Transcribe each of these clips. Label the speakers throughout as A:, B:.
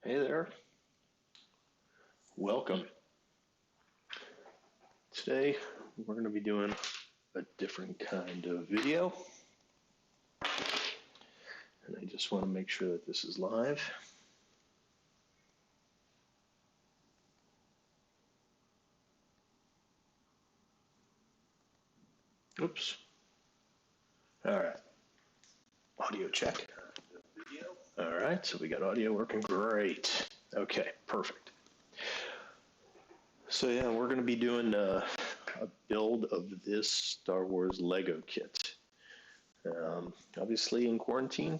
A: Hey there, welcome. Today we're going to be doing a different kind of video, and I just want to make sure that this is live. Oops. All right, audio check. All right, so we got audio working great. Okay, perfect. So yeah, we're going to be doing a build of this Star Wars Lego kit. Obviously in quarantine,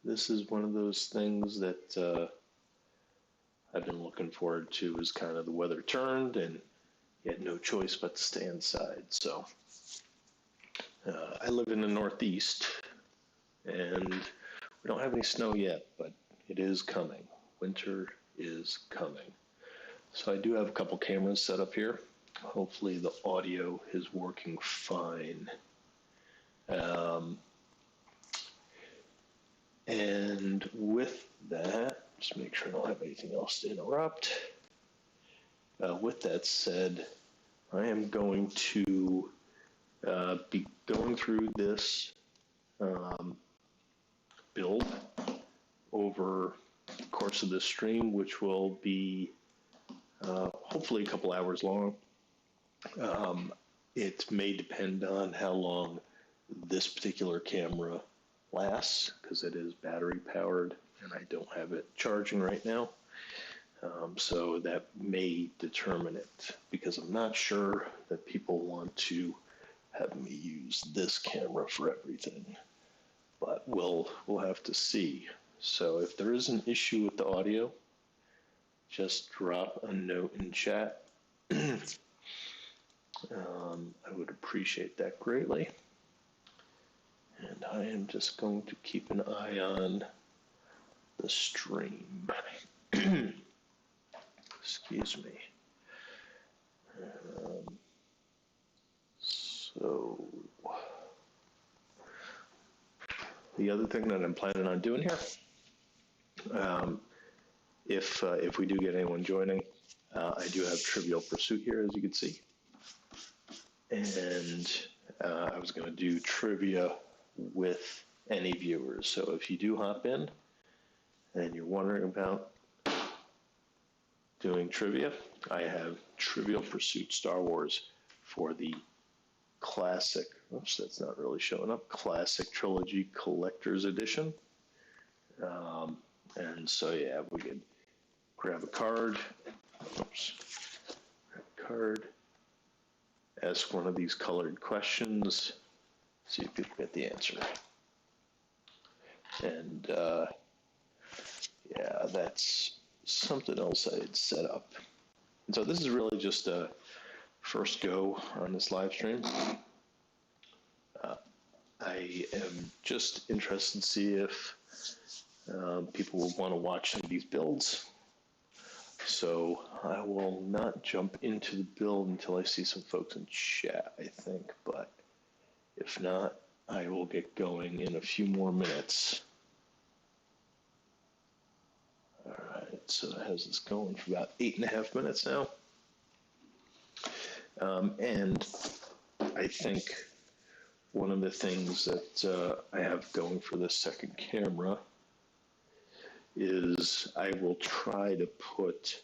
A: this is one of those things that I've been looking forward to as kind of the weather turned and you had no choice but to stay inside. So I live in the Northeast and we don't have any snow yet, but it is coming. Winter is coming. So I do have a couple cameras set up here. Hopefully the audio is working fine. And with that, just make sure I don't have anything else to interrupt. With that said, I am going to be going through this build over the course of this stream, which will be hopefully a couple hours long. It may depend on how long this particular camera lasts, because it is battery powered and I don't have it charging right now. So that may determine it, because I'm not sure that people want to have me use this camera for everything, but we'll have to see. So if there is an issue with the audio, just drop a note in chat. I would appreciate that greatly. And I am just going to keep an eye on the stream. Excuse me. So the other thing that I'm planning on doing here, if we do get anyone joining, I do have Trivial Pursuit here, as you can see. And I was going to do trivia with any viewers. So if you do hop in and you're wondering about doing trivia, I have Trivial Pursuit Star Wars for the classic, oops, that's not really showing up, Classic Trilogy Collector's Edition. And so yeah, we could grab a card, ask one of these colored questions, see if you can get the answer. And yeah, that's something else I had set up. And so this is really just a first go on this live stream. I am just interested to see if people will want to watch some of these builds. So I will not jump into the build until I see some folks in chat, I think. But if not, I will get going in a few more minutes. All right, so that has us going for about 8.5 minutes now. And I think one of the things that I have going for this second camera is I will try to put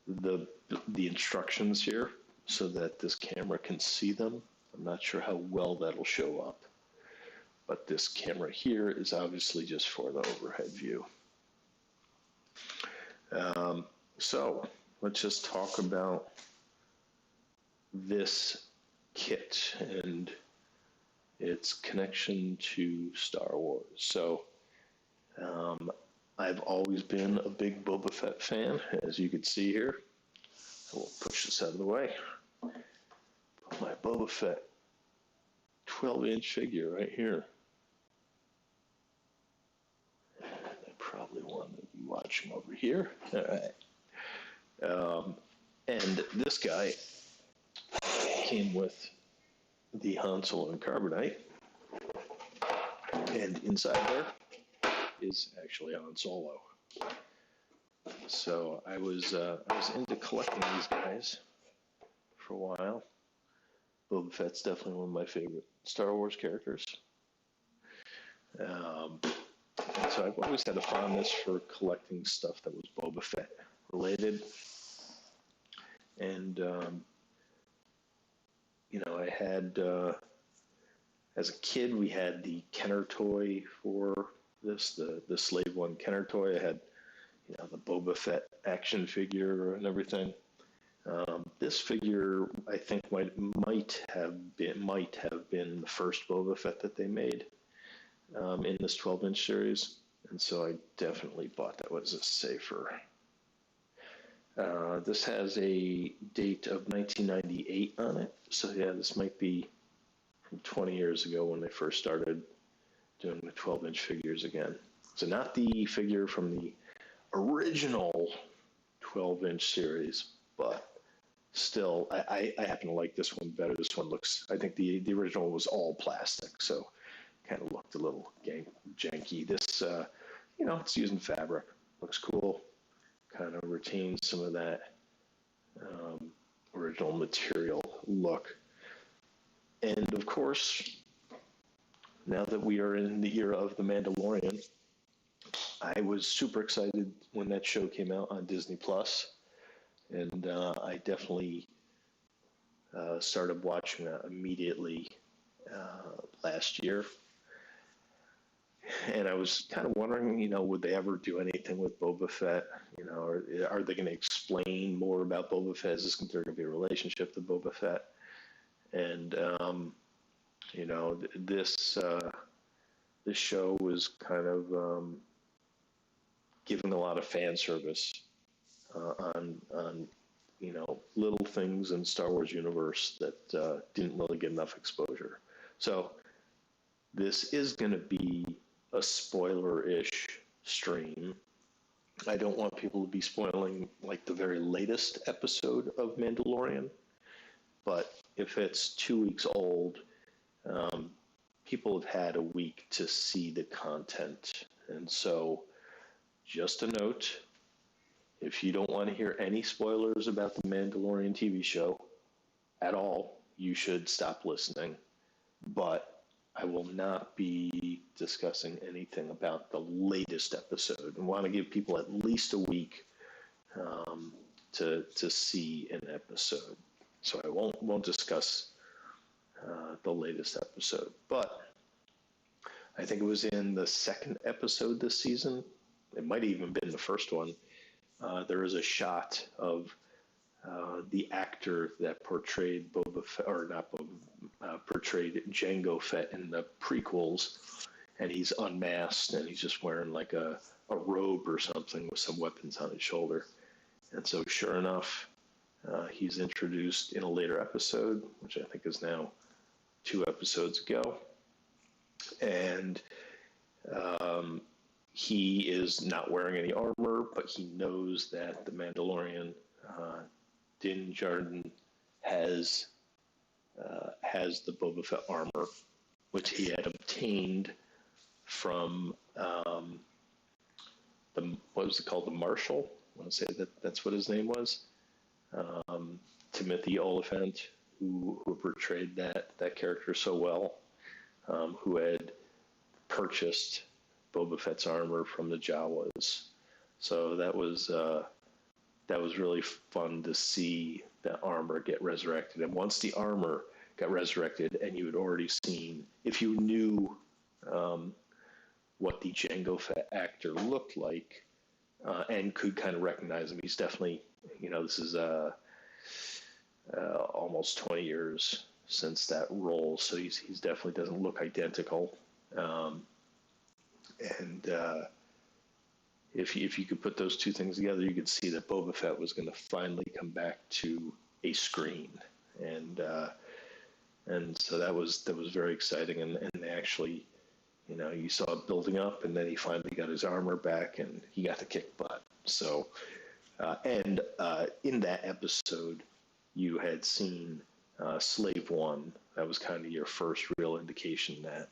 A: the instructions here so that this camera can see them. I'm not sure how well that'll show up, but this camera here is obviously just for the overhead view. So let's just talk about this kit and its connection to Star Wars. So I've always been a big Boba Fett fan, as you can see here. I will push this out of the way. Put my Boba Fett 12-inch figure right here. And I probably want to be watching over here. All right. And this guy came with the Han Solo and Carbonite. And inside there is actually Han Solo. So I was into collecting these guys for a while. Boba Fett's definitely one of my favorite Star Wars characters. And so I've always had a fondness for collecting stuff that was Boba Fett related. And, I had, as a kid, we had the Kenner toy for this, the Slave-1 Kenner toy. I had, the Boba Fett action figure and everything. This figure, I think, might have been the first Boba Fett that they made in this 12-inch series, and so I definitely bought that. Was a safer. This has a date of 1998 on it, so yeah, this might be from 20 years ago when they first started doing the 12-inch figures again. So not the figure from the original 12-inch series, but still, I happen to like this one better. This one looks, I think the original was all plastic, so kind of looked a little janky. This, it's using fabric. Looks cool. Kind of retains some of that original material look. And of course, now that we are in the era of The Mandalorian, I was super excited when that show came out on Disney Plus, and I definitely started watching that immediately last year. And I was kind of wondering, would they ever do anything with Boba Fett? Are they going to explain more about Boba Fett? Is there going to be a relationship to Boba Fett? And this show was kind of giving a lot of fan service on little things in Star Wars universe that didn't really get enough exposure. So this is going to be a spoiler-ish stream. I don't want people to be spoiling like the very latest episode of Mandalorian, but if it's 2 weeks old, people have had a week to see the content. And so just a note, if you don't want to hear any spoilers about the Mandalorian TV show at all, you should stop listening. But I will not be discussing anything about the latest episode. I want to give people at least a week to see an episode. So I won't discuss the latest episode. But I think it was in the second episode this season. It might have even been the first one. There is a shot of the actor that portrayed Boba Fett, or not Boba, portrayed Jango Fett in the prequels, and he's unmasked and he's just wearing like a robe or something with some weapons on his shoulder. And so, sure enough, he's introduced in a later episode, which I think is now 2 episodes ago, and he is not wearing any armor, but he knows that the Mandalorian Din Djarin has the Boba Fett armor, which he had obtained from what was it called, the Marshal? I want to say that's what his name was. Timothy Oliphant, who portrayed that character so well, who had purchased Boba Fett's armor from the Jawas. So that was really fun to see that armor get resurrected. And once the armor got resurrected, and you had already seen, if you knew what the Jango Fett actor looked like, and could kind of recognize him, he's definitely, this is almost 20 years since that role, so he's definitely doesn't look identical. If you could put those two things together, you could see that Boba Fett was going to finally come back to a screen, and so that was very exciting. And they actually, you saw it building up, and then he finally got his armor back, and he got to kick butt. So, in that episode, you had seen Slave-1. That was kind of your first real indication that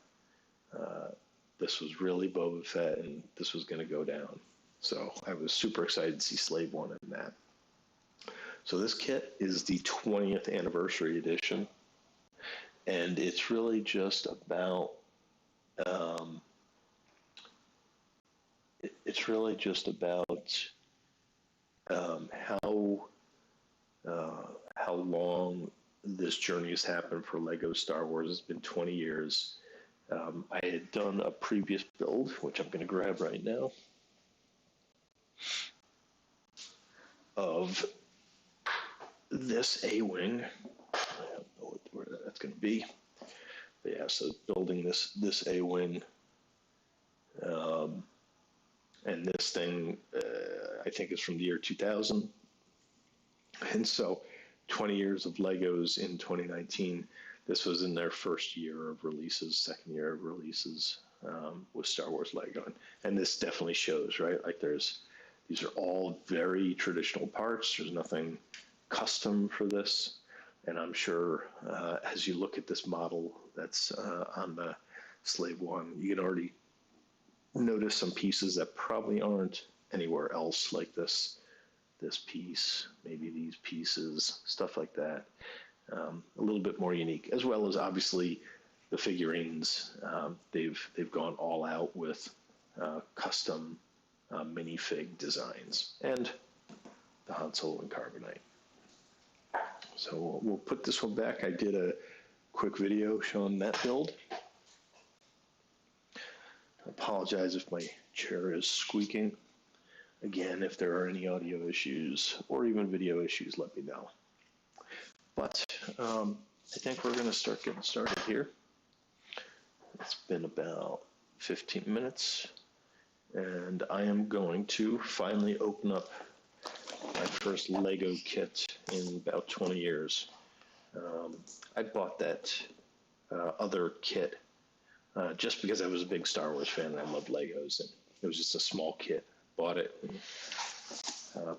A: this was really Boba Fett and this was going to go down. So I was super excited to see Slave-1 in that. So this kit is the 20th anniversary edition, and it's really just about how long this journey has happened for Lego Star Wars. It's been 20 years. I had done a previous build, which I'm going to grab right now, of this A-Wing. I don't know where that's going to be. But yeah, so building this A-Wing. And this thing, I think, is from the year 2000. And so 20 years of Legos in 2019. This was in their first year of releases, second year of releases with Star Wars Lego. And this definitely shows, right? Like these are all very traditional parts. There's nothing custom for this. And I'm sure as you look at this model that's on the Slave-1, you can already notice some pieces that probably aren't anywhere else, like this piece, maybe these pieces, stuff like that. A little bit more unique, as well as obviously the figurines. They've gone all out with custom minifig designs, and the Han Solo and Carbonite. So we'll put this one back. I did a quick video showing that build. I apologize if my chair is squeaking. Again, if there are any audio issues or even video issues, let me know. But I think we're going to start getting started here. It's been about 15 minutes, and I am going to finally open up my first Lego kit in about 20 years. I bought that other kit just because I was a big Star Wars fan and I loved Legos, and it was just a small kit. Bought it and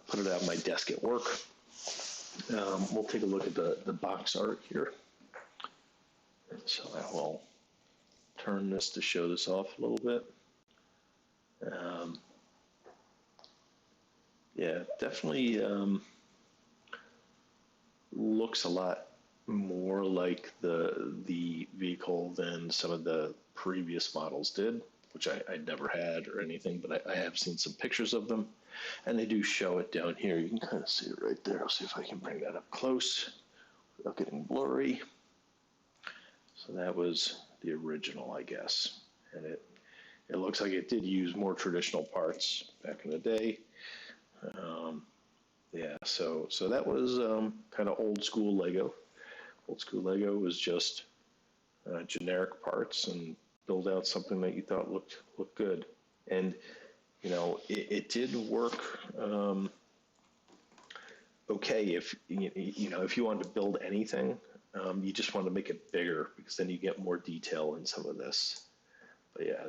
A: put it on my desk at work. We'll take a look at the box art here. And so I will turn this to show this off a little bit. Yeah, definitely looks a lot more like the vehicle than some of the previous models did, which I never had or anything, but I have seen some pictures of them, and they do show it down here. You can kind of see it right there. I'll see if I can bring that up close without getting blurry. So that was the original, I guess, and it looks like it did use more traditional parts back in the day. Yeah, so that was kind of old school Lego. Old school Lego was just generic parts and build out something that you thought looked good. And you know, it did work okay if if you wanted to build anything, you just want to make it bigger because then you get more detail in some of this. But yeah,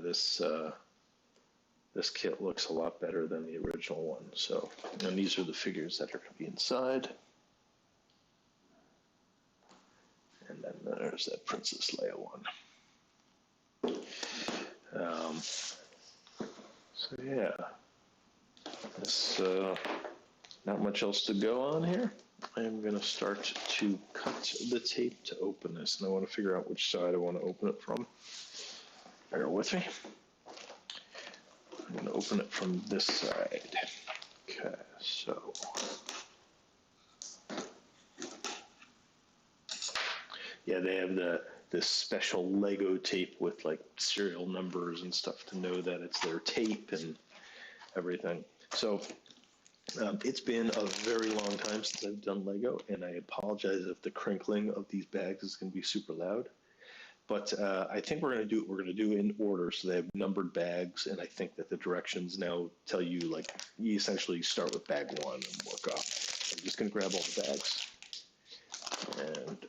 A: this kit looks a lot better than the original one. So, and these are the figures that are going to be inside. And then there's that Princess Leia one. So yeah, this not much else to go on here. I'm going to start to cut the tape to open this, and I want to figure out which side I want to open it from. Bear with me. I'm going to open it from this side. Okay, so yeah, they have this special Lego tape with like serial numbers and stuff to know that it's their tape and everything. So it's been a very long time since I've done Lego, and I apologize if the crinkling of these bags is going to be super loud. But I think we're going to do in order. So they have numbered bags, and I think that the directions now tell you, like, you essentially start with bag 1 and work up. I'm just going to grab all the bags, and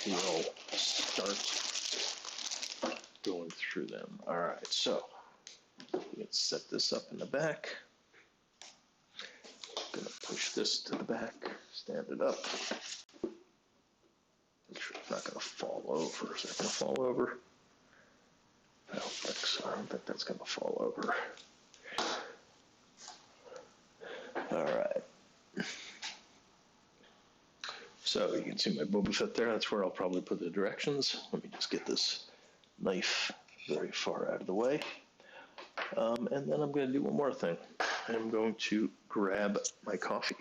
A: we'll start going through them. All right, so let's set this up in the back. I'm going to push this to the back, stand it up. Make sure it's not going to fall over. Is that going to fall over? I don't think so. don't think that's going to fall over. All right. So you can see my Boba Fett there. That's where I'll probably put the directions. Let me just get this knife very far out of the way. And then I'm going to do one more thing. I'm going to grab my coffee.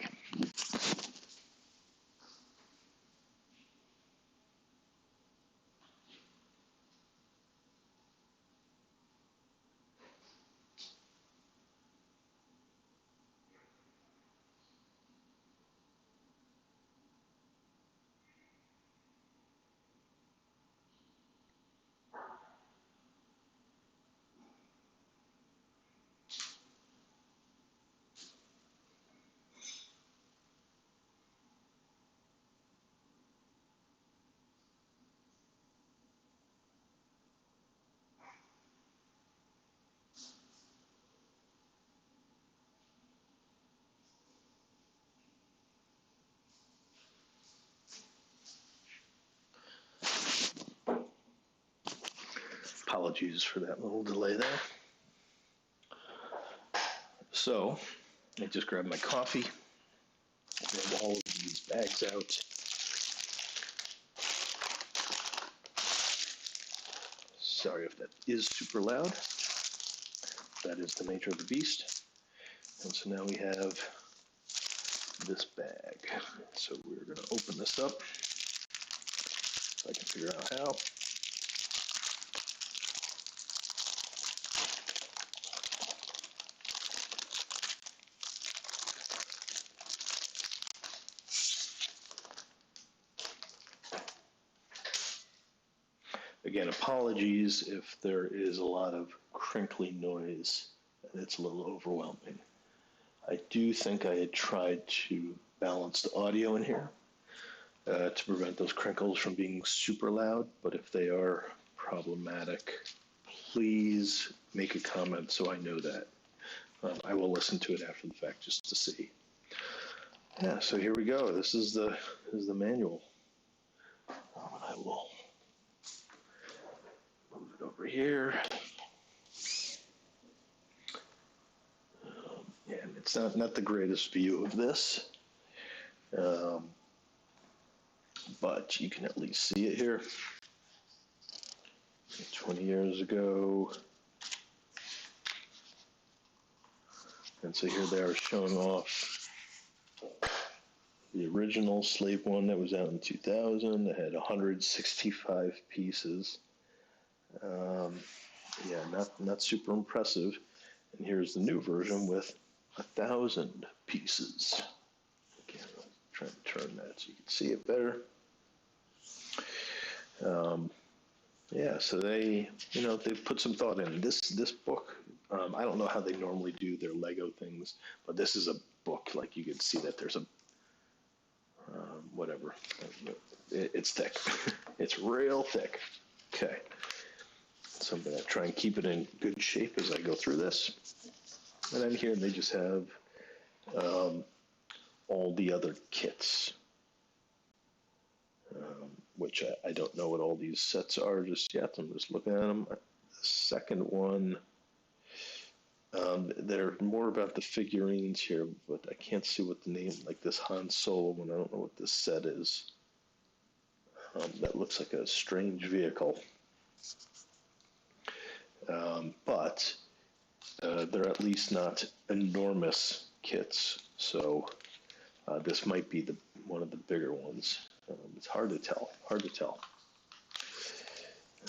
A: Apologies for that little delay there. So I just grabbed my coffee, grab all of these bags out. Sorry if that is super loud. That is the nature of the beast. And so now we have this bag. So we're going to open this up. If I can figure out how. Again, apologies if there is a lot of crinkly noise and it's a little overwhelming. I do think I had tried to balance the audio in here to prevent those crinkles from being super loud, but if they are problematic, please make a comment so I know that. I will listen to it after the fact just to see. Yeah, so here we go. This is the manual. I will move it over here. And it's not the greatest view of this, but you can at least see it here. 20 years ago. And so here they are showing off the original Slave-1 that was out in 2000. It had 165 pieces. Yeah, not super impressive. And here's the new version with 1,000 pieces. Again, I'll try to turn that so you can see it better. Yeah, so they've put some thought in this book. I don't know how they normally do their Lego things, but this is a book. Like you can see that there's a whatever. It's thick. It's real thick. Okay. So I'm going to try and keep it in good shape as I go through this. And then here they just have all the other kits, which I don't know what all these sets are just yet. I'm just looking at them. The second one, they're more about the figurines here, but I can't see what the name, like this Han Solo one, I don't know what this set is. That looks like a strange vehicle. But they're at least not enormous kits, so this might be one of the bigger ones. It's hard to tell.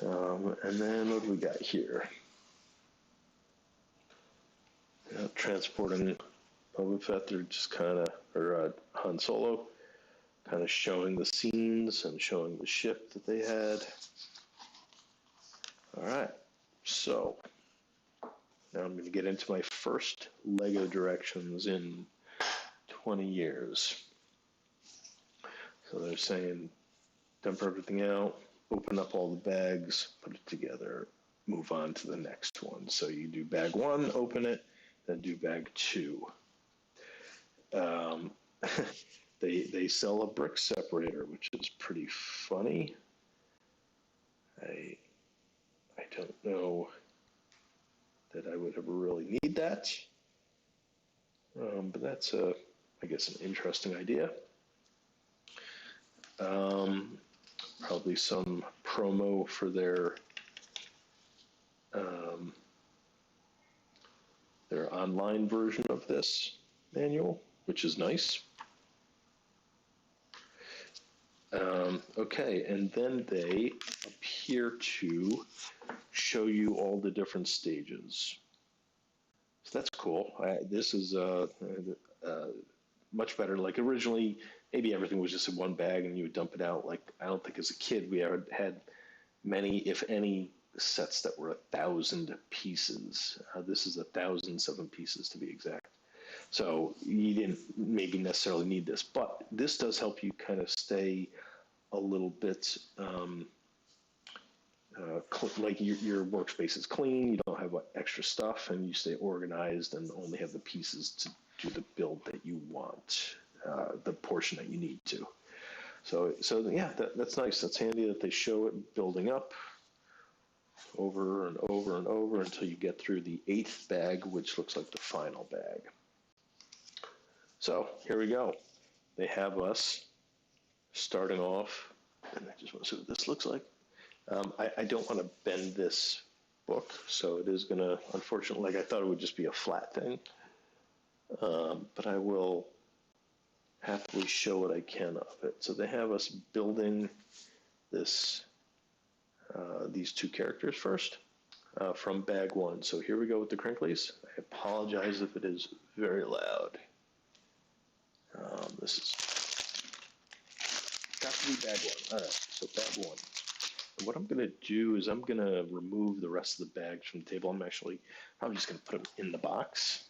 A: And then what do we got here? Transporting Boba Fett. They're just or Han Solo, kind of showing the scenes and showing the ship that they had. All right, so now I'm going to get into my first Lego directions in 20 years. So they're saying dump everything out, open up all the bags, put it together, move on to the next one. So you do bag one, open it, then do bag two. They sell a brick separator, which is pretty funny. I don't know that I would ever really need that. But that's, I guess, an interesting idea. Probably some promo for their online version of this manual, which is nice. Okay, and then they appear to show you all the different stages. So that's cool. This is much better. Like originally, maybe everything was just in one bag and you would dump it out. Like I don't think as a kid we ever had many, if any, sets that were 1,000 pieces. This is 1,007 pieces to be exact. So you didn't maybe necessarily need this, but this does help you kind of stay a little bit like your workspace is clean, you don't have extra stuff, and you stay organized and only have the pieces to do the build that you want, the portion that you need to. So yeah, that's nice. That's handy that they show it building up over and over and over until you get through the 8th bag, which looks like the final bag. So here we go. They have us starting off, and I just want to see what this looks like. I don't want to bend this book, so it is going to, unfortunately, like I thought it would just be a flat thing, but I will happily show what I can of it. So they have us building this, these two characters first from bag 1. So here we go with the crinklies. I apologize if it is very loud. This is got to be bag 1. All right, so bag 1. And what I'm going to do is I'm going to remove the rest of the bags from the table. I'm probably just going to put them in the box.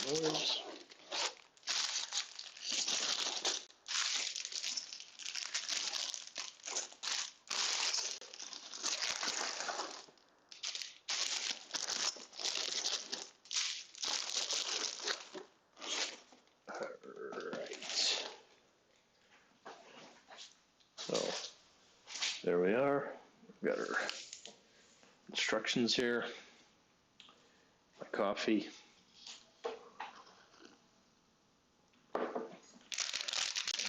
A: Noise. So there we are. We've got our instructions here. My coffee.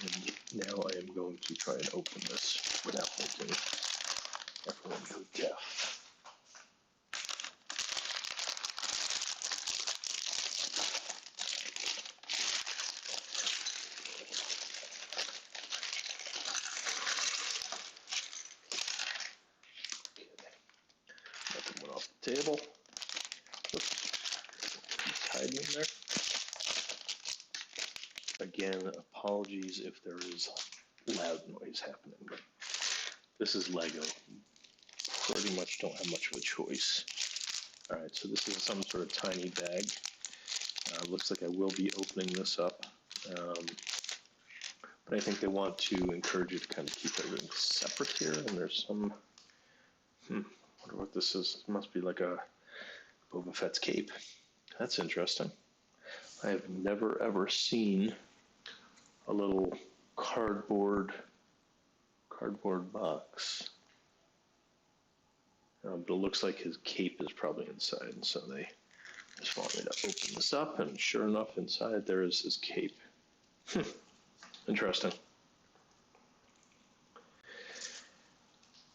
A: And now I am going to try and open this without making everyone go deaf. Nothing went off the table. Oops. Hiding in there. Again, apologies if there is loud noise happening, but this is Lego. Pretty much don't have much of a choice. All right, so this is some sort of tiny bag. Looks like I will be opening this up. But I think they want to encourage you to kind of keep everything separate here. And there's some, I wonder what this is. It must be like a Boba Fett's cape. That's interesting. I have never ever seen a little cardboard box. But it looks like his cape is probably inside, and so they just want me to open this up, and sure enough, inside there is his cape. Interesting.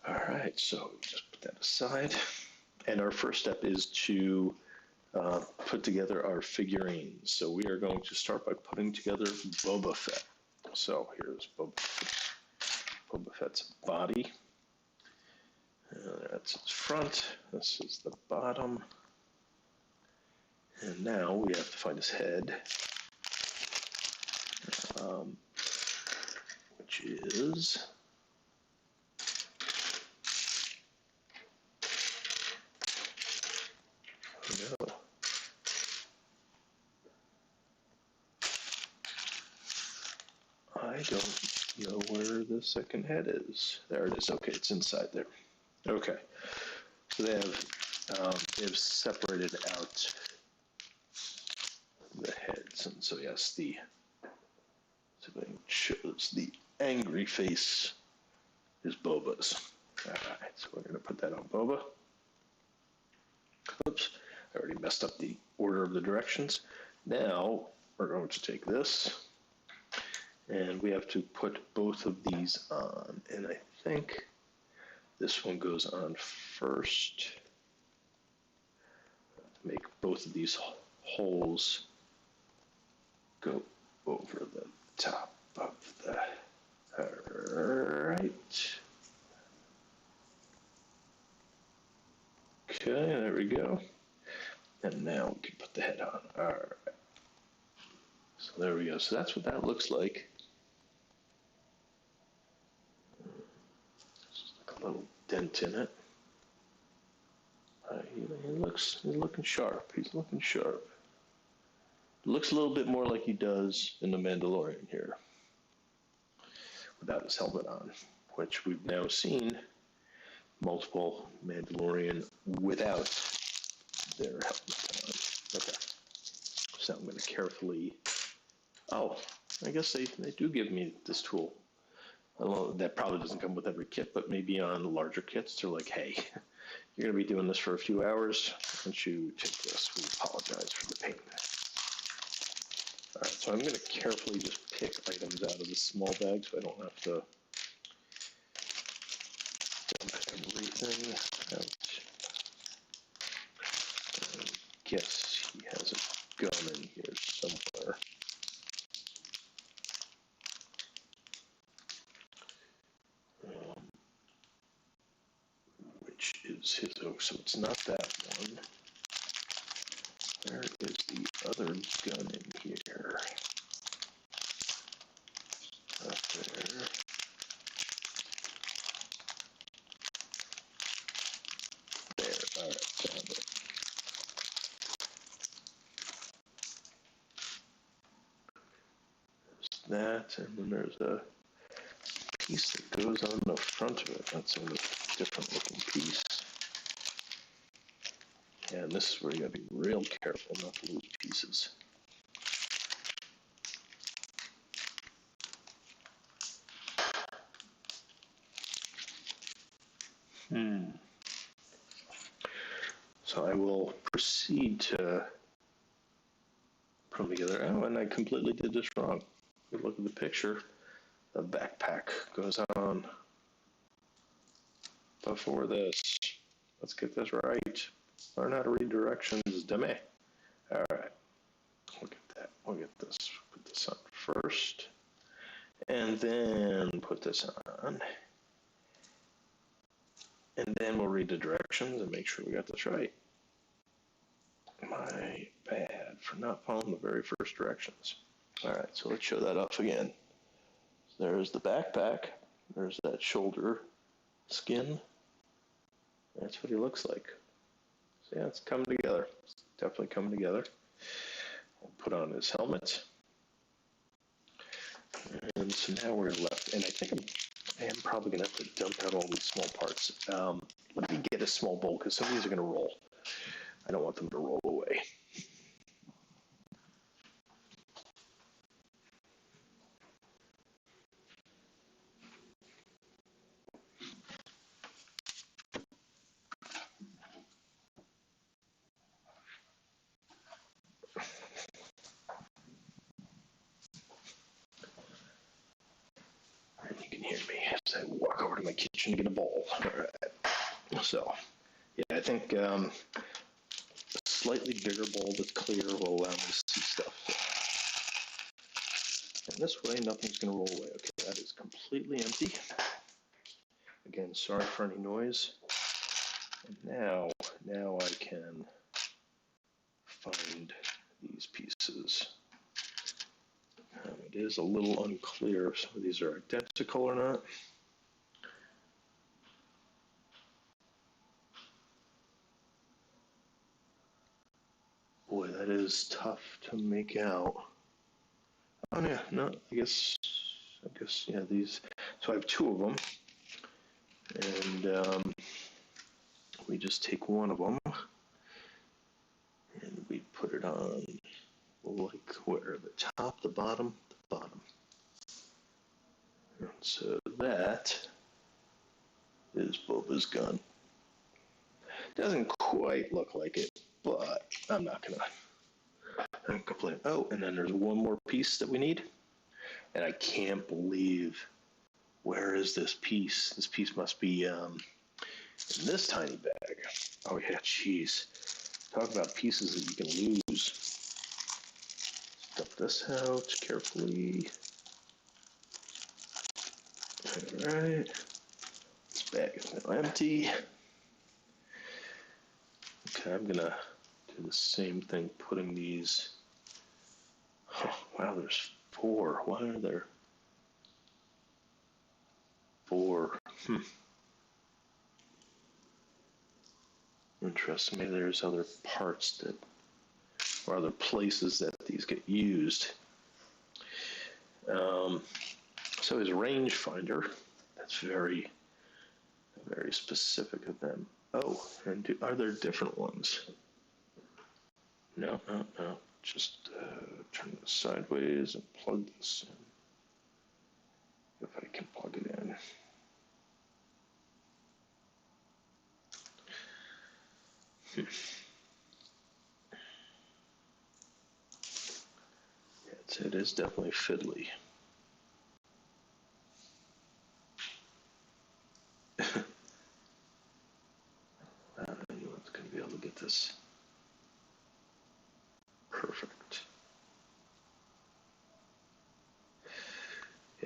A: All right, so just put that aside. And our first step is to put together our figurines. So we are going to start by putting together Boba Fett. So here's Boba Fett's body. That's its front. This is the bottom. And now we have to find his head, which is no. I don't know where the second head is. There it is. Okay, it's inside there. Okay, so they've separated out the heads, and so yes, the So it shows the angry face is Boba's. All right, so we're going to put that on Boba. Oops, I already messed up the order of the directions. Now we're going to take this and we have to put both of these on. And I think this one goes on first. Make both of these holes go over the top of the, all right. Okay, there we go. And now we can put the head on. All right. So there we go. So that's what that looks like. Just like a little dent in it. He's looking sharp. He's looking sharp. It looks a little bit more like he does in The Mandalorian here, without his helmet on, which we've now seen multiple Mandalorian without their helmet on. Okay. So I'm going to carefully. Oh, I guess they do give me this tool. I don't know, that probably doesn't come with every kit, but maybe on larger kits, they're like, hey, you're going to be doing this for a few hours. Why don't you take this? We apologize for the pain. All right, so I'm going to carefully just pick items out of the small bag so I don't have to dump everything out. I guess he has a gun in here somewhere. Which is his, oh, so it's not that one. Where is the other gun in here? Up there. There, all right, found it. There's that, and then there's a piece that goes on the front of it. That's a different looking piece. Yeah, and this is where you gotta be real careful not to lose pieces. So I will proceed to put them together. Oh, and I completely did this wrong. If you look at the picture, the backpack goes on before this. Let's get this right. Learn how to read directions, dummy. All right, we'll get that. We'll get this. Put this on first, and then put this on. And then we'll read the directions and make sure we got this right. My bad for not following the very first directions. All right, so let's show that off again. So there's the backpack. There's that shoulder skin. That's what he looks like. So yeah, it's coming together. It's definitely coming together. I'll put on his helmet. And so now we're left, and I think I am probably going to have to dump out all these small parts. Let me get a small bowl, because some of these are going to roll. I don't want them to roll away. And you can hear me as I walk over to my kitchen to get a bowl. All right. So, yeah, I think a slightly bigger bowl that's clear will allow me to see stuff. And this way, nothing's going to roll away. Okay, that is completely empty. Again, sorry for any noise. And now I can find these pieces. It is a little unclear if some of these are identical or not. Boy, that is tough to make out. Oh yeah, no, I guess, yeah, these, so I have two of them, and we just take one of them, and we put it on, like, where, the top, the bottom, And so that is Boba's gun. Doesn't quite look like it, but I'm not gonna complain. Oh, and then there's one more piece that we need, and I can't believe, where is this piece? This piece must be in this tiny bag. Oh yeah, jeez. Talk about pieces that you can lose. Stuff this out carefully. All right. This bag is now empty. Okay, I'm gonna do the same thing, putting these. Oh, wow, there's 4. Why are there 4? Interesting. Maybe there's other parts that, or other places that these get used. So his rangefinder, that's very, very specific of them. Oh, and are there different ones? No. Just turn this sideways and plug this in. If I can plug it in. It is definitely fiddly. I don't know anyone's going to be able to get this perfect.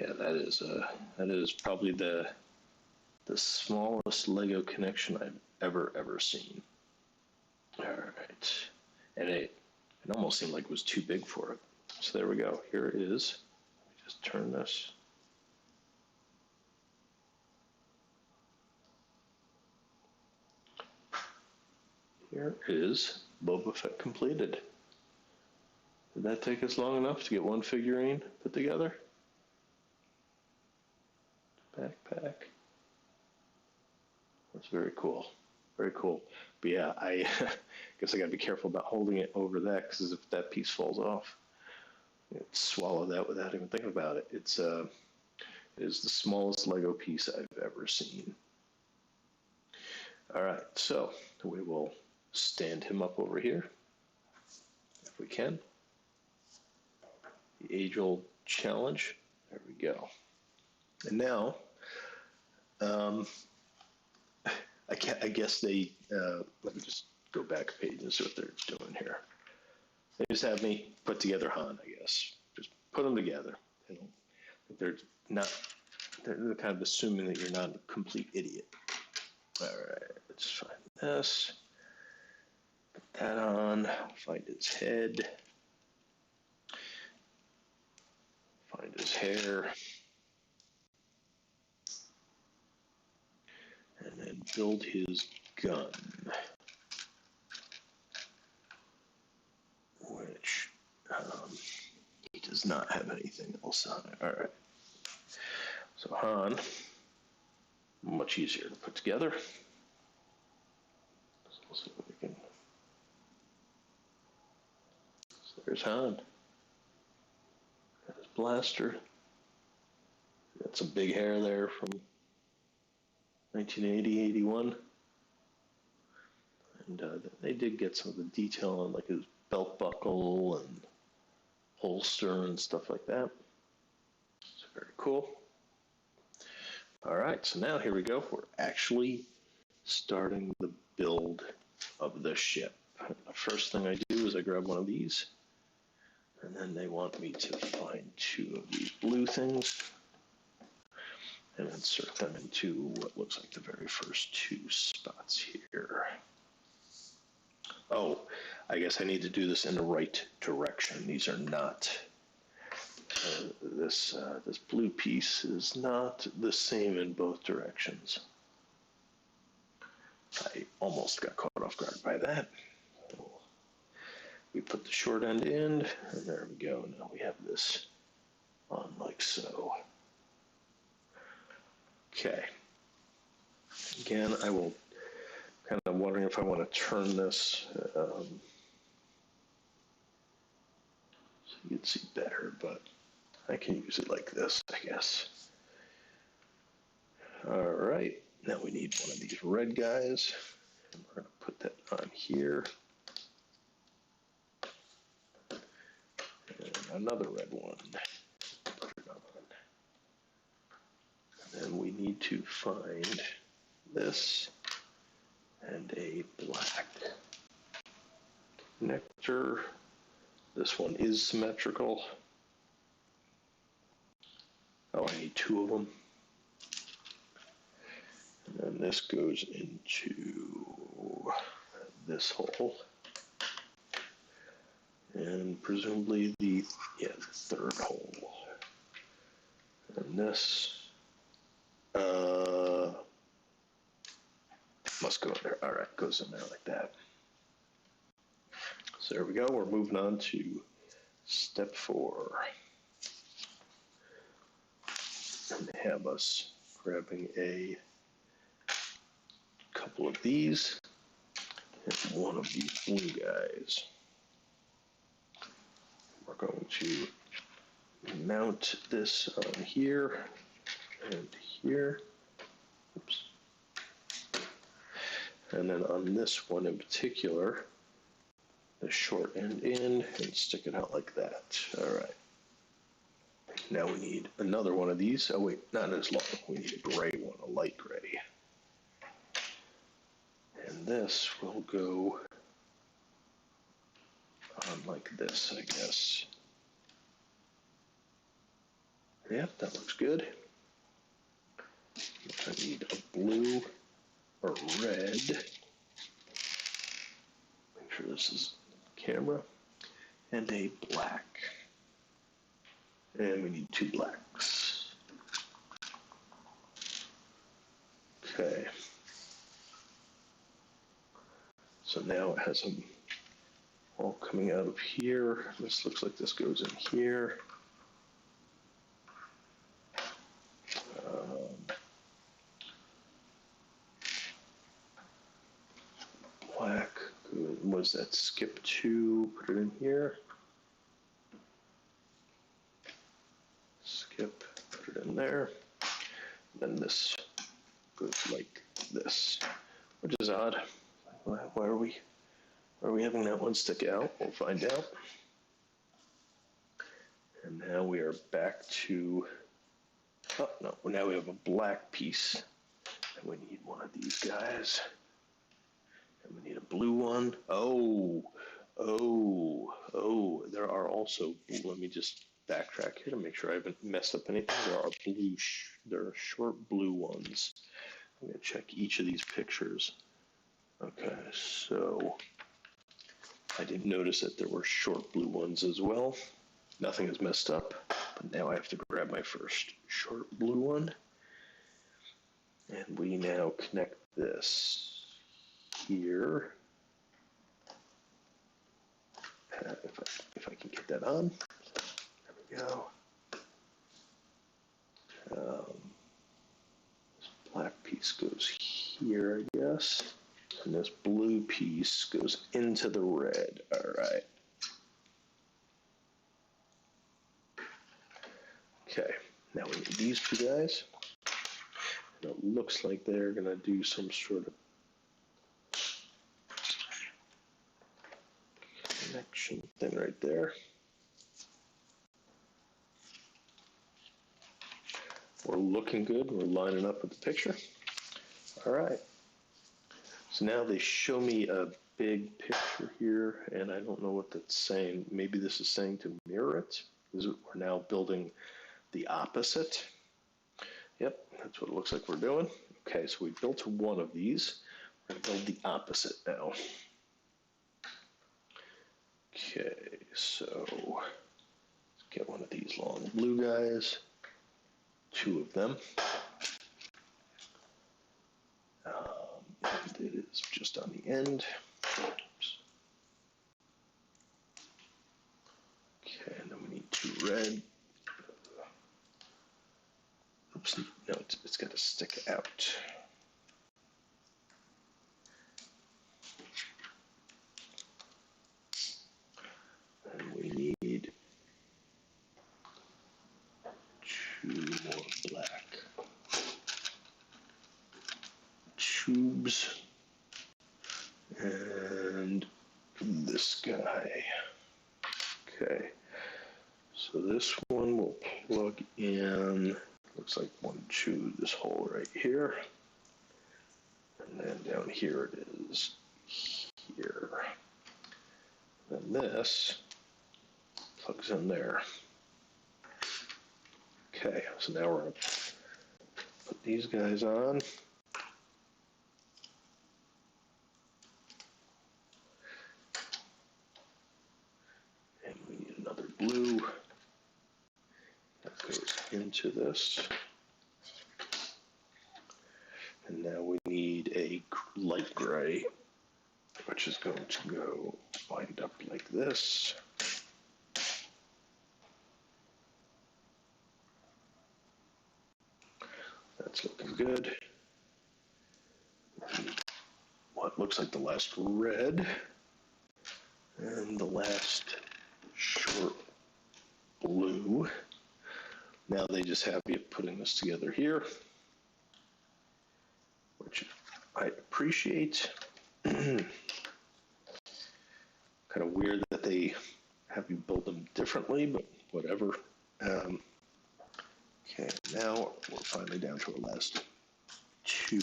A: Yeah, that is probably the smallest Lego connection I've ever seen. All right, and it almost seemed like it was too big for it. So there we go. Here it is. Let me just turn this. Here is Boba Fett completed. Did that take us long enough to get one figurine put together? Backpack. That's very cool. Very cool. But yeah, I guess I got to be careful about holding it over that, because if that piece falls off, I'd swallow that without even thinking about it. It is the smallest Lego piece I've ever seen. All right, so we will stand him up over here, if we can. The age-old challenge. There we go. And now, I guess they, let me just go back a page and see what they're doing here. They just have me put together Han, I guess. Just put them together. They're kind of assuming that you're not a complete idiot. All right, let's find this. Put that on. Find his head. Find his hair. And then build his gun. Which he does not have anything else on it. All right. So Han, much easier to put together. So we'll see what we can. So there's Han. Got his blaster. Got some big hair there from 1980, 81. And they did get some of the detail on like his belt buckle and holster and stuff like that. It's very cool. All right, so now here we go. We're actually starting the build of the ship. The first thing I do is I grab one of these, and then they want me to find 2 of these blue things and insert them into what looks like the very first 2 spots here. Oh, I guess I need to do this in the right direction. These are not, this blue piece is not the same in both directions. I almost got caught off guard by that. We put the short end in, and there we go. Now we have this on like so. Okay. Again, I will kind of wondering if I want to turn this so you can see better, but I can use it like this, I guess. All right, now we need one of these red guys. And we're going to put that on here. And another red one. Put it on. And then we need to find this and a black connector. This one is symmetrical. Oh, I need two of them. And then this goes into this hole. And presumably the third hole. And this must go in there. All right, goes in there like that. So there we go. We're moving on to step 4. And they have us grabbing a couple of these and one of these blue guys. We're going to mount this on here and here. Oops. And then on this one in particular, the short end in and stick it out like that. All right. Now we need another one of these. Oh wait, not as long. We need a gray one, a light gray. And this will go on like this, I guess. Yep, that looks good. I need a blue or red. Make sure this is camera. And a black. And we need 2 blacks. Okay. So now it has them all coming out of here. This looks like this goes in here. Black. Was that skip 2? Put it in here. Skip. Put it in there. Then this goes like this, which is odd. Why are we having that one stick out? We'll find out. And now we are back to, oh no, now we have a black piece. And we need one of these guys. And we need a blue one. Oh, there are also, let me just backtrack here to make sure I haven't messed up anything. There are short blue ones. I'm gonna check each of these pictures. Okay, so I didn't notice that there were short blue ones as well. Nothing is messed up, but now I have to grab my first short blue one. And we now connect this here. If I can get that on. There we go. This black piece goes here, I guess. And this blue piece goes into the red. All right. Okay, now we need these 2 guys. And it looks like they're going to do some sort of connection thing right there. We're looking good. We're lining up with the picture. All right. So now they show me a big picture here, and I don't know what that's saying. Maybe this is saying to mirror it. We're now building the opposite. Yep, that's what it looks like we're doing. Okay, so we built one of these. We're going to build the opposite now. Okay, so let's get one of these long blue guys. 2 of them. And it is just on the end. Oops. Okay, and then we need 2 red. Oops, no, it's got to stick out. And we need 2 more black. this guy. Okay, so this one will plug in, looks like 1, 2, this hole right here. And then down here it is here. Then this plugs in there. Okay, so now we're going to put these guys on. And we need another glue that goes into this. And now we need a light gray, which is going to go wind up like this. That's looking good. What looks like the last red and the last short blue. Now they just have you putting this together here, which I appreciate. Kind of weird that they have you build them differently, but whatever. Okay, now we're finally down to our last 2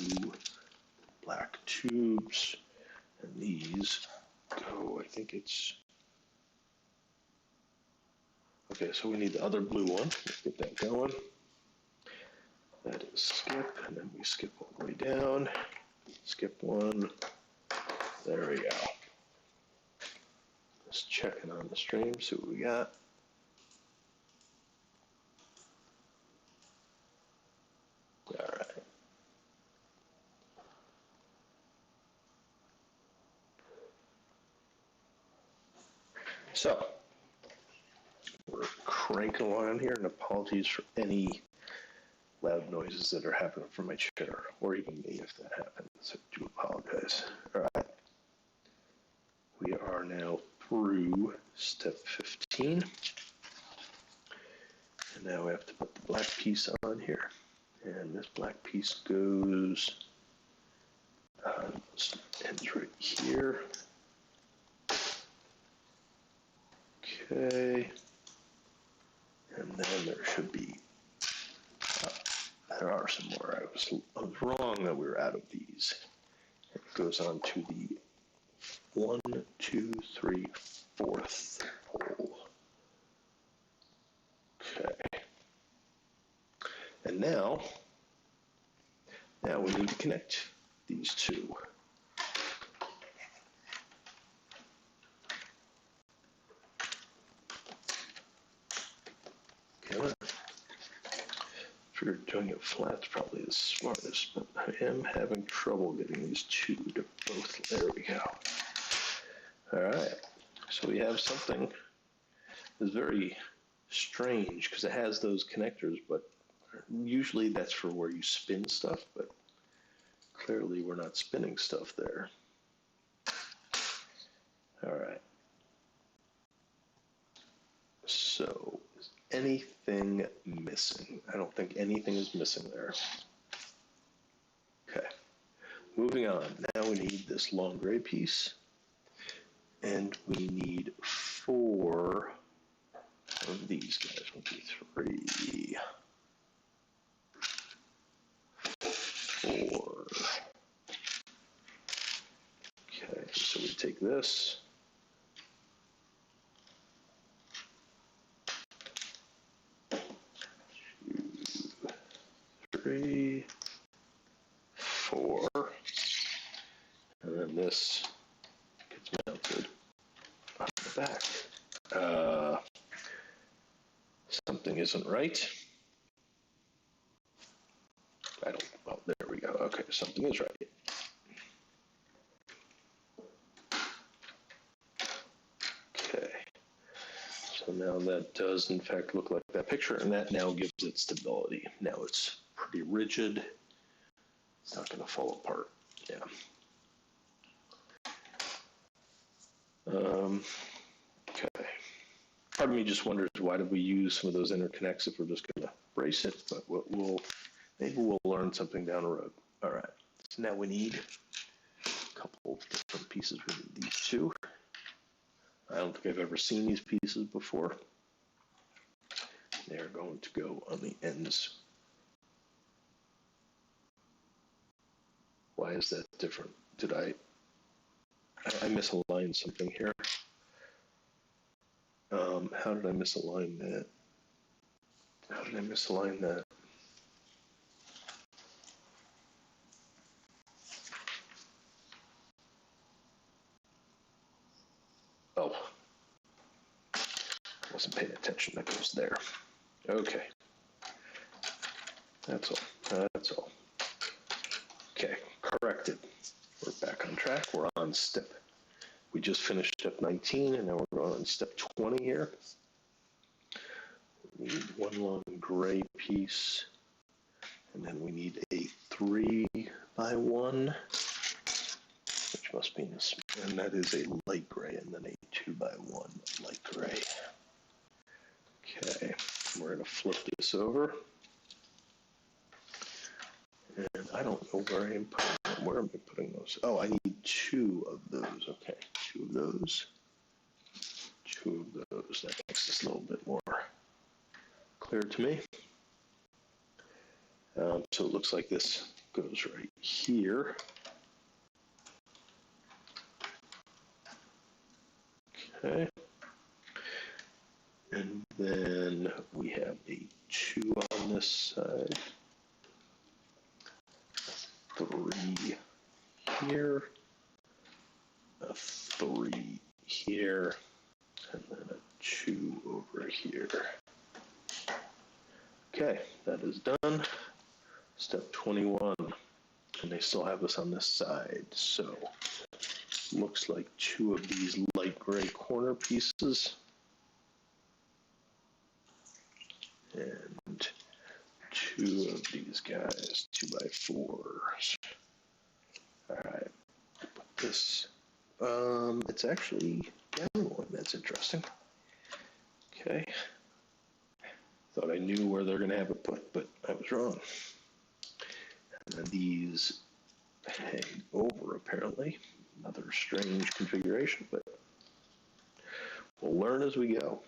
A: black tubes, and these go, I think it's, okay, so we need the other blue one. Let's get that going. That is skip, and then we skip all the way down. Skip 1. There we go. Just checking on the stream, see what we got. All right. So, we're cranking along here, and apologies for any loud noises that are happening from my chair, or even me if that happens. I do apologize. All right. We are now through step 15. And now we have to put the black piece on here. And this black piece goes, ends right here. Okay. And then there should be, there are some more. I was wrong that we were out of these. It goes on to the 1, 2, 3, 4th hole. Okay. And now we need to connect these two. Okay. Figured doing it flat's probably the smartest, but I am having trouble getting these two to both. There we go. All right. So we have something that's very strange because it has those connectors, but usually that's for where you spin stuff, but clearly we're not spinning stuff there. All right. So is anything missing? I don't think anything is missing there. Okay. Moving on. Now we need this long gray piece, and we need 4 of these guys. 1, 2, 3, 4. Okay, so we take this. 2, 3, 4. And then this gets mounted on the back. Something isn't right. Well, there we go. Okay, something is right. Okay. So now that does in fact look like that picture, and that now gives it stability. Now it's pretty rigid. It's not going to fall apart. Yeah. Okay. Part of me just wonders, why did we use some of those interconnects if we're just going to brace it? But maybe we'll learn something down the road. All right. So now we need a couple different pieces. We need these two. I don't think I've ever seen these pieces before. They're going to go on the ends. Why is that different? Did I misaligned something here? How did I misalign that? How did I misalign that? Oh, I wasn't paying attention. That goes there. Okay. That's all. That's all. Okay, corrected. We're back on track. We're on step. We just finished step 19, and now we're going on step 20 here. We need one long gray piece, and then we need a 3x1, which must be this, and that is a light gray, and then a 2x1 light gray. Okay, we're going to flip this over. And I don't know where I am putting them. Where am I putting those? Oh, I need 2 of those. Okay, 2 of those. 2 of those. That makes this a little bit more clear to me. So it looks like this goes right here. Okay. And then we have a 2 on this side. 3 here, a 3 here, and then a 2 over here. Okay, that is done. Step 21, and they still have this on this side, so looks like 2 of these light gray corner pieces, and 2 of these guys, 2x4s. All right, put this. It's actually down one. That's interesting. Okay. Thought I knew where they're going to have it put, but I was wrong. And then these hang over, apparently. Another strange configuration, but we'll learn as we go.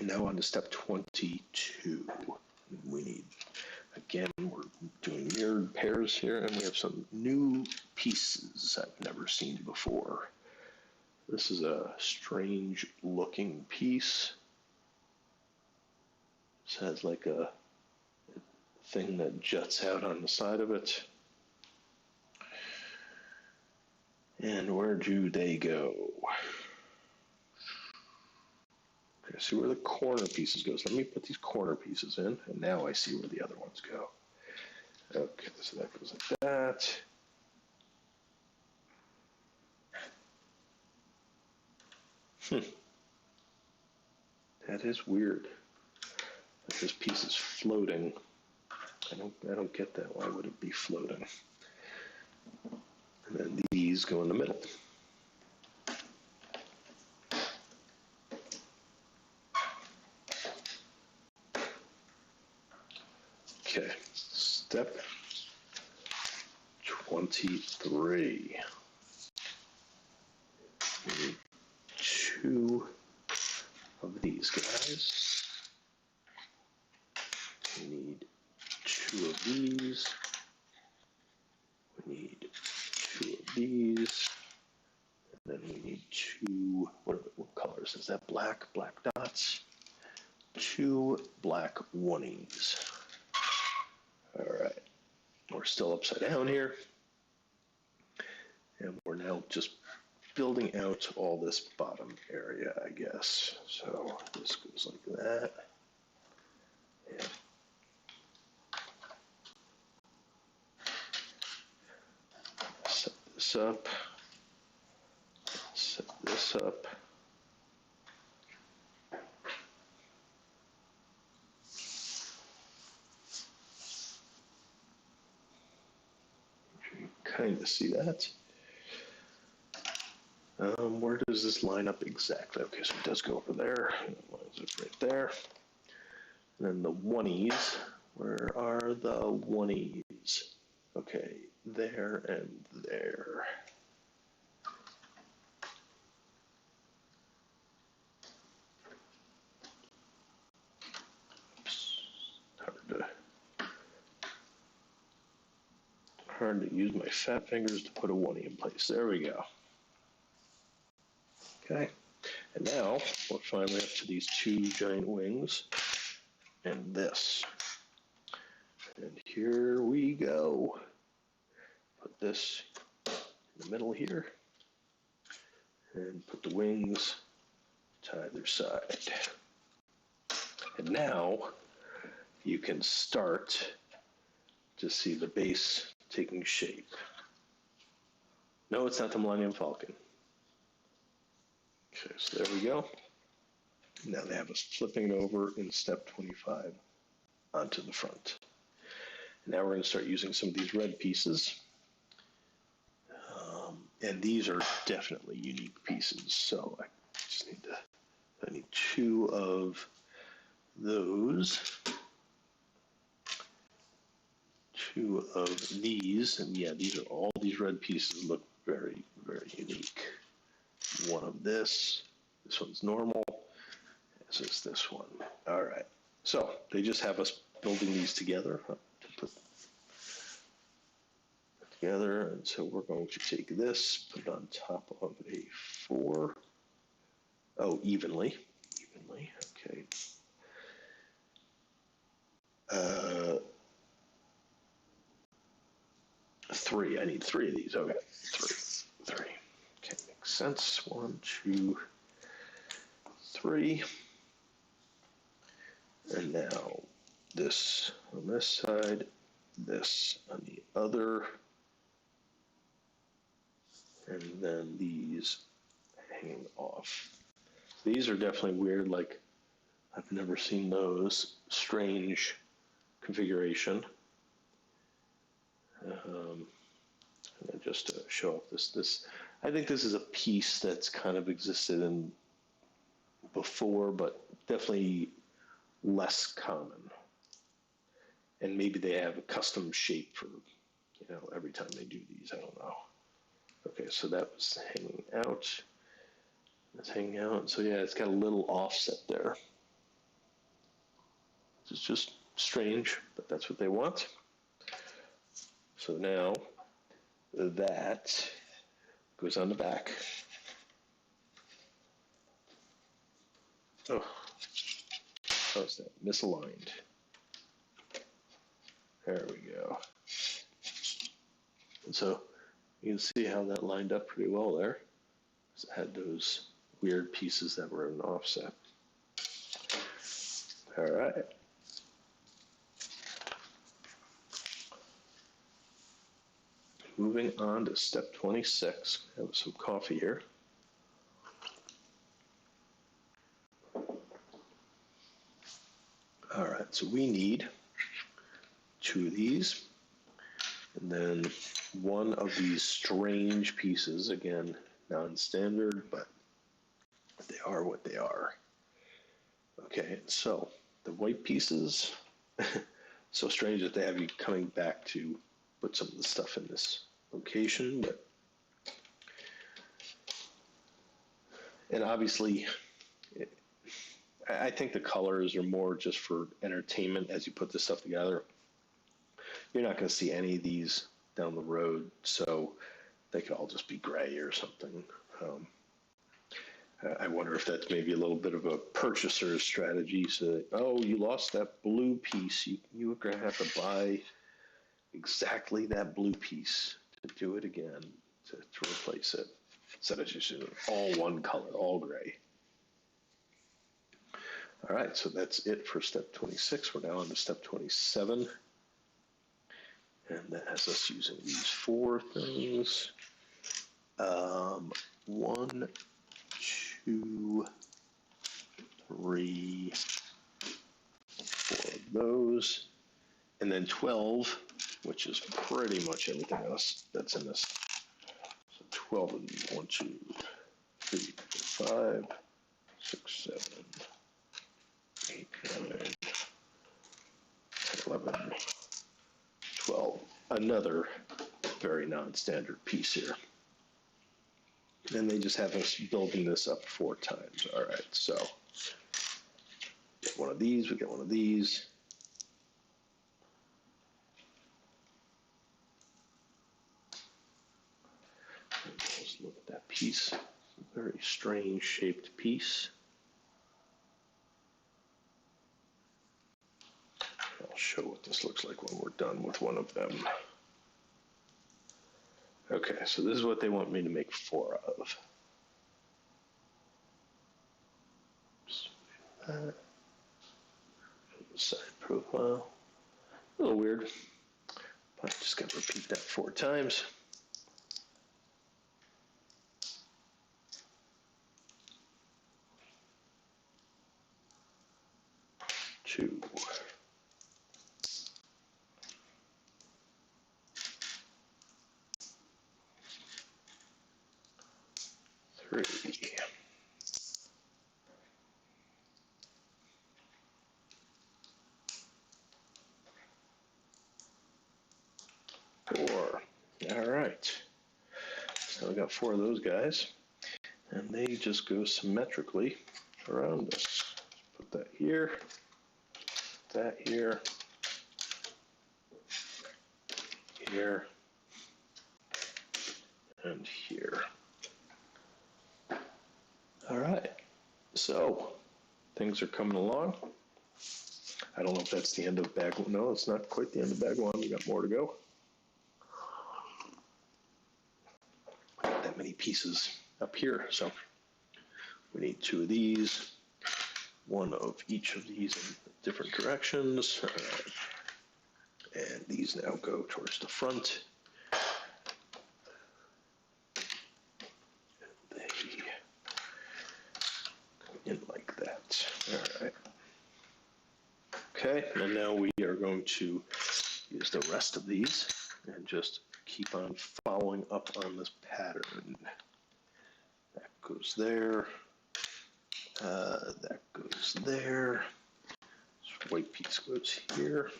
A: Now on to step 22. We need, again, we're doing mirrored pairs here, and we have some new pieces I've never seen before. This is a strange looking piece. This has like a thing that juts out on the side of it. And where do they go? Okay, see where the corner pieces go. So let me put these corner pieces in, and now I see where the other ones go. Okay, so that goes like that. That is weird. Like this piece is floating. I don't get that. Why would it be floating? And then these go in the middle. Okay, step 23. We need 2 of these guys. We need 2 of these. We need 2 of these. And then we need 2, what colors? Is that black? Black dots. 2 black oneies. All right, we're still upside down here. And we're now just building out all this bottom area, I guess. So this goes like that. And set this up. Set this up. You can kind of see that. Where does this line up exactly? Okay, so it does go over there. It lines up right there. And then the oneies. Where are the oneies? Okay, there and there. hard to use my fat fingers to put a 1 in place. There we go. Okay, and now we're finally up to these 2 giant wings and this. And here we go. Put this in the middle here and put the wings to either side. And now you can start to see the base taking shape. No, it's not the Millennium Falcon. Okay, so there we go. Now they have us flipping it over in step 25 onto the front. And now we're going to start using some of these red pieces. And these are definitely unique pieces. So I just need to, I need 2 of those. 2 of these, and yeah, these are all these red pieces look very, very unique. 1 of this one's normal, as is this one. All right, so they just have us building these together to put together, and so we're going to take this, put it on top of a 4. Oh, evenly, okay. 3. I need 3 of these. Okay, 3. Okay, makes sense. 1, 2, 3. And now this on this side, this on the other, and then these hanging off. These are definitely weird. Like, I've never seen those. Strange configuration. And just to show off this, I think this is a piece that's kind of existed in before, but definitely less common. And maybe they have a custom shape for, every time they do these. I don't know. Okay, so that was hanging out. It's hanging out. So yeah, it's got a little offset there. It's just strange, but that's what they want. So now that goes on the back. Oh, how's that? Misaligned. There we go. And so you can see how that lined up pretty well there. It had those weird pieces that were in offset. All right. Moving on to step 26. Have some coffee here. All right, so we need 2 of these, and then 1 of these strange pieces. Again, non-standard, but they are what they are. Okay, so the white pieces, so strange that they have you coming back to put some of the stuff in this location, but and obviously I think the colors are more just for entertainment as you put this stuff together. You're not going to see any of these down the road, so they could all just be gray or something. I wonder if that's maybe a little bit of a purchaser's strategy. So, oh, you lost that blue piece. You're going to have to buy exactly that blue piece to do it again, to replace it. Instead of just all one color, all gray. All right, so that's it for step 26. We're now on to step 27. And that has us using these 4 things. 1, 2, 3, 4 of those. And then 12, which is pretty much everything else that's in this. So 12 of these. 1, 2, 3, 4, 5, 6, 7, 8, 9, 11, 12. Another very non-standard piece here. And they just have us building this up 4 times. All right, so get 1 of these, we get 1 of these. piece, very strange shaped piece. I'll show what this looks like when we're done with one of them. Okay, so this is what they want me to make 4 of. Side profile. A little weird. I just got to repeat that 4 times. 2. 3. 4. All right. So we got 4 of those guys, and they just go symmetrically around us. Put that here, that here, here, and here. All right. So things are coming along. I don't know if that's the end of bag 1. No, it's not quite the end of bag 1. We got more to go. Not that many pieces up here, so we need 2 of these, 1 of each of these in different directions, and these now go towards the front. And they go in like that. All right. Okay, and now we are going to use the rest of these and just keep on following up on this pattern. That goes there. That goes there. This white piece goes here.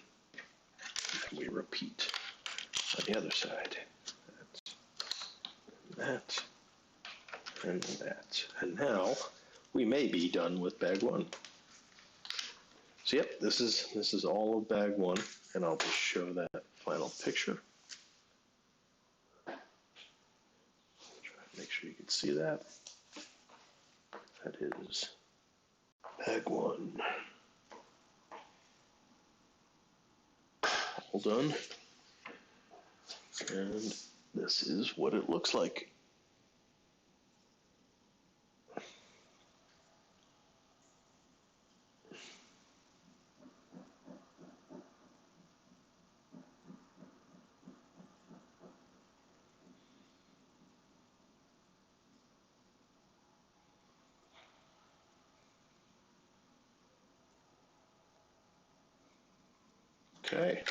A: And we repeat on the other side. That. And that. And now we may be done with bag 1. So yep, this is all of bag 1, and I'll just show that final picture. Try to make sure you can see that. That is bag 1. All done. And this is what it looks like. Okay.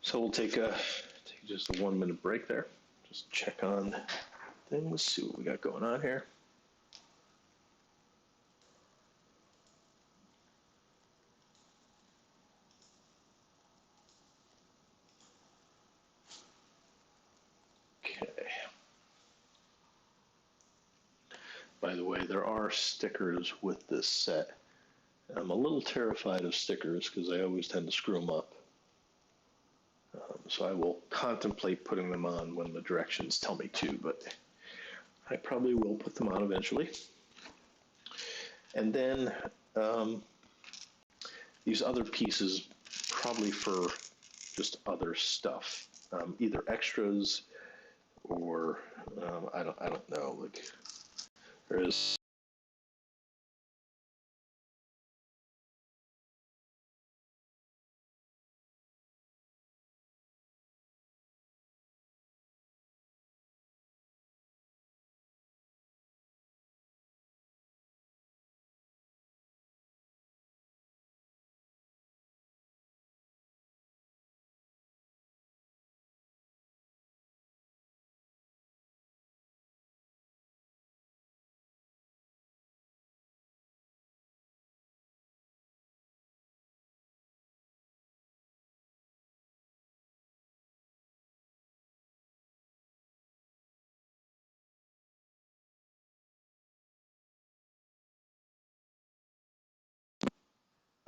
A: So we'll take just a 1-minute break there. Just check on things, see what we got going on here. Okay. By the way, there are stickers with this set. I'm a little terrified of stickers because I always tend to screw them up. So I will contemplate putting them on when the directions tell me to, but I probably will put them on eventually. And then these other pieces, probably for just other stuff, either extras or I don't know. Like there is.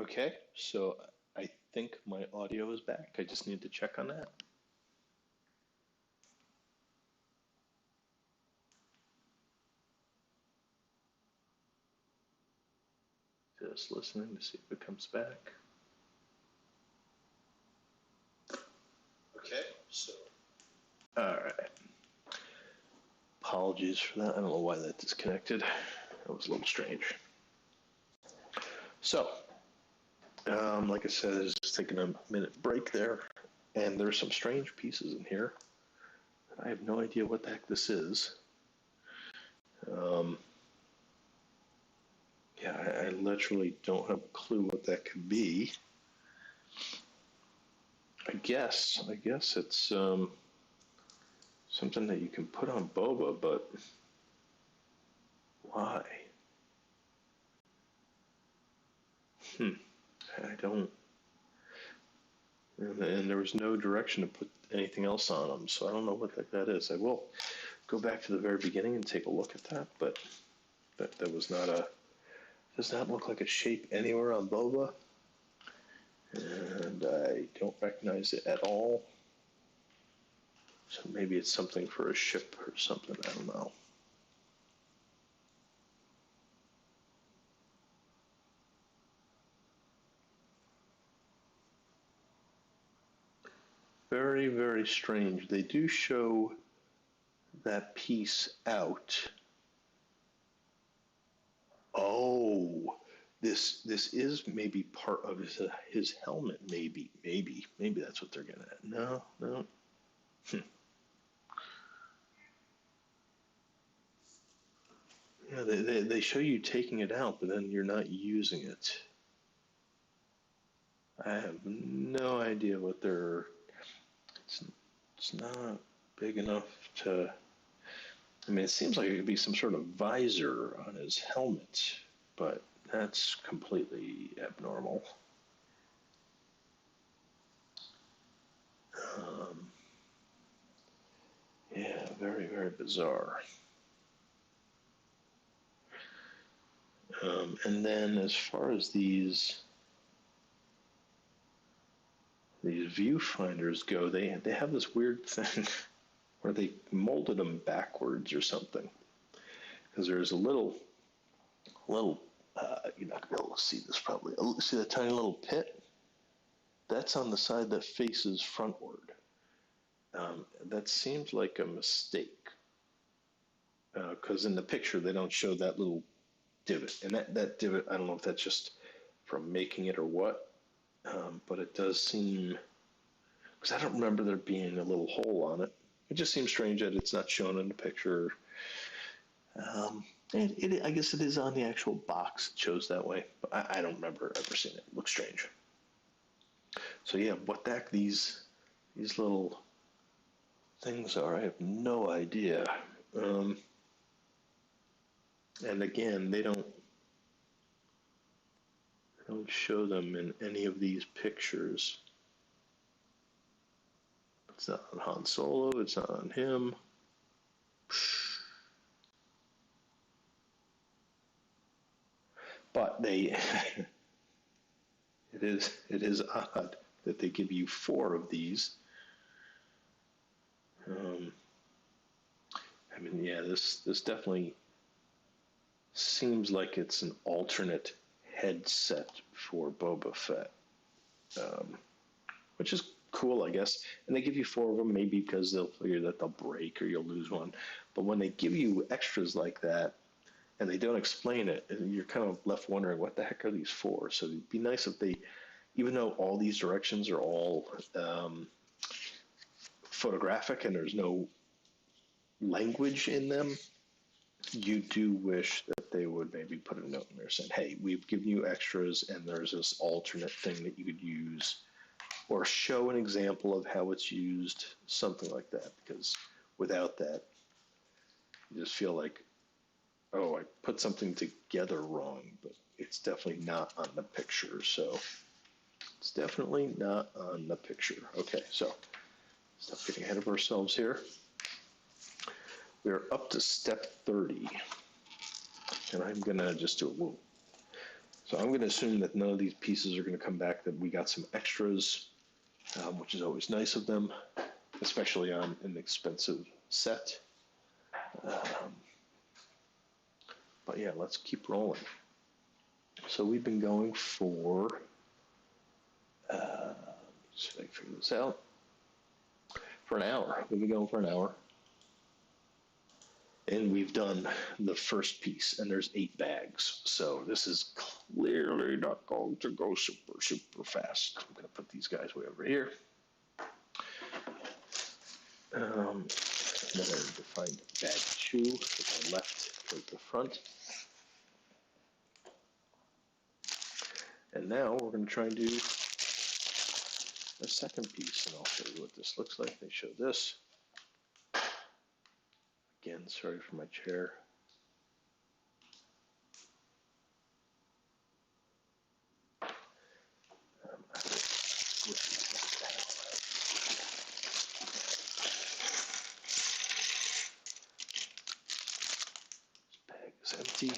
A: Okay, so I think my audio is back. I just need to check on that. Just listening to see if it comes back.
B: Okay, so.
A: All right. Apologies for that. I don't know why that disconnected. That was a little strange. So, like I said, I was just taking a minute break there, and there's some strange pieces in here. I have no idea what the heck this is. Yeah, I literally don't have a clue what that could be. I guess it's something that you can put on boba, but why? I don't. And there was no direction to put anything else on them, so I don't know what that is. I will go back to the very beginning and take a look at that, but that was not a. Does not look like a shape anywhere on boba, and I don't recognize it at all. So maybe it's something for a ship or something. I don't know. Very, very strange. They do show that piece out. Oh, this is maybe part of his helmet. Maybe that's what they're getting at. No. Yeah, they show you taking it out, but then you're not using it. I have no idea what they're. It's not big enough to. I mean, it seems like it could be some sort of visor on his helmet, but that's completely abnormal. Yeah, very, very bizarre. And then as far as these viewfinders go, they have this weird thing where they molded them backwards or something. Because there's a little you're not gonna be able to see this probably. See that tiny little pit? That's on the side that faces frontward. That seems like a mistake because in the picture they don't show that little divot, and that divot, I don't know if that's just from making it or what, but it does seem, because I don't remember there being a little hole on it. It just seems strange that it's not shown in the picture. I guess it is on the actual box. It shows that way, but I don't remember ever seeing it. It looks strange. So yeah, what the heck these little things are, I have no idea. And again, they don't show them in any of these pictures. It's not on Han Solo. It's not on him. But they, it is odd that they give you 4 of these. I mean, yeah, this definitely seems like it's an alternate headset for Boba Fett, which is cool, I guess. And they give you 4 of them, maybe because they'll figure that they'll break or you'll lose one. But when they give you extras like that and they don't explain it, you're kind of left wondering what the heck are these for. So it'd be nice if they, even though all these directions are all photographic and there's no language in them, you do wish that they would maybe put a note in there saying, hey, we've given you extras and there's this alternate thing that you could use, or show an example of how it's used, something like that. Because without that, you just feel like, oh, I put something together wrong, but it's definitely not on the picture. So it's definitely not on the picture. Okay, so stop getting ahead of ourselves here. We're up to step 30. And I'm going to just do a little. So I'm going to assume that none of these pieces are going to come back, that we got some extras, which is always nice of them, especially on an expensive set. But yeah, let's keep rolling. So So we've been going for, see if I can figure this out, for an hour. We've been going for an hour. And we've done the first piece, and there's 8 bags. So this is clearly not going to go super, super fast. I'm going to put these guys way over here. Then I need to find bag 2 with my left towards the front. And now we're going to try and do a second piece, and I'll show you what this looks like. They show this. Again, sorry for my chair. This bag is empty.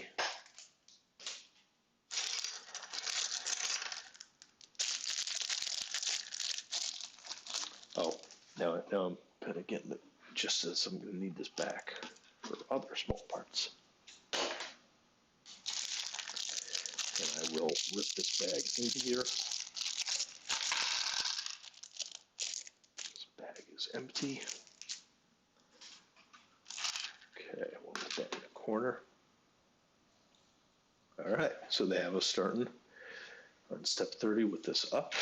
A: Oh, now I'm kind of getting it just as I'm going to need this back for other small parts. And I will rip this bag into here. This bag is empty. Okay, we'll put that in the corner. All right, so they have us starting on step 30 with this up.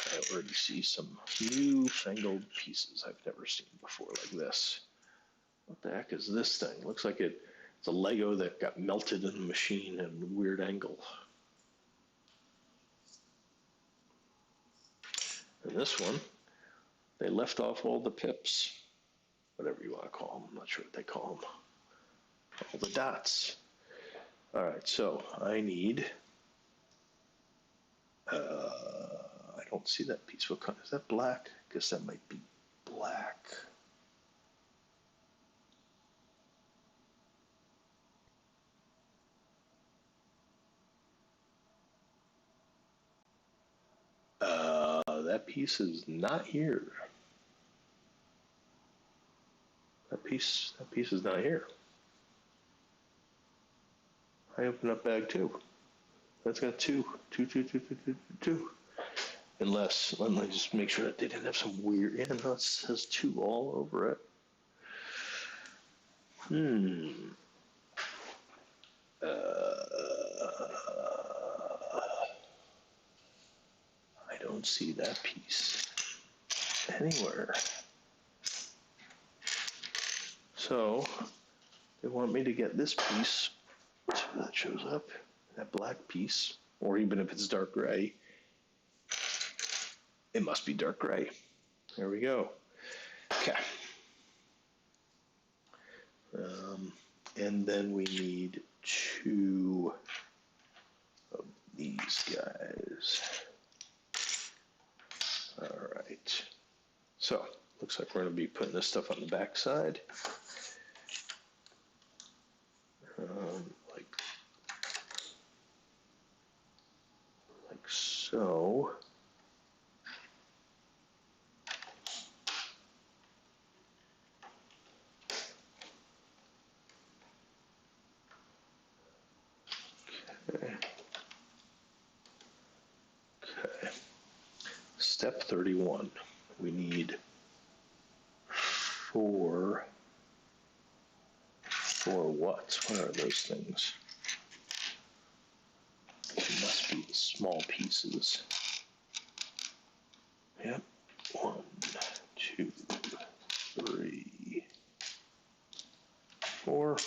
A: I already see some newfangled pieces I've never seen before like this. What the heck is this thing? Looks like it's a Lego that got melted in the machine at a weird angle. And this one, they left off all the pips, whatever you want to call them. I'm not sure what they call them. All the dots. All right, so I need, I don't see that piece. What color is that? Black? I guess that might be black. That piece is not here. That piece is not here. I open up bag 2. That's got 2. Unless, let me just make sure that they didn't have some weird, yeah, no, it says 2 all over it. I don't see that piece anywhere. So, they want me to get this piece, so that shows up, that black piece, or even if it's dark gray, it must be dark gray. There we go. Okay. And then we need 2 of these guys. All right. So, looks like we're going to be putting this stuff on the back side. Like so. Okay. Step 31. We need 4 what? What are those things? It must be the small pieces. Yep. 1, 2, 3, 4.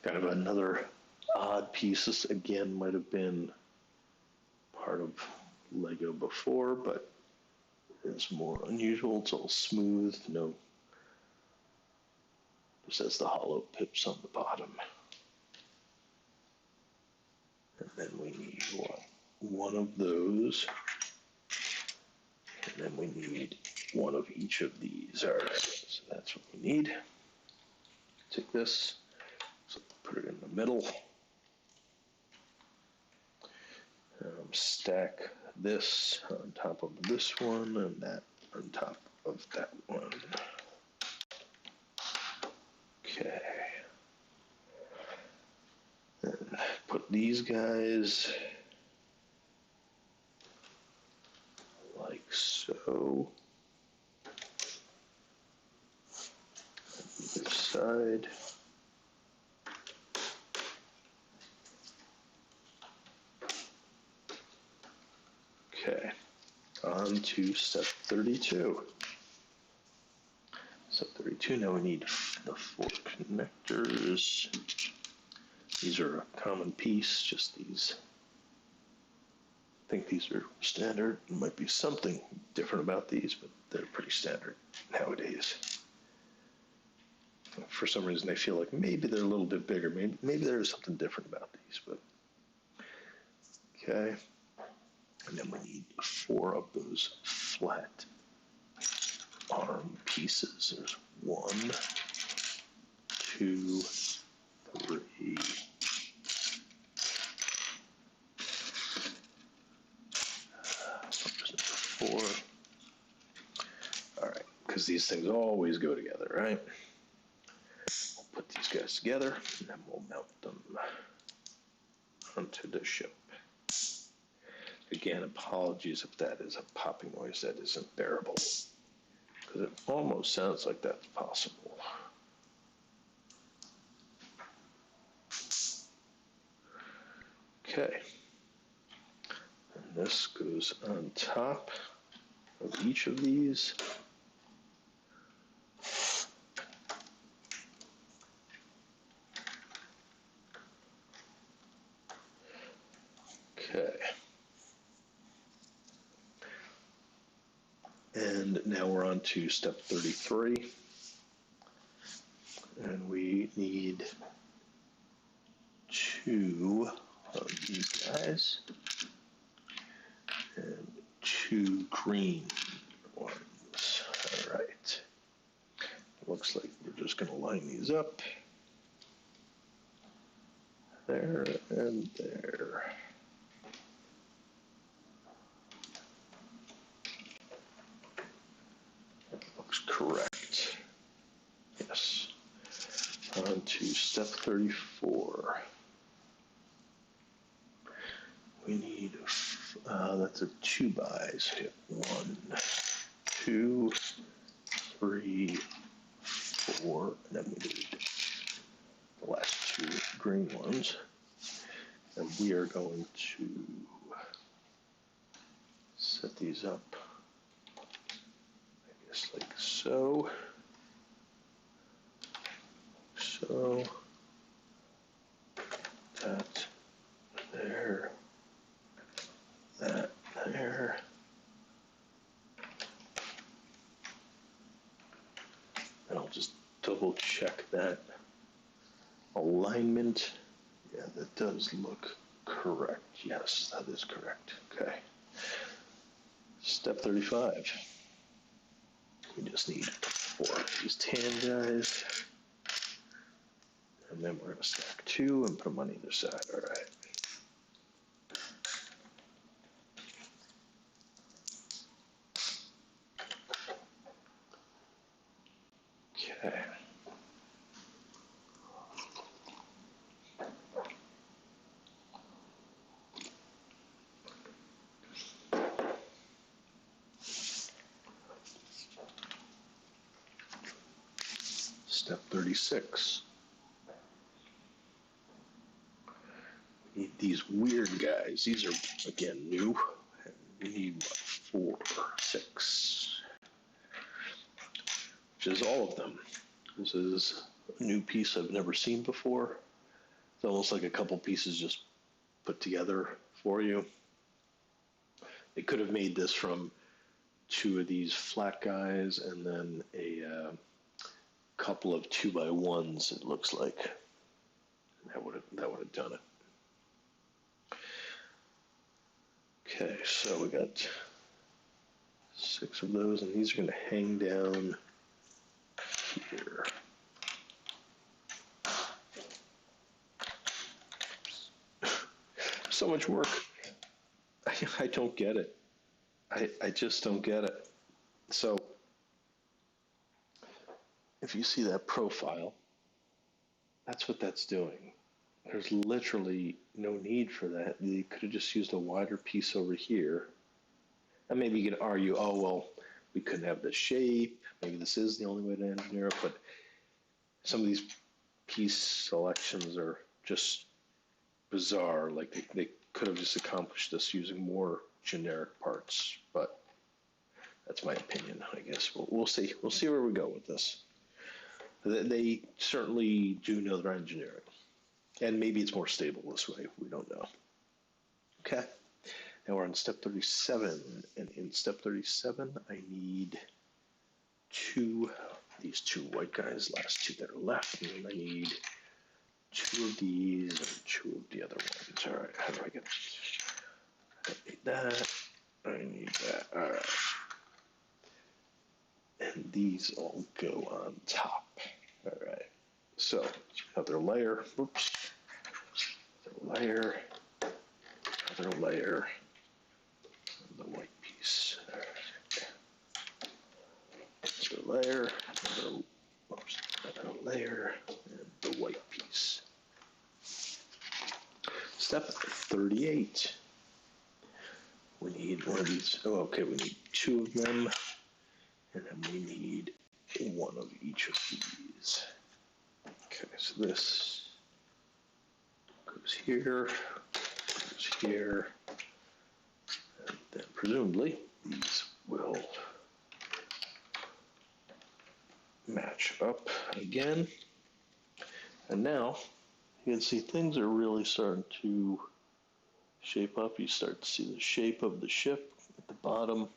A: Kind of another odd piece. This again might have been part of Lego before, but it's more unusual. It's all smooth, no, just has the hollow pips on the bottom. And then we need one of those, and then we need 1 of each of these. All right, so that's what we need. Take this, so put it in the middle. Stack this on top of this one and that on top of that one. Okay. these guys like so. Either side. Okay, on to step 32. Step 32, now we need the 4 connectors. These are a common piece, just these. I think these are standard. There might be something different about these, but they're pretty standard nowadays. For some reason, I feel like maybe they're a little bit bigger. Maybe there's something different about these, but okay. And then we need 4 of those flat arm pieces. There's 1, 2, 3. There's number 4. All right, because these things always go together, right? We'll put these guys together, and then we'll mount them onto the ship. Again, apologies if that is a popping noise that isn't bearable, because it almost sounds like that's possible. Okay, and this goes on top of each of these. Okay. And now we're on to step 33. And we need 2 of these guys and 2 green ones. All right. Looks like we're just going to line these up. There and there. Looks correct. Yes. On to step 34. We need, that's a 2 buys. 1, 2, 3, 4, and then we need the last 2 green ones. And we are going to set these up, I guess like so. So, that there, that there. And I'll just double check that alignment. Yeah, that does look correct. Yes, that is correct. Okay. Step 35. We just need 4 of these tan guys. And then we're going to stack 2 and put them on either side. All right. Okay. Step 36. We need these weird guys. These are, again, new. And we need 4, 6, which is all of them. This is a new piece I've never seen before. It's almost like a couple pieces just put together for you. They could have made this from 2 of these flat guys and then a couple of 2x1s, it looks like. That would have done it. Okay, so we got 6 of those, and these are going to hang down here. So much work. I don't get it. I just don't get it. So, if you see that profile, that's what that's doing. There's literally no need for that. You could have just used a wider piece over here. And maybe you could argue, oh, well, we couldn't have this shape. Maybe this is the only way to engineer it. But some of these piece selections are just bizarre. Like they could have just accomplished this using more generic parts. But that's my opinion, I guess. We'll see. We'll see where we go with this. They certainly do know their engineering. And maybe it's more stable this way. We don't know. Okay. Now we're on step 37. And in step 37, I need these two white guys, last two that are left. And I need two of these and two of the other ones. All right. How do I get this? I need that. I need that. All right. And these all go on top. All right. So another layer. Oops. Another layer. Another layer. And the white piece. All right. Another layer. Another layer. And the white piece. Step 38. We need one of these. Oh, okay. We need two of them. And then we need one of each of these. Okay, so this goes here, and then presumably these will match up again. And now you can see things are really starting to shape up. You start to see the shape of the ship at the bottom.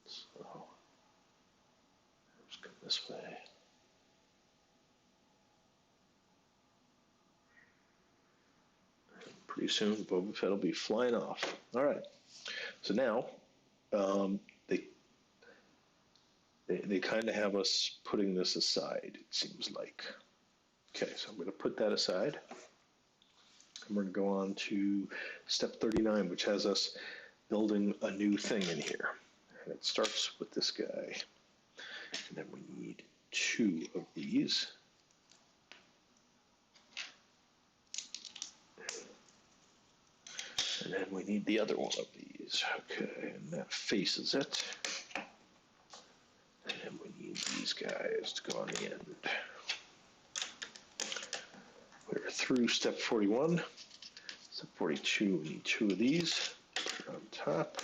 A: So let's go this way. Pretty soon, Boba Fett will be flying off. All right. So now, they kind of have us putting this aside. It seems like. Okay, so I'm going to put that aside. And we're going to go on to step 39, which has us building a new thing in here. And it starts with this guy. And then we need two of these. And then we need the other one of these. Okay, and that faces it. And then we need these guys to go on the end. We're through step 41. Step 42, we need two of these. Put it on top.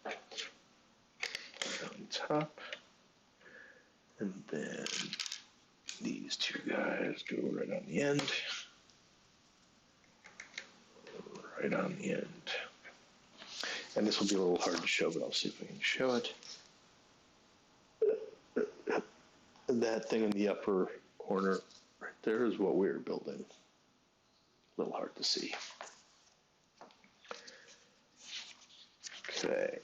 A: On top. And then these two guys go right on the end. Right on the end. And this will be a little hard to show, but I'll see if I can show it. That thing in the upper corner right there is what we're building. A little hard to see. Okay.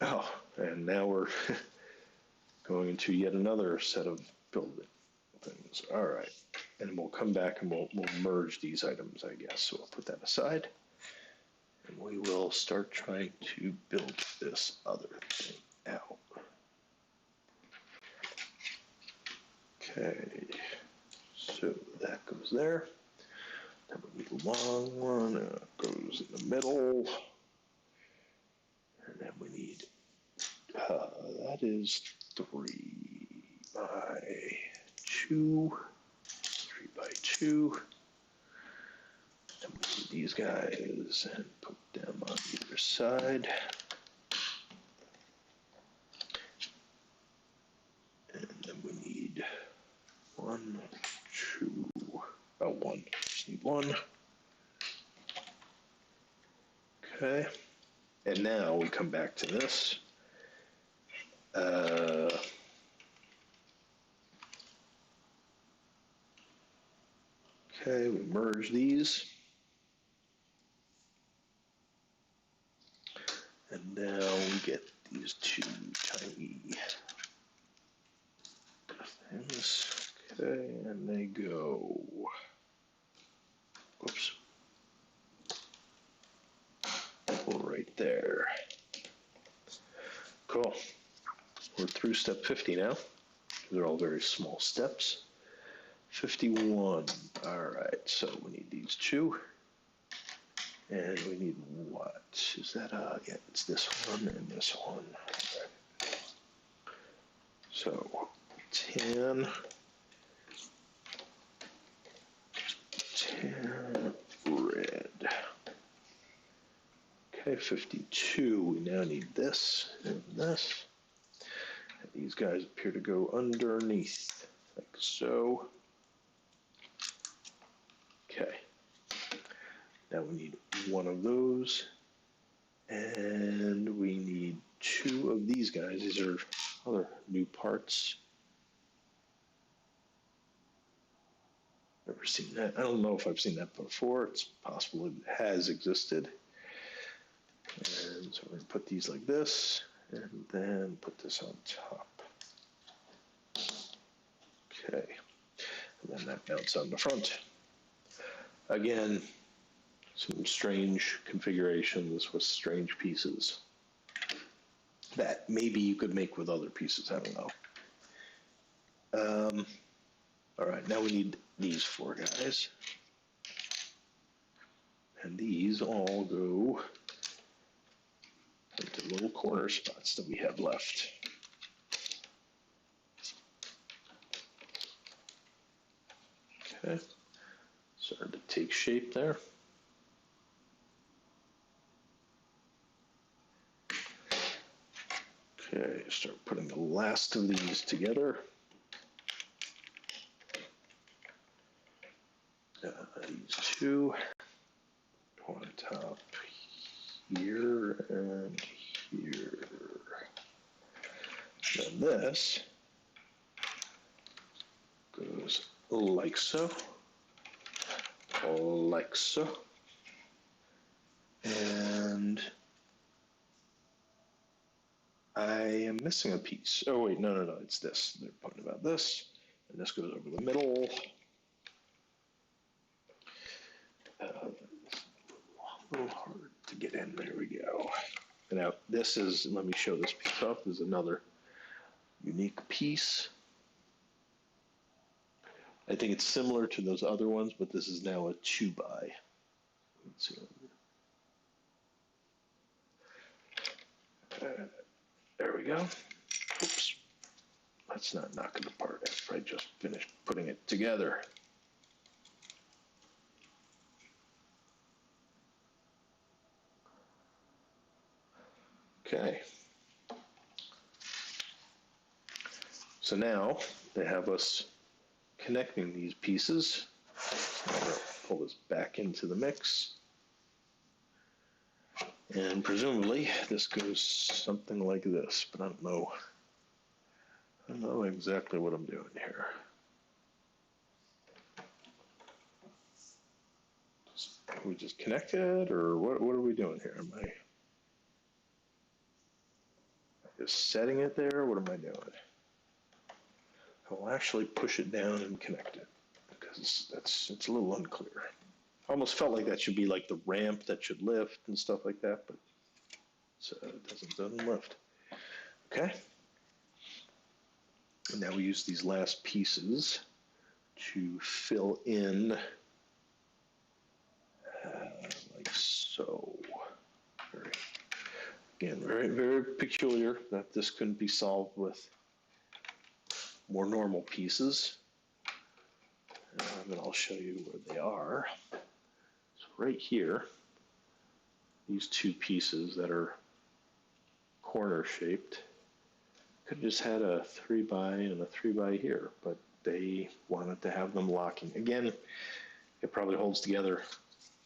A: Oh, and now we're going into yet another set of building things. All right. And we'll come back and we'll merge these items, I guess. So we'll put that aside. And we will start trying to build this other thing out. Okay, so that goes there. Then we need a long one, and it goes in the middle. And then we need, that is 3 by 2. 3 by 2. And we need these guys and put them on either side. And then we need 1, 2, oh, 1. Just need 1. Okay. And now we come back to this. Okay, we merge these. And now we get these two tiny things. Okay, and they go. Whoops. Right there. Cool. We're through step 50 now. They're all very small steps. 51. All right, so we need these two. And we need what? Is that, yeah, it's this one and this one. Okay. So 10 red. Okay, 52. We now need this and this. And these guys appear to go underneath, like so. Okay. Now we need one of those. And we need two of these guys. These are other new parts. Never seen that. I don't know if I've seen that before. It's possible it has existed. And so we're going to put these like this, and then put this on top. Okay. And then that mounts on the front. Again, some strange configurations with strange pieces that maybe you could make with other pieces. I don't know. All right, now we need these four guys. And these all go into little corner spots that we have left. Okay, starting to take shape there. Okay, start putting the last of these together. These two, one top here and here. Then this goes like so, like so, and I am missing a piece. Oh wait, no, it's this. They're talking about this, and this goes over the middle. A little hard to get in. There we go. Now this is, let me show this piece off. This is another unique piece. I think it's similar to those other ones, but this is now a 2x. Let's see. There we go. Oops. Let's not knock it apart after I just finished putting it together. Okay. So now they have us connecting these pieces. I'm going to pull this back into the mix. And presumably this goes something like this, but I don't know exactly what I'm doing here. Are we just connected, or what are we doing here? Am I just setting it there? What am I doing? I'll actually push it down and connect it, because it's a little unclear. Almost felt like that should be like the ramp that should lift and stuff like that, but it doesn't lift. Okay. And now we use these last pieces to fill in like so. Very, very peculiar that this couldn't be solved with more normal pieces. And I'll show you where they are. So right here, these two pieces that are corner shaped, could have just had a 3x and a 3x here, but they wanted to have them locking. Again, it probably holds together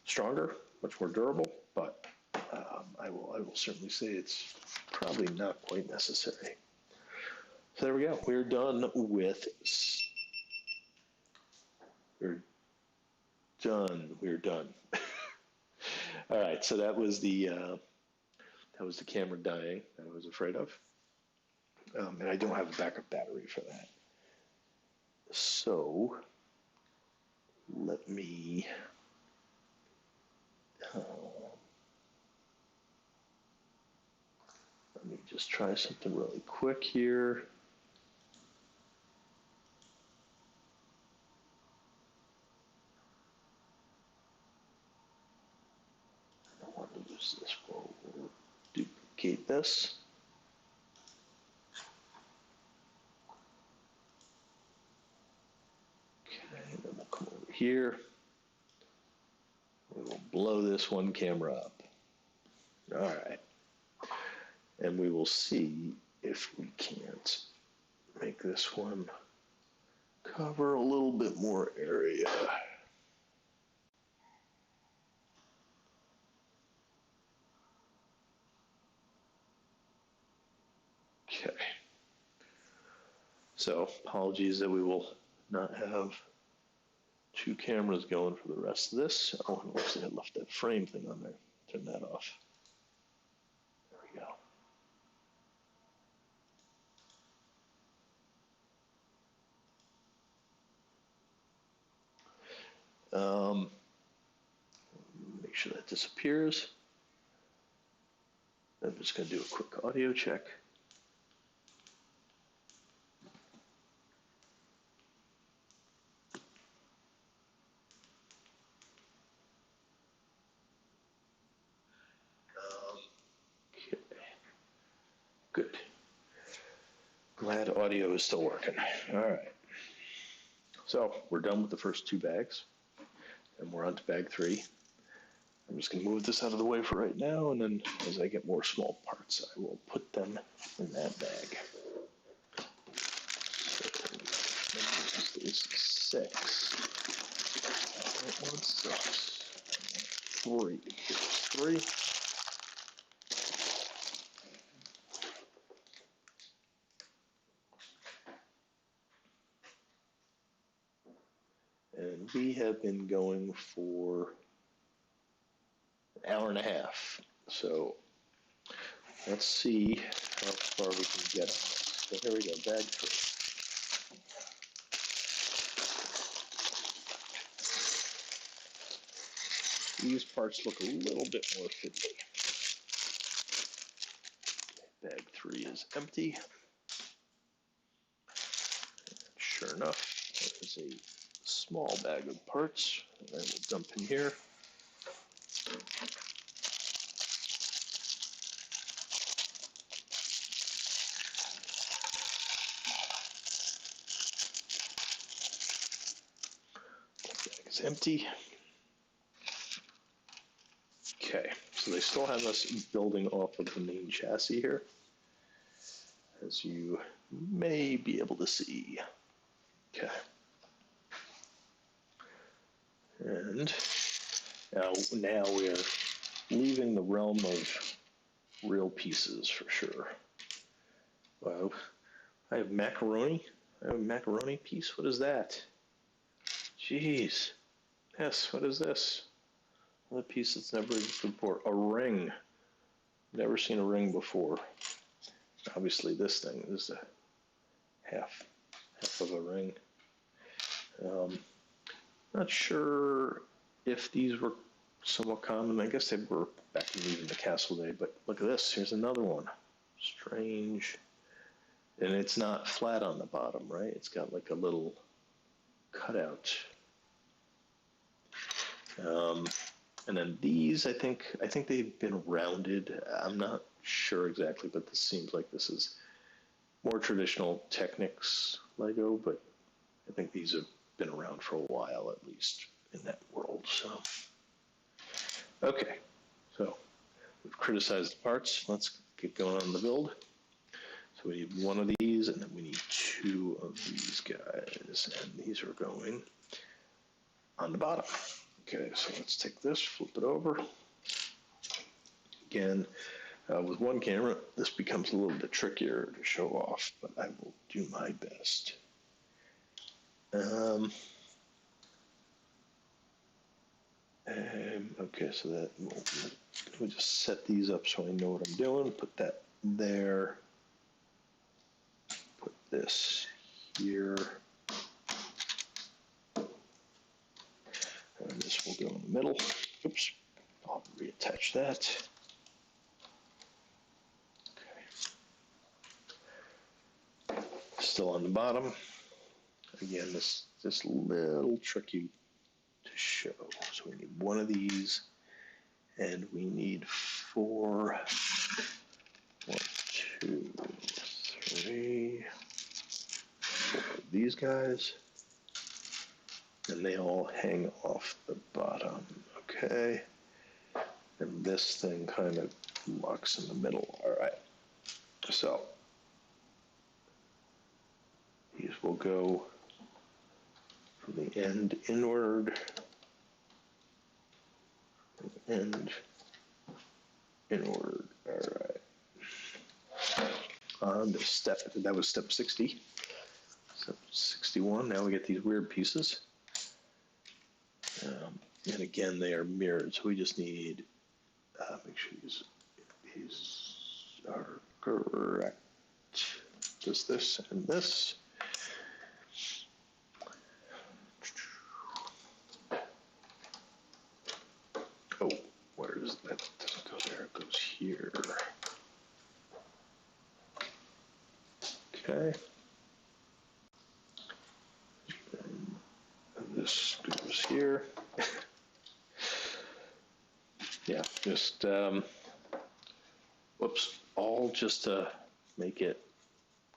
A: stronger, much more durable, but I will certainly say it's probably not quite necessary. So there we go. We're done with. We're done. All right. So that was the camera dying that I was afraid of, and I don't have a backup battery for that. So let me. Let me just try something really quick here. duplicate this. Okay, and then we'll come over here. We will blow this one camera up. All right. And we will see if we can't make this one cover a little bit more area. Okay. So apologies that we will not have two cameras going for the rest of this. Oh, and looks like I left that frame thing on there. Turn that off. There we go. Make sure that disappears. I'm just going to do a quick audio check. Okay. Good. Glad audio is still working. All right. So we're done with the first two bags, and we're on to bag 3. I'm just going to move this out of the way for right now, and then as I get more small parts, I will put them in that bag. So this is 6. That one sucks. 3. 3. And we have been going for an hour and a half. So let's see how far we can get on this. So here we go, bag 3. These parts look a little bit more fiddly. Bag 3 is empty. Sure enough, there is a small bag of parts that I will dump in here. That bag is empty. Okay, so they still have us building off of the main chassis here, as you may be able to see. Okay. And now we are leaving the realm of real pieces for sure. Wow, I have macaroni. I have a macaroni piece. What is that? Jeez. Yes, what is this? Another piece that's never existed before. A ring. Never seen a ring before. Obviously this thing is a half of a ring. Not sure if these were somewhat common. I guess they were back in even the castle day, but look at this. Here's another one. Strange. And it's not flat on the bottom, right? It's got like a little cutout. And then these, I think they've been rounded. I'm not sure exactly, but this seems like this is more traditional Technics Lego, but I think these have been around for a while, at least in that world. So, okay, so we've criticized the parts. Let's get going on the build. So we need one of these, and then we need 2 of these guys, and these are going on the bottom. Okay, so let's take this, flip it over. Again, with one camera, this becomes a little bit trickier to show off, but I will do my best. Okay, so that we'll just set these up so I know what I'm doing. Put that there. Put this here. And this will go in the middle. Oops, I'll reattach that. Okay. Still on the bottom. Again, this little tricky to show. So we need one of these, and we need 4 2, 3, 4 of these guys. And they all hang off the bottom, okay? And this thing kind of locks in the middle, all right. So these will go from the end inward, end inward, all right. On to step, that was step 60. Step 61, now we get these weird pieces. And again, they are mirrored, so we just need, make sure these are correct. Just this and this. Oh, where is that? It doesn't go there, it goes here. Okay. And this goes here. Yeah, just, whoops, all just to make it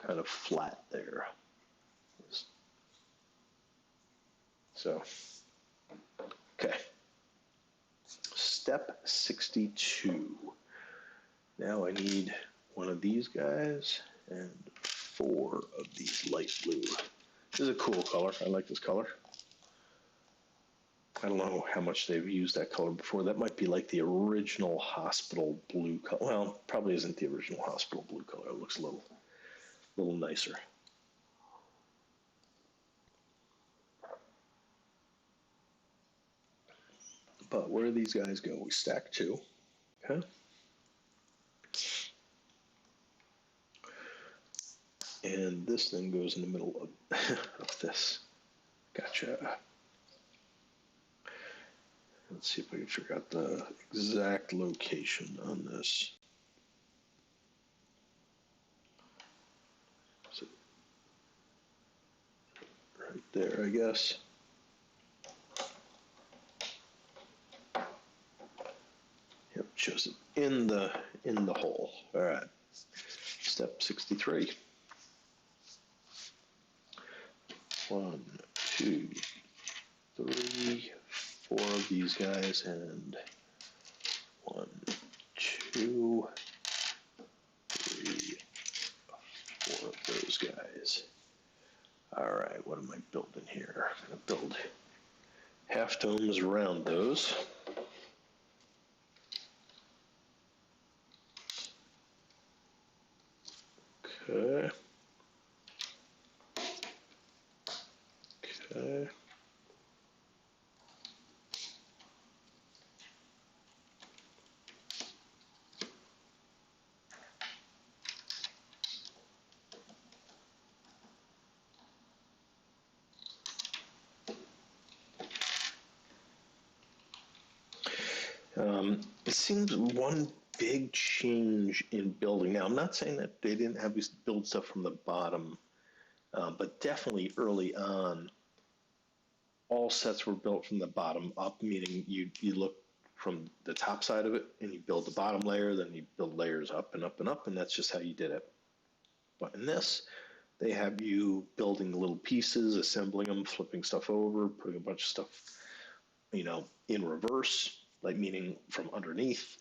A: kind of flat there. So, okay. Step 62. Now I need one of these guys and 4 of these light blue. This is a cool color. I like this color. I don't know how much they've used that color before. That might be like the original hospital blue color. Well, probably isn't the original hospital blue color. It looks a little nicer. But where do these guys go? We stack 2. Okay. And this thing goes in the middle of this. Gotcha. Let's see if I can figure out the exact location on this. So, right there, I guess. Yep, shows it in the hole. All right. Step 63. 1, 2, 3, 4 of these guys, and 1, 2, 3, 4 of those guys. All right, what am I building here? I'm going to build half domes around those. Okay. Okay. It seems one big change in building. Now, I'm not saying that they didn't have to build stuff from the bottom, but definitely early on, all sets were built from the bottom up, meaning you look from the top side of it and you build the bottom layer, then you build layers up and up and up, and that's just how you did it. But in this, they have you building little pieces, assembling them, flipping stuff over, putting a bunch of stuff, in reverse, like meaning from underneath.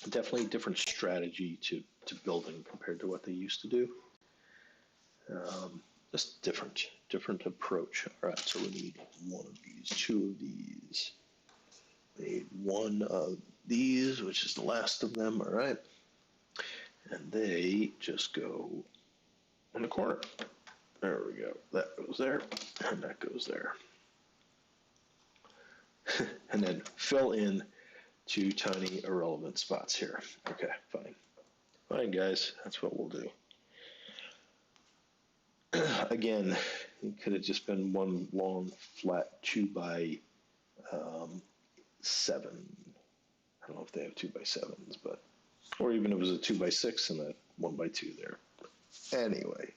A: Definitely a different strategy to building compared to what they used to do. Just different approach. All right, so we need 1 of these, 2 of these. We need 1 of these, which is the last of them. All right, and they just go in the corner. There we go. That goes there, and that goes there. And then fill in 2 tiny irrelevant spots here. Okay, fine. Fine, guys. That's what we'll do. Again, it could have just been one long, flat 2x7. I don't know if they have 2x7s, but, or even if it was a 2x6 and a 1x2 there. Anyway.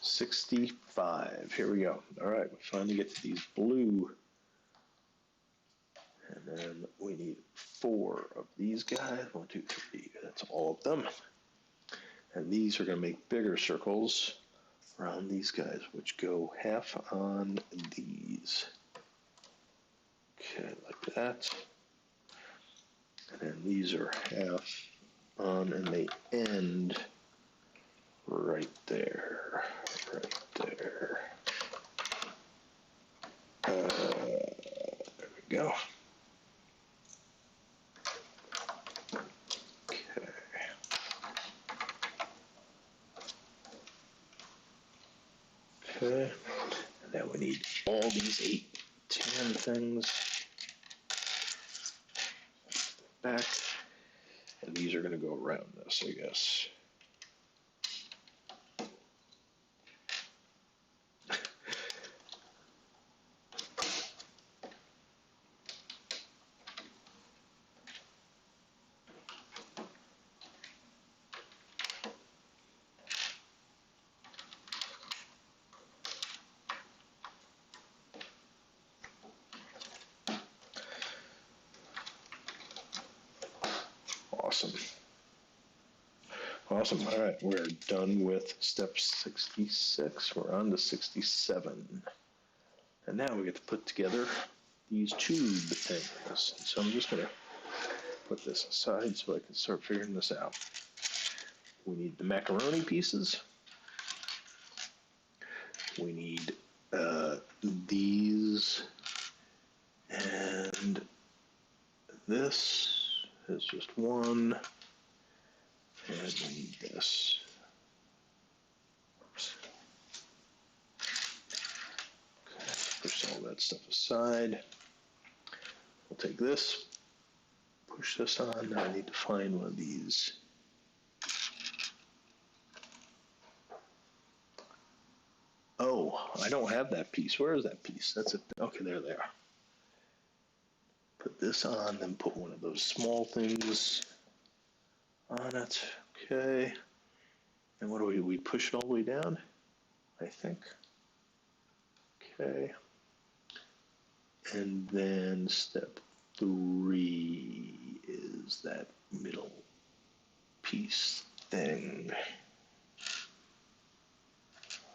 A: 65. Here we go. All right, we finally get to these blue. And then we need 4 of these guys. 1, 2, 3. That's all of them. And these are going to make bigger circles around these guys, which go half on these. Okay, like that. And then these are half on, and they end right there. Right there. There we go. Okay, and then we need all these 8, 10 things back, and these are going to go around this, I guess. Awesome. Awesome. All right, we're done with step 66. We're on to 67. And now we get to put together these tube things. So I'm just going to put this aside so I can start figuring this out. We need the macaroni pieces. We need these, and this is just one, and we need this. Oops. Okay, push all that stuff aside. We'll take this, push this on. Now I need to find one of these. Oh, I don't have that piece. Where is that piece? That's it. Okay, there they are. Put this on, then put one of those small things on it. Okay. And what do we push it all the way down? I think. Okay. And then step 3 is that middle piece thing.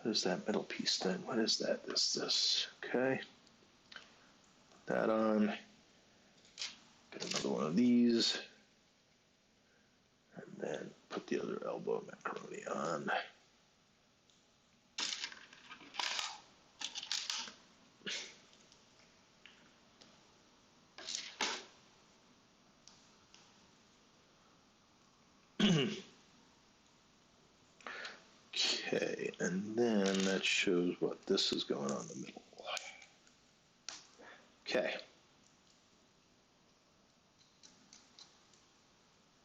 A: What is that middle piece thing? What is that? This. Okay. Put that on. Get another one of these. And then put the other elbow macaroni on. Okay, and then that shows what this is going on in the middle. Okay.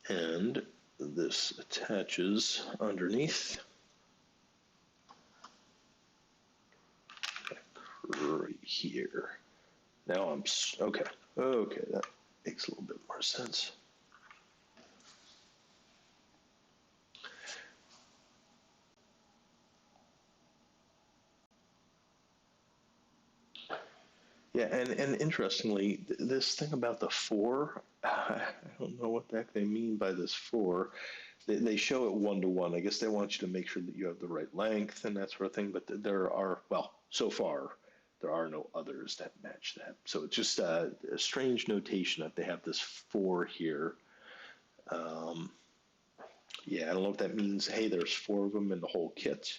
A: And this attaches underneath. Right here. Now I'm, okay. Okay, that makes a little bit more sense. Yeah, and interestingly, this thing about the 4, I don't know what the heck they mean by this 4. They show it 1-to-1. I guess they want you to make sure that you have the right length and that sort of thing, but there are, well, so far, there are no others that match that. So it's just a strange notation that they have this 4 here. Yeah, I don't know if that means, hey, there's 4 of them in the whole kit.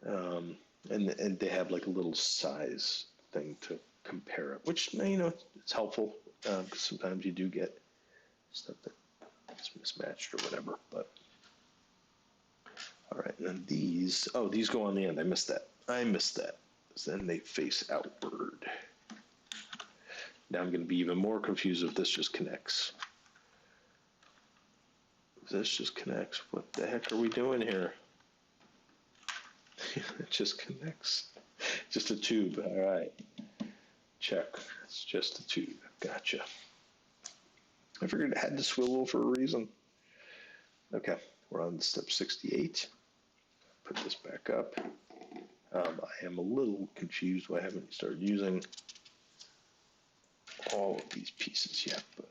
A: And they have like a little size thing to compare it, which, it's helpful, because sometimes you do get stuff that is mismatched or whatever. But all right, and then these go on the end. I missed that. Then they face outward. Now I'm going to be even more confused if this just connects. If this just connects, what the heck are we doing here? It just connects. Just a tube. All right. Check. It's just a tube. Gotcha. I figured it had to swivel for a reason. Okay. We're on step 68. Put this back up. I am a little confused why I haven't started using all of these pieces yet, but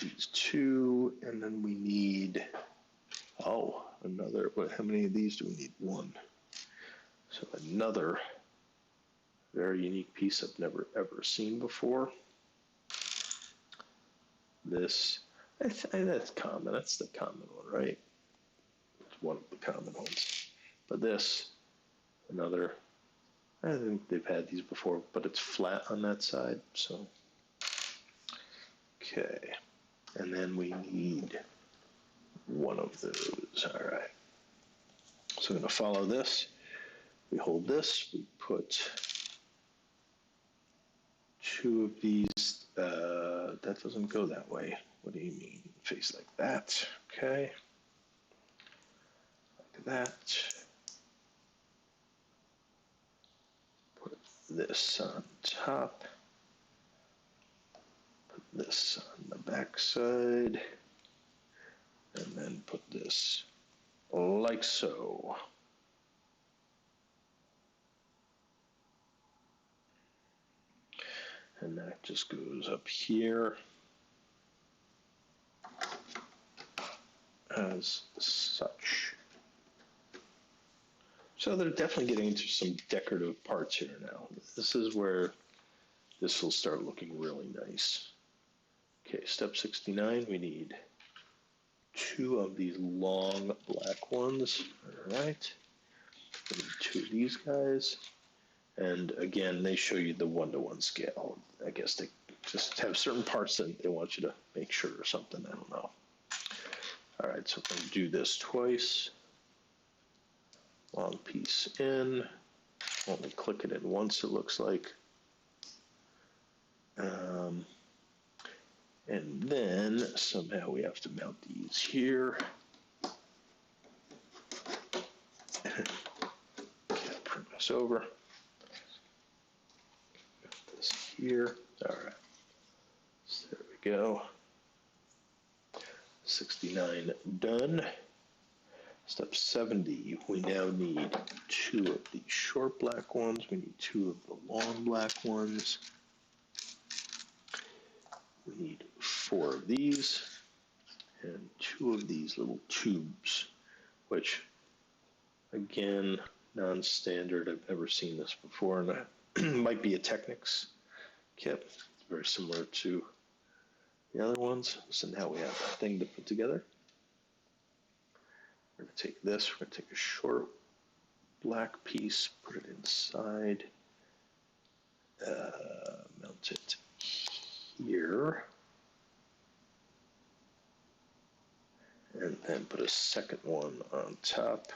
A: these two, and then we need, another, how many of these do we need? One. So another very unique piece I've never ever seen before. This, that's common, that's the common one, right? It's one of the common ones. But this, another, I think they've had these before, but it's flat on that side, so. Okay, and then we need one of those, all right. So we're gonna follow this. We hold this, we put two of these, that doesn't go that way. What do you mean? Face like that, okay. Like that. Put this on top. Put this on the back side. And then put this like so. And that just goes up here as such. So they're definitely getting into some decorative parts here now. This is where this will start looking really nice. Okay, step 69, we need two of these long black ones. All right, we need two of these guys. And again, they show you the 1-to-1 scale. I guess they just have certain parts that they want you to make sure or something. I don't know. All right, so I'm going to do this twice. Long piece in. Only click it in once, it looks like. And then somehow we have to mount these here. Print this over. This here. All right. So there we go. 69 done. Step 70, we now need two of the short black ones. We need two of the long black ones. We need 4 of these and 2 of these little tubes, which, again, non-standard. I've never seen this before, and it might be a Technics kit. It's very similar to the other ones. So now we have a thing to put together. We're going to take this, we're going to take a short black piece, put it inside, mount it here, and then put a second one on top.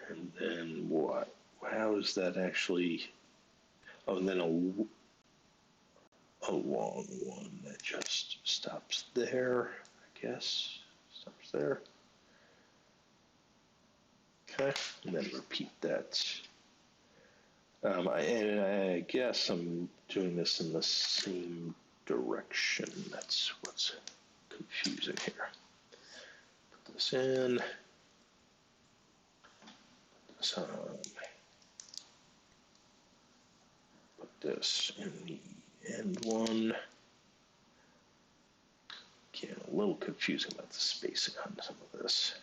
A: And then what? How is that actually? Oh, and then a long one that just stops there, I guess. Stops there. Okay, and then repeat that. I guess I'm doing this in the same direction. That's what's confusing here. Put this in. Put this on. Put this in the end one. Again, a little confusing about the spacing on some of this.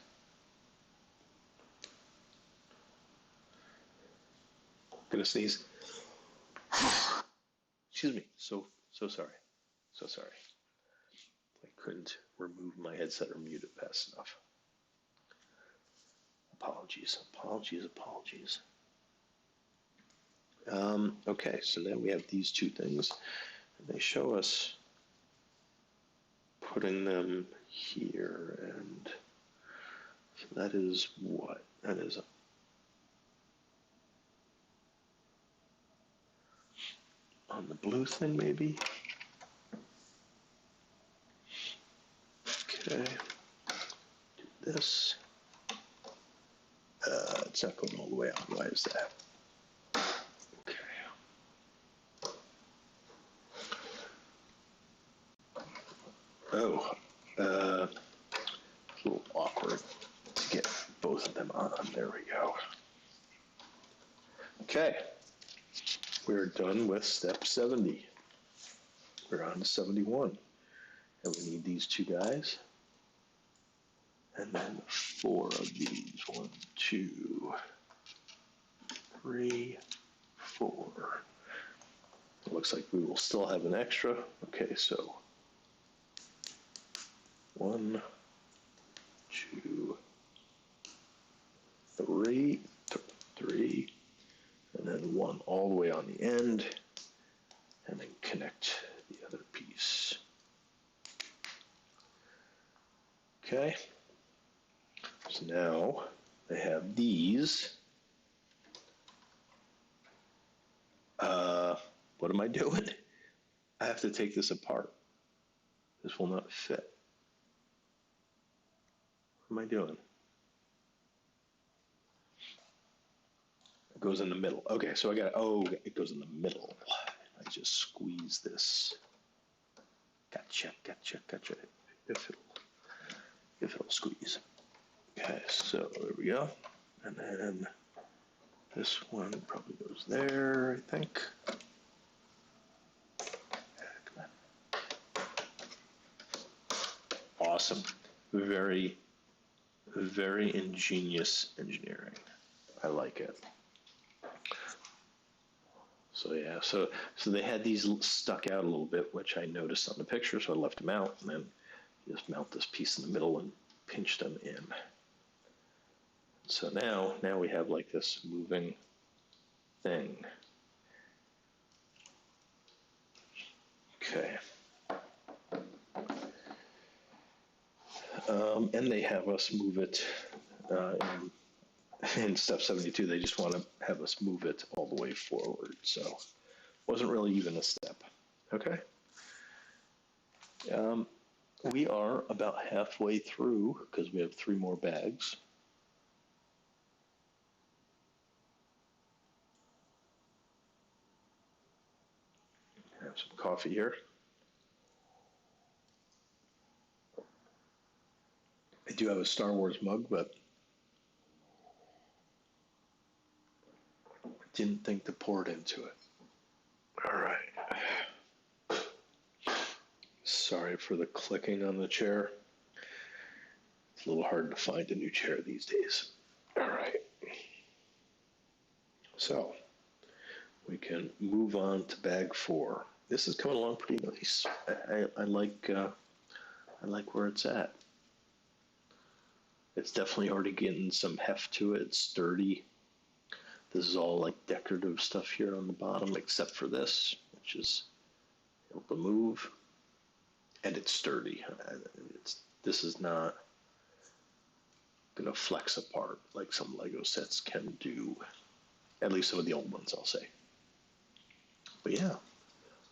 A: Gonna sneeze. Excuse me. So sorry. So sorry. I couldn't remove my headset or mute it fast enough. Apologies. Okay, so now we have these two things. And they show us putting them here, and so that is what? That is on the blue thing, maybe? Okay, do this. It's not going all the way out. Why is that? Okay. Oh, a little awkward to get both of them on. There we go. Okay, we're done with step 70. We're on to 71. And we need these two guys. And then 4 of these. 1, 2, 3, 4. It looks like we will still have an extra. Okay, so 1, 2, 3, 3, and then 1 all the way on the end, and then connect the other piece. Okay, so now I have these. What am I doing? I have to take this apart. This will not fit. What am I doing? It goes in the middle. Okay, so I got, oh, it goes in the middle. I just squeeze this. Gotcha. If it'll squeeze. Okay, so there we go. And then this one probably goes there, I think. Come on. Awesome. Very, very ingenious engineering. I like it. So yeah, so they had these stuck out a little bit, which I noticed on the picture, so I left them out, and then just mount this piece in the middle and pinch them in. So now we have like this moving thing. Okay. And they have us move it in step 72. They just want to have us move it all the way forward. So wasn't really even a step. Okay. We are about halfway through because we have 3 more bags. Have some coffee here. I do have a Star Wars mug, but I didn't think to pour it into it. All right. Sorry for the clicking on the chair. It's a little hard to find a new chair these days. All right. So we can move on to bag 4. This is coming along pretty nice. I like where it's at. It's definitely already getting some heft to it. It's sturdy. This is all like decorative stuff here on the bottom, except for this, which is able to move, and it's sturdy. This is not going to flex apart like some Lego sets can do. At least some of the old ones, I'll say. But yeah,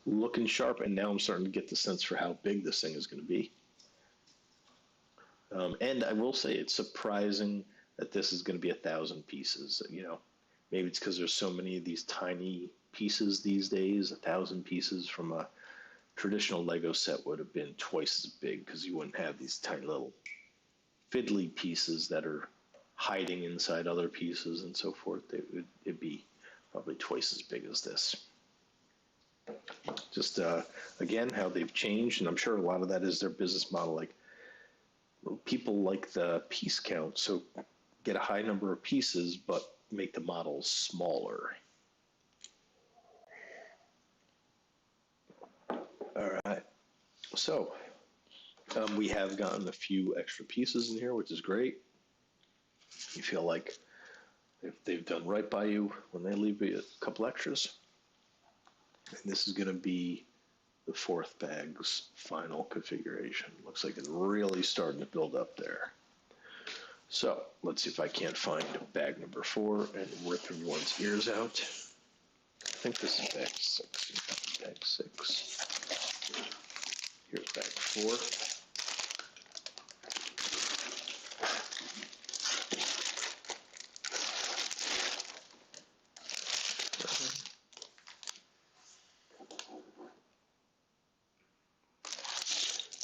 A: looking sharp, and now I'm starting to get the sense for how big this thing is going to be. And I will say it's surprising that this is going to be 1,000 pieces. You know, maybe it's because there's so many of these tiny pieces these days. 1,000 pieces from a traditional Lego set would have been twice as big because you wouldn't have these tiny little fiddly pieces that are hiding inside other pieces and so forth. It'd be probably twice as big as this. Just again, how they've changed, and I'm sure a lot of that is their business model. Like, people like the piece count, so get a high number of pieces, but make the models smaller. All right, so we have gotten a few extra pieces in here, which is great. You feel like they've done right by you when they leave you a couple extras. And this is going to be the 4th bag's final configuration. Looks like it's really starting to build up there. So let's see if I can't find bag number 4 and rip everyone's ears out. I think this is bag 6. Bag 6. Here's bag 4.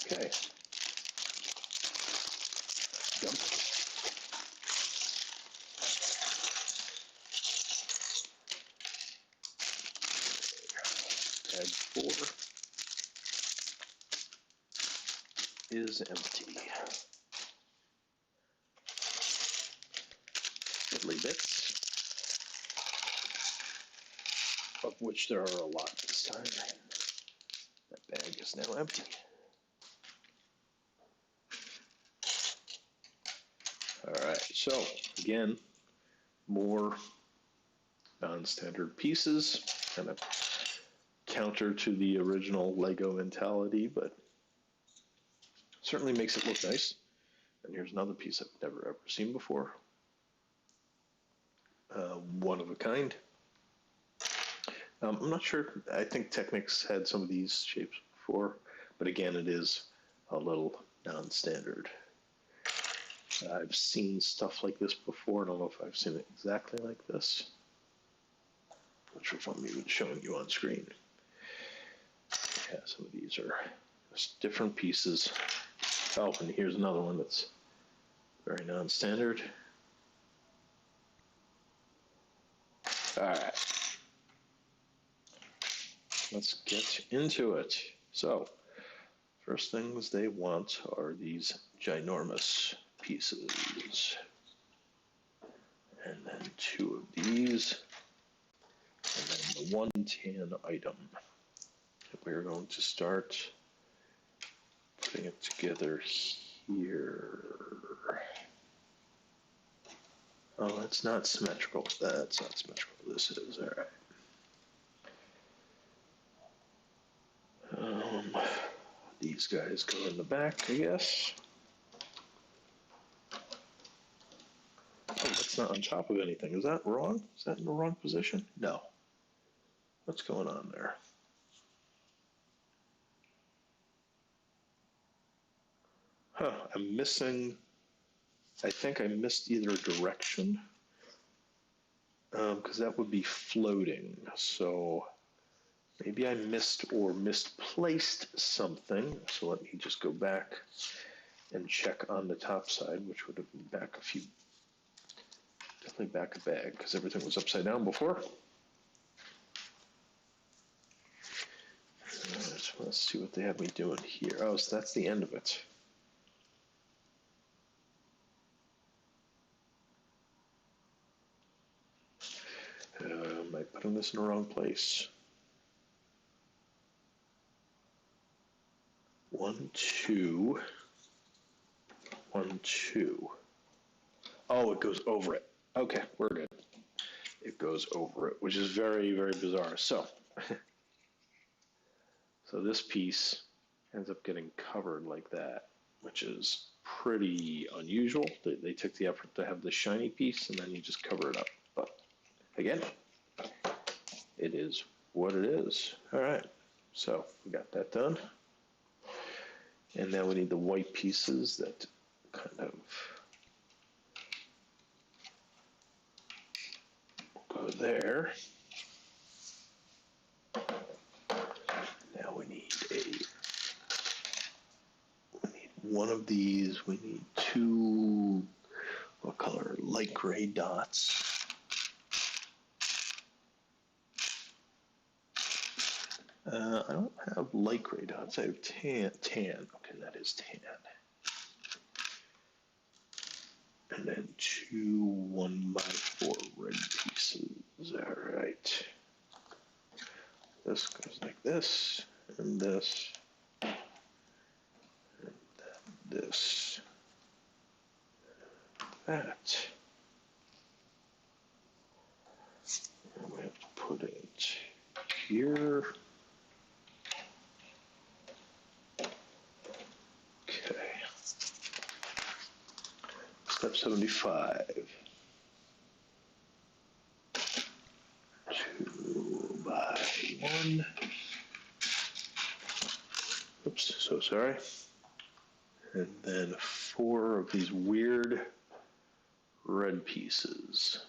A: Okay. Jump. 4 is empty. Fiddly bits, of which there are a lot this time. That bag is now empty. All right, so again, more non-standard pieces, kind of counter to the original Lego mentality, but certainly makes it look nice. And here's another piece I've never ever seen before. One of a kind. I'm not sure. I think Technics had some of these shapes before, but again, it is a little non-standard. I've seen stuff like this before. I don't know if I've seen it exactly like this. Not sure if I'm even showing you on screen. Yeah, some of these are just different pieces. Oh, and here's another one that's very non-standard. All right, let's get into it. So, first things they want are these ginormous pieces. And then 2 of these. And then the 1 tan item. We're going to start putting it together here. Oh, that's not symmetrical. That's not symmetrical. This is. All right. These guys go in the back, I guess. Oh, that's not on top of anything. Is that wrong? Is that in the wrong position? No. What's going on there? Huh, I'm missing, I think I missed either direction, because that would be floating. So maybe I missed or misplaced something. So let me just go back and check on the top side, which would have been back a few, definitely back a bag, because everything was upside down before. So let's see what they have me doing here. Oh, so that's the end of it. Am I putting this in the wrong place? 1, 2. 1, 2. Oh, it goes over it. Okay, we're good. It goes over it, which is very, very bizarre. So, so this piece ends up getting covered like that, which is pretty unusual. They took the effort to have the shiny piece, and then you just cover it up. But again, it is what it is. All right, so we got that done. And now we need the white pieces that kind of go there. Now we need one of these. We need 2, what color? Light gray dots. I don't have light gray dots. I have tan. Okay, that is tan. And then 2 1x4 red pieces. All right. This goes like this, and this, and then this, that. And we have to put it here. Step 75. 2 by 1. Oops, so sorry. And then 4 of these weird red pieces.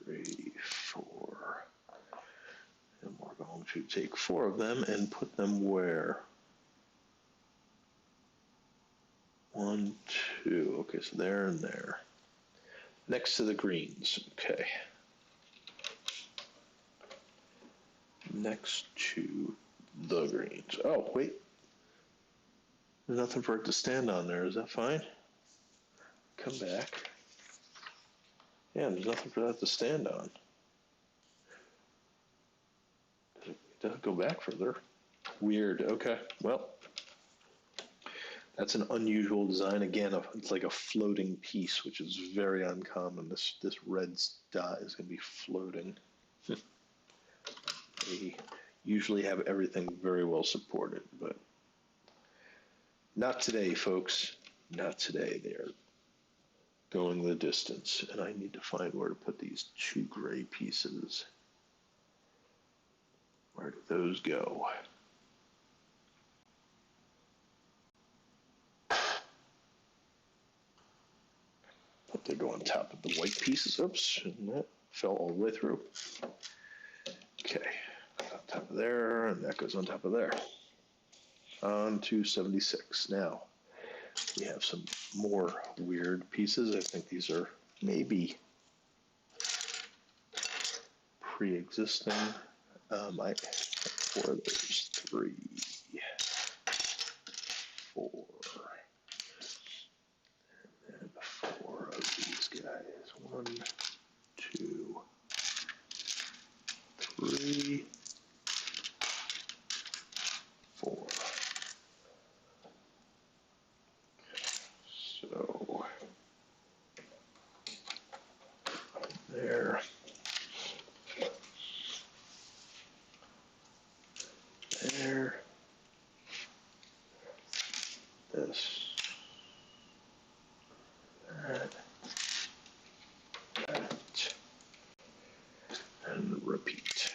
A: 3, 4. And we're going to take 4 of them and put them where? 1, 2. Okay, so there and there. Next to the greens. Okay. next to the greens. Oh, wait. There's nothing for it to stand on there. Is that fine? Come back. Yeah, there's nothing for that to stand on. It doesn't go back further. Weird. Okay. Well, that's an unusual design. Again, it's like a floating piece, which is very uncommon. This red dot is going to be floating. They usually have everything very well supported, but not today, folks. Not today. They are going the distance, and I need to find where to put these two gray pieces. Where do those go? Hope they go on top of the white pieces. Oops, and that fell all the way through. Okay, on top of there, and that goes on top of there. On to 76. Now, we have some more weird pieces. I think these are maybe pre-existing. I have four of those, 3, 4, and 4 of these guys. 1, 2, 3, 4. So there. There. This. That. That. And repeat.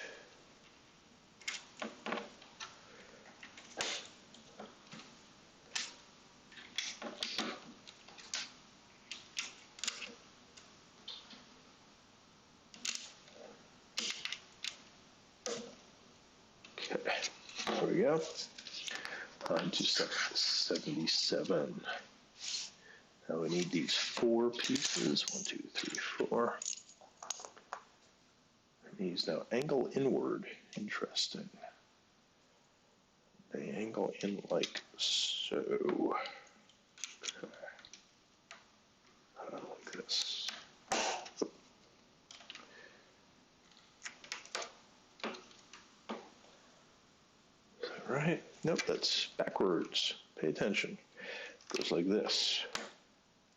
A: Okay, there we go. On to 77. Now we need these 4 pieces. 1, 2, 3, 4. And these now angle inward. Interesting. They angle in like so. Okay. Like this. Right? Nope, that's backwards. Pay attention. It goes like this.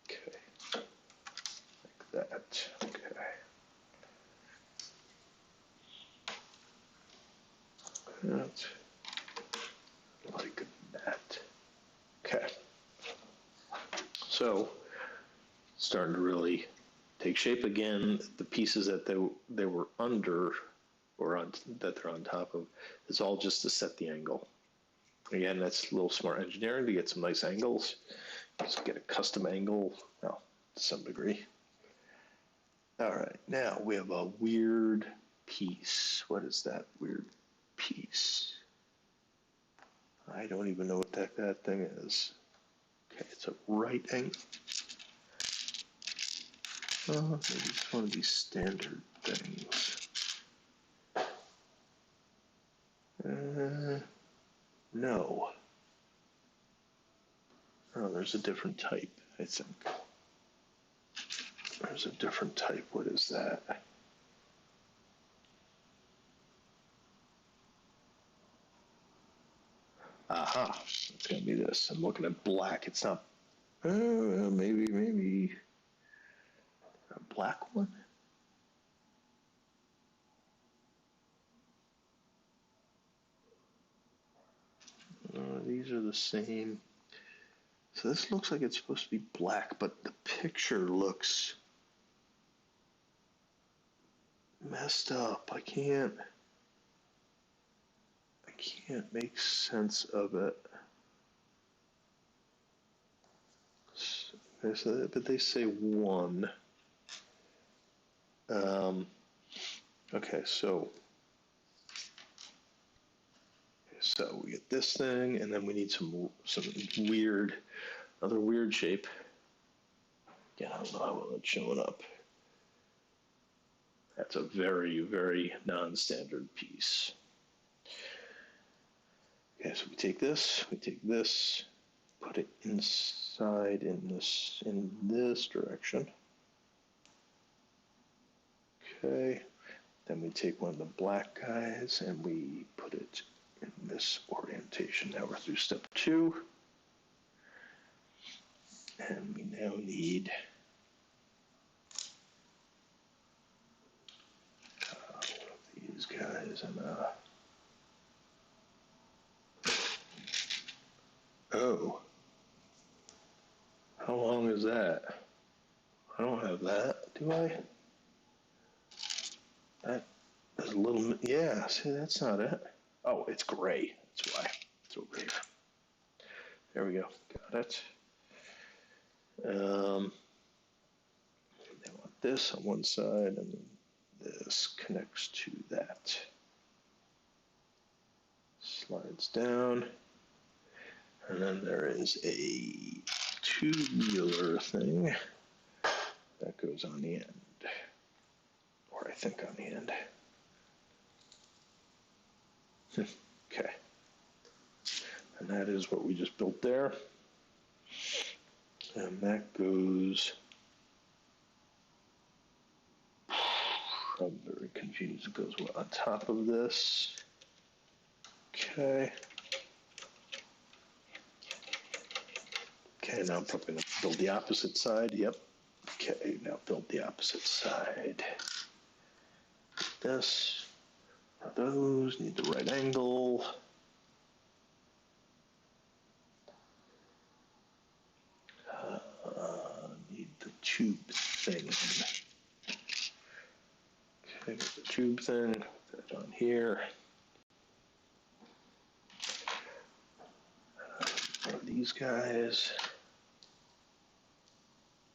A: Okay. Like that. Okay. That. Like that. Okay. So, starting to really take shape again. The pieces that they were under or on that they're on top of, it's all just to set the angle. Again, that's a little smart engineering to get some nice angles. Just get a custom angle, well, to some degree. All right, now we have a weird piece. What is that weird piece? I don't even know what that thing is. Okay, it's a right angle. Oh, maybe it's one of these standard things. No. Oh, there's a different type, I think. There's a different type. What is that? Aha, it's gonna be this. I'm looking at black. It's not, maybe a black one? These are the same. So this looks like it's supposed to be black, but the picture looks messed up. I can't make sense of it. But they say 1. Okay, so we get this thing, and then we need some weird, another weird shape. Again, I don't know how well it's showing up. That's a very, very non-standard piece. Okay, so we take this, put it inside in this direction. Okay, then we take one of the black guys and we put it in this orientation. Now we're through step 2. And we now need these guys and oh, how long is that? I don't have that, do I? That is a little, yeah, see, that's not it. Oh, it's gray, that's why. It's over here. There we go, got it. I want this on one side, and this connects to that. Slides down, and then there is a tubular thing that goes on the end, or I think on the end. Okay, and that is what we just built there, and that goes, I'm very confused, it goes on top of this. Okay. Okay, now I'm probably going to build the opposite side. Yep. Okay, now build the opposite side. This. Now those need the right angle. Need the tube thing. Okay, with the tube thing. Put that on here. These guys.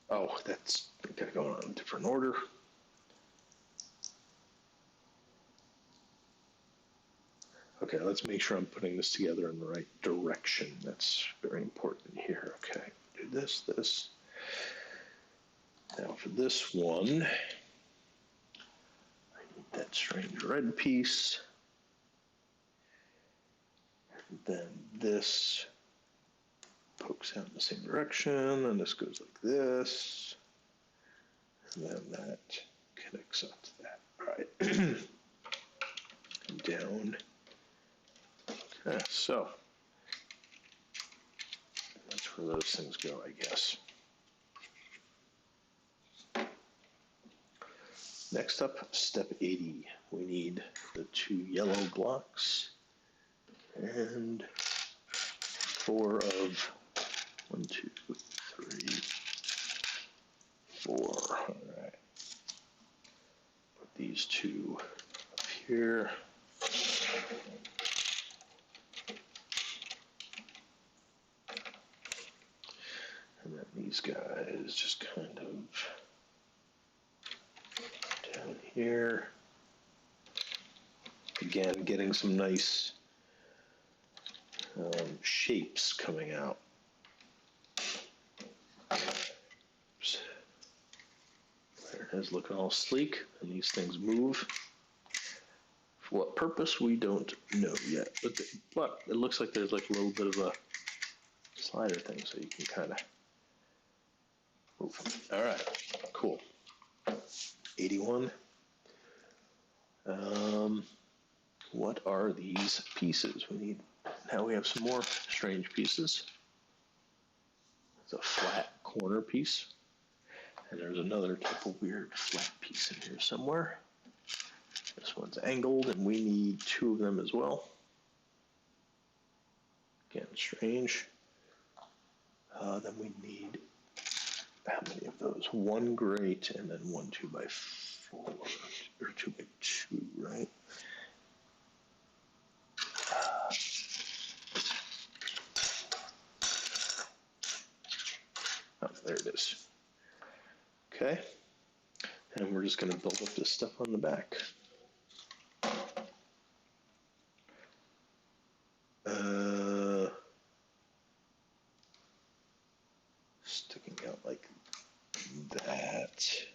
A: Oh, that's gotta go on a different order. Okay, let's make sure I'm putting this together in the right direction. That's very important here. Okay, do this, this. Now for this one, I need that strange red piece. And then this pokes out in the same direction, and this goes like this. And then that connects up to that. All right. Down. Okay, so that's where those things go, I guess. Next up, step 80. We need the 2 yellow blocks and 4 of 1, 2, 3, 4. All right. Put these 2 up here. And then these guys just kind of down here. Again, getting some nice shapes coming out. Oops. There it is, looking all sleek, and these things move. For what purpose, we don't know yet, but it looks like there's like a little bit of a slider thing, so you can kind of move. All right, cool. 81. What are these pieces? Now we have some more strange pieces. It's a flat corner piece. And there's another type of weird flat piece in here somewhere. This one's angled, and we need 2 of them as well. Again, strange. Then we need, how many of those? 1 grate, and then 1 2x4, or 2x2, right? Oh, there it is. Okay, and we're just going to build up this stuff on the back. Sticking out like that.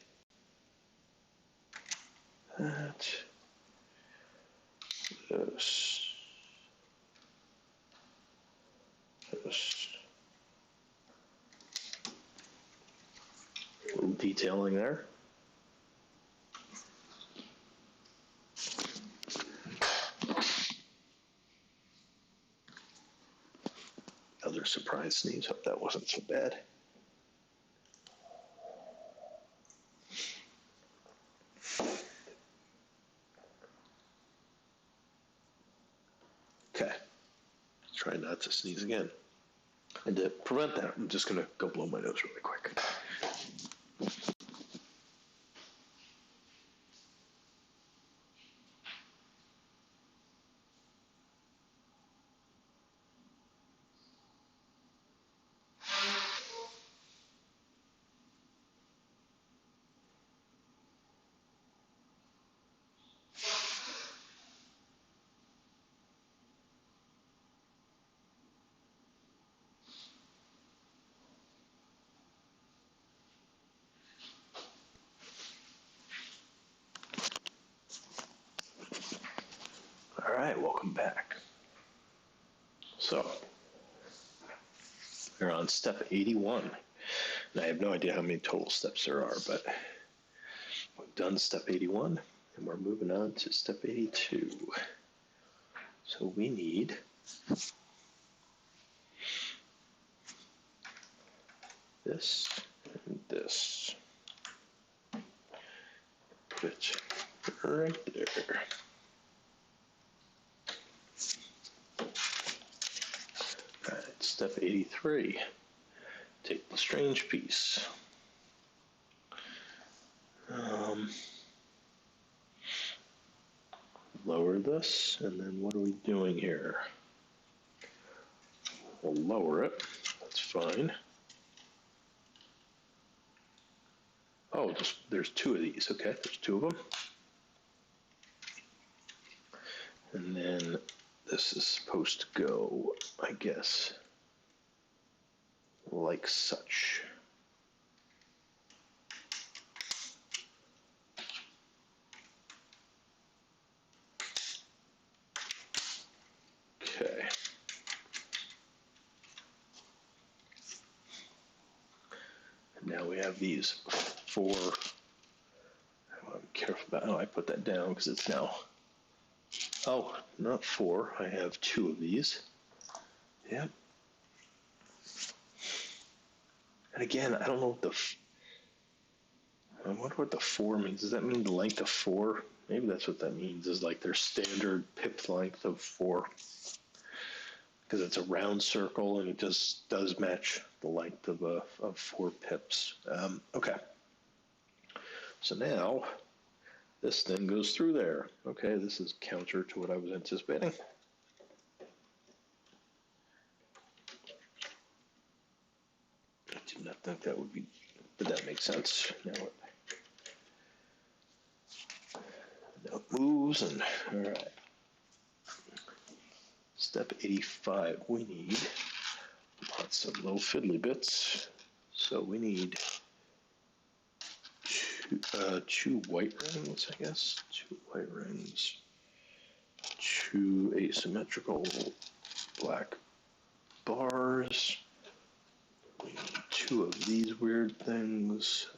A: This. Just a little detailing there. Another surprise sneeze. Hope that wasn't so bad. Okay. Try not to sneeze again. And to prevent that, I'm just going to go blow my nose really quick. All right, welcome back. So, we're on step 81. And I have no idea how many total steps there are, but we've done step 81, and we're moving on to step 82. So we need this and this. Put it right there. All right, step 83. Take the strange piece. Lower this, and then what are we doing here? We'll lower it. That's fine. Oh, there's two of these. Okay, there's two of them. And then this is supposed to go, I guess, like such. Okay. And now we have these four. I'm careful about how I put that down because it's now. Oh, not four. I have two of these. Yep. And again, I don't know what I wonder what the 4 means. Does that mean the length of 4? Maybe that's what that means, is like their standard pip length of 4. Because it's a round circle and it just does match the length of 4 pips. Okay. So now this then goes through there. Okay, this is counter to what I was anticipating. I did not think that would be, but that makes sense. Now it moves, and all right. Step 85, we need lots of little fiddly bits. So we need two white rings, I guess. 2 white rings. 2 asymmetrical black bars. We need 2 of these weird things,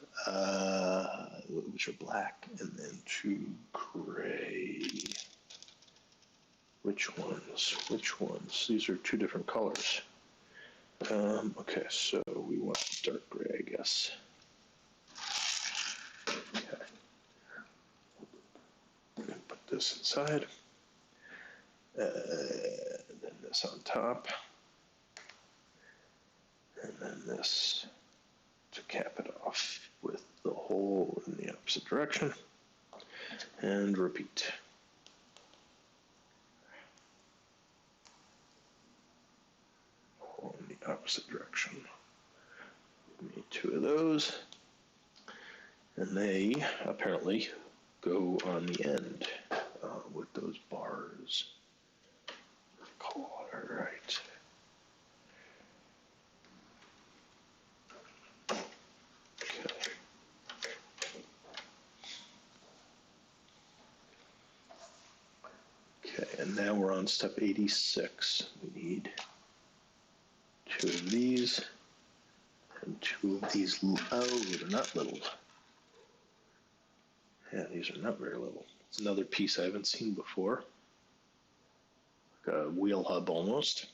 A: which are black, and then 2 gray. Which ones? Which ones? These are 2 different colors. Okay, so we want dark gray, I guess. Okay. Put this inside. Then this on top. And then this to cap it off with the hole in the opposite direction. And repeat. Hole in the opposite direction. We need 2 of those. And they apparently go on the end with those bars. All right. Okay, and now we're on step 86. We need of these, and 2 of these. Oh, they're not little. Yeah, these are not very little. It's another piece I haven't seen before. Like a wheel hub almost.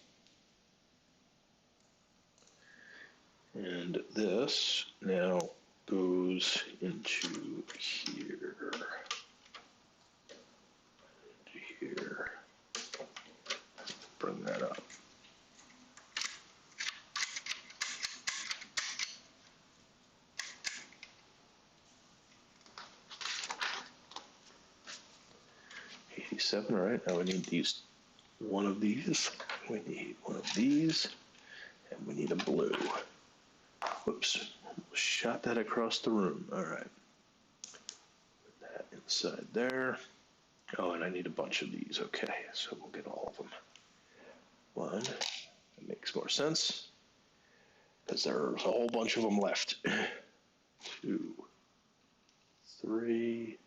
A: And this now goes into here. Here. Bring that up. All right, now we need one of these, we need one of these, and we need a blue. Whoops, shot that across the room. All right, put that inside there. Oh, and I need a bunch of these. Okay, so we'll get all of them. 1, that makes more sense, because there's a whole bunch of them left. 2, 3,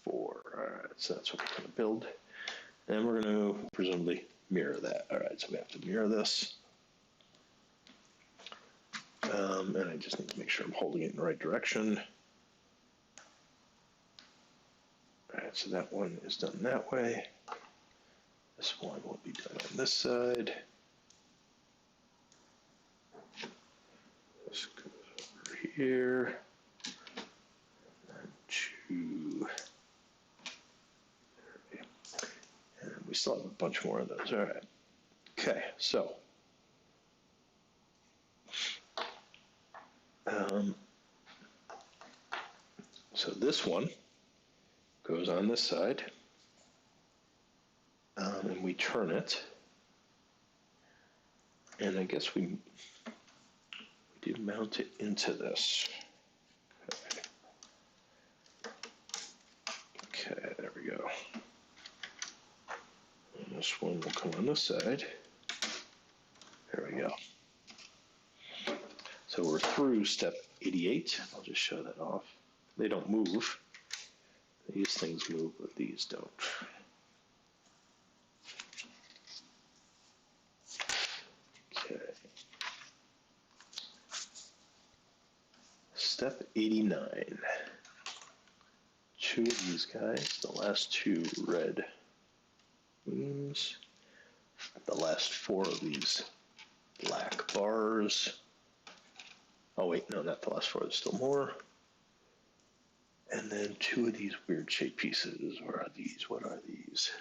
A: 4. All right, so that's what we're going to build. And we're going to presumably mirror that. All right, so we have to mirror this. And I just need to make sure I'm holding it in the right direction. All right, so that one is done that way. This one will be done on this side. This goes over here. And 2. And we still have a bunch more of those. All right. Okay, so this one goes on this side, and we turn it, and I guess we did mount it into this. Okay, there we go. And this one will come on this side. There we go. So we're through step 88. I'll just show that off. They don't move. These things move, but these don't. Okay. Step 89. 2 of these guys, the last 2 red wings, the last 4 of these black bars. Oh wait, no, not the last 4, there's still more. And then 2 of these weird shaped pieces. Where are these? What are these?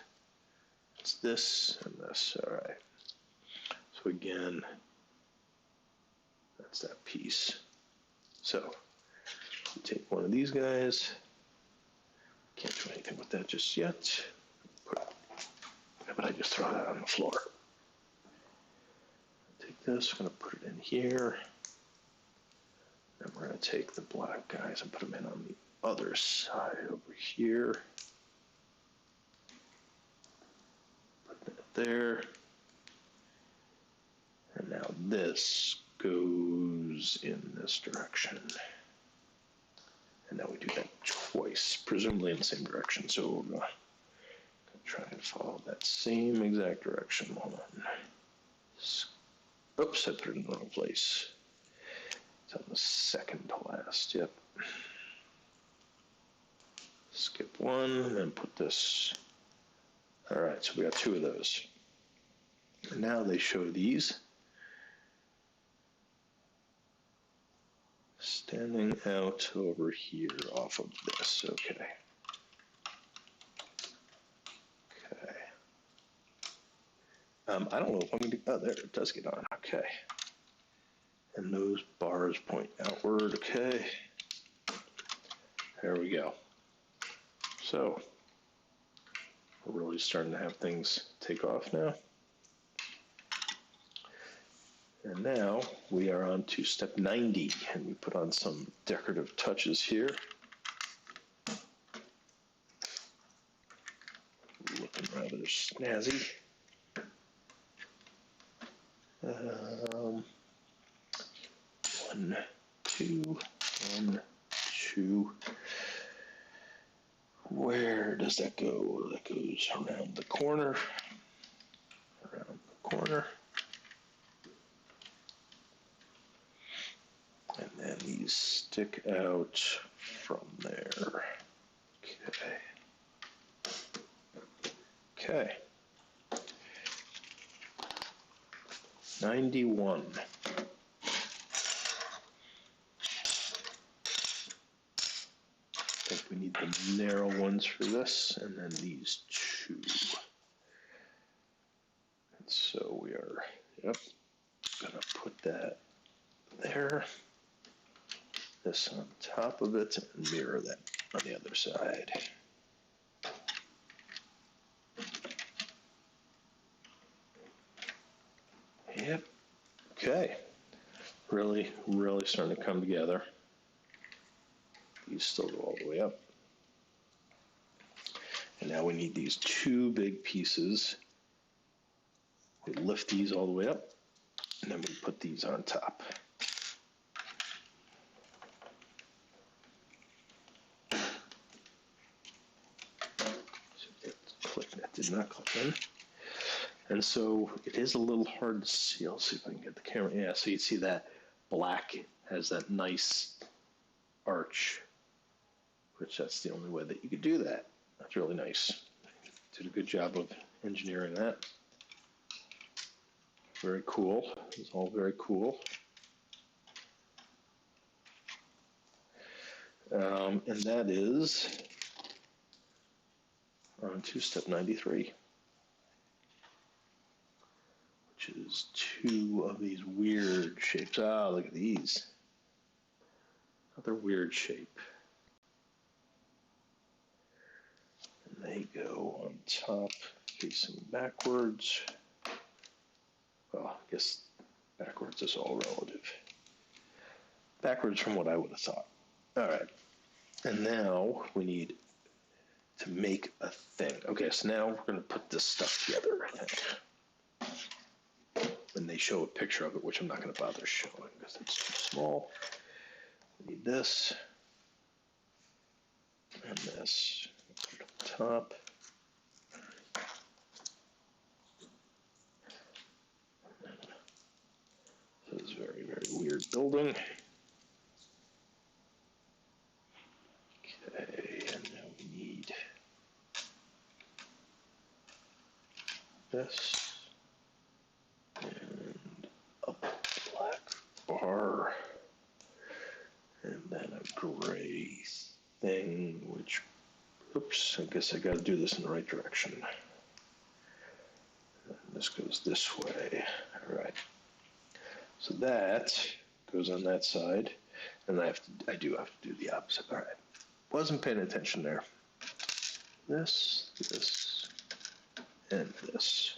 A: It's this and this. All right. So again, that's that piece. So take one of these guys. Can't do anything with that just yet. How about I just throw that on the floor? Take this, I'm going to put it in here. And we're going to take the black guys and put them in on the other side over here. Put that there. And now this goes in this direction. And now we do that twice, presumably in the same direction. So we're going to try and follow that same exact direction. Hold on. Oops, I put it in the wrong place. It's on the second to last, yep. Skip 1, and then put this. All right, so we got 2 of those. And now they show these standing out over here off of this. Okay. Okay. I don't know if I'm going to. Oh, there it does get on. Okay. And those bars point outward. Okay. There we go. So we're really starting to have things take off now. And now we are on to step 90, and we put on some decorative touches here. Looking rather snazzy. 1, 2, 1, 2. Where does that go? That goes around the corner. Around the corner. these stick out from there. Okay. Okay. 91. I think we need the narrow ones for this, and then these two. And so we are, yep, gonna put that there. This on top of it, and mirror that on the other side. Yep. Okay. Really, really starting to come together. These still go all the way up. And now we need these two big pieces. We lift these all the way up, and then we put these on top. That did not click in. And so it is a little hard to see. I'll see if I can get the camera. Yeah, so you see that black has that nice arch, which that's the only way that you could do that. That's really nice. Did a good job of engineering that. Very cool. It's all very cool. And that is on step 93, which is two of these weird shapes. Ah, look at these. Another weird shape. And they go on top, facing backwards. Well, I guess backwards is all relative. Backwards from what I would have thought. All right. And now we need to make a thing. Okay, so now we're going to put this stuff together, I think. And they show a picture of it, which I'm not going to bother showing because it's too small. We need this and this. Put it on top. This is a very, very weird building. Okay, and now we need this and a black bar and then a gray thing, which, oops, I guess I got to do this in the right direction. And this goes this way. All right. So that goes on that side, and I do have to do the opposite. All right. Wasn't paying attention there. This, and this.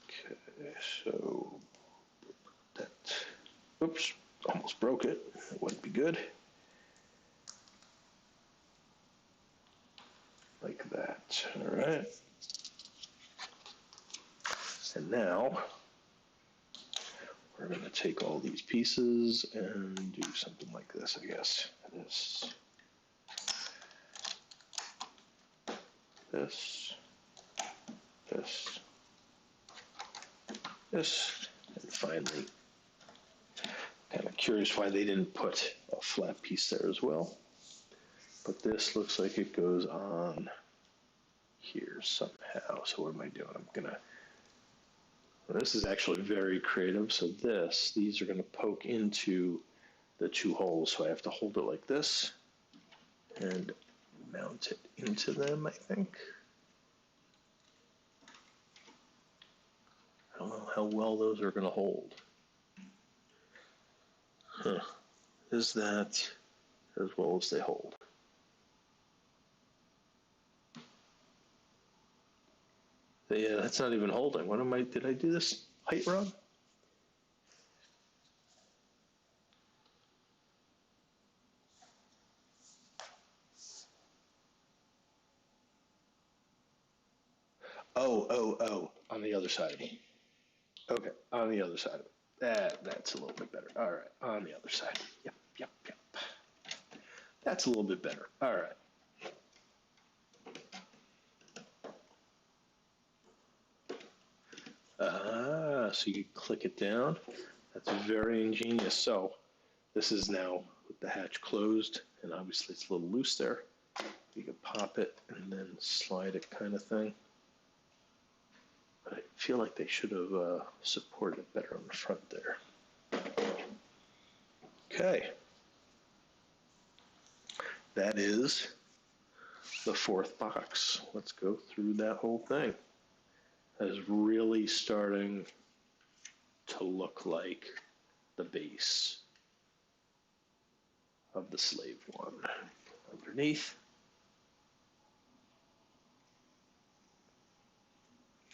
A: Okay, so that, oops, almost broke it. It wouldn't be good. Like that, all right. And now we're gonna take all these pieces and do something like this, I guess. This, and finally, kind of curious why they didn't put a flat piece there as well. But this looks like it goes on here somehow. So what am I doing? Well, this is actually very creative. So these are gonna poke into the two holes. So I have to hold it like this and mount it into them, I think. I don't know how well those are gonna hold. Huh. Is that as well as they hold? Yeah, that's not even holding. Did I do this height wrong? Oh, on the other side of it. Okay, on the other side of it. That's a little bit better. All right, on the other side. Yep. That's a little bit better. All right. So you click it down. That's very ingenious. So This is now with the hatch closed, and obviously it's a little loose there. You can pop it and then slide it kind of thing. But I feel like they should have supported it better on the front there. Okay. That is the fourth box. Let's go through that whole thing. That is really starting to look like the base of the Slave-1. Underneath.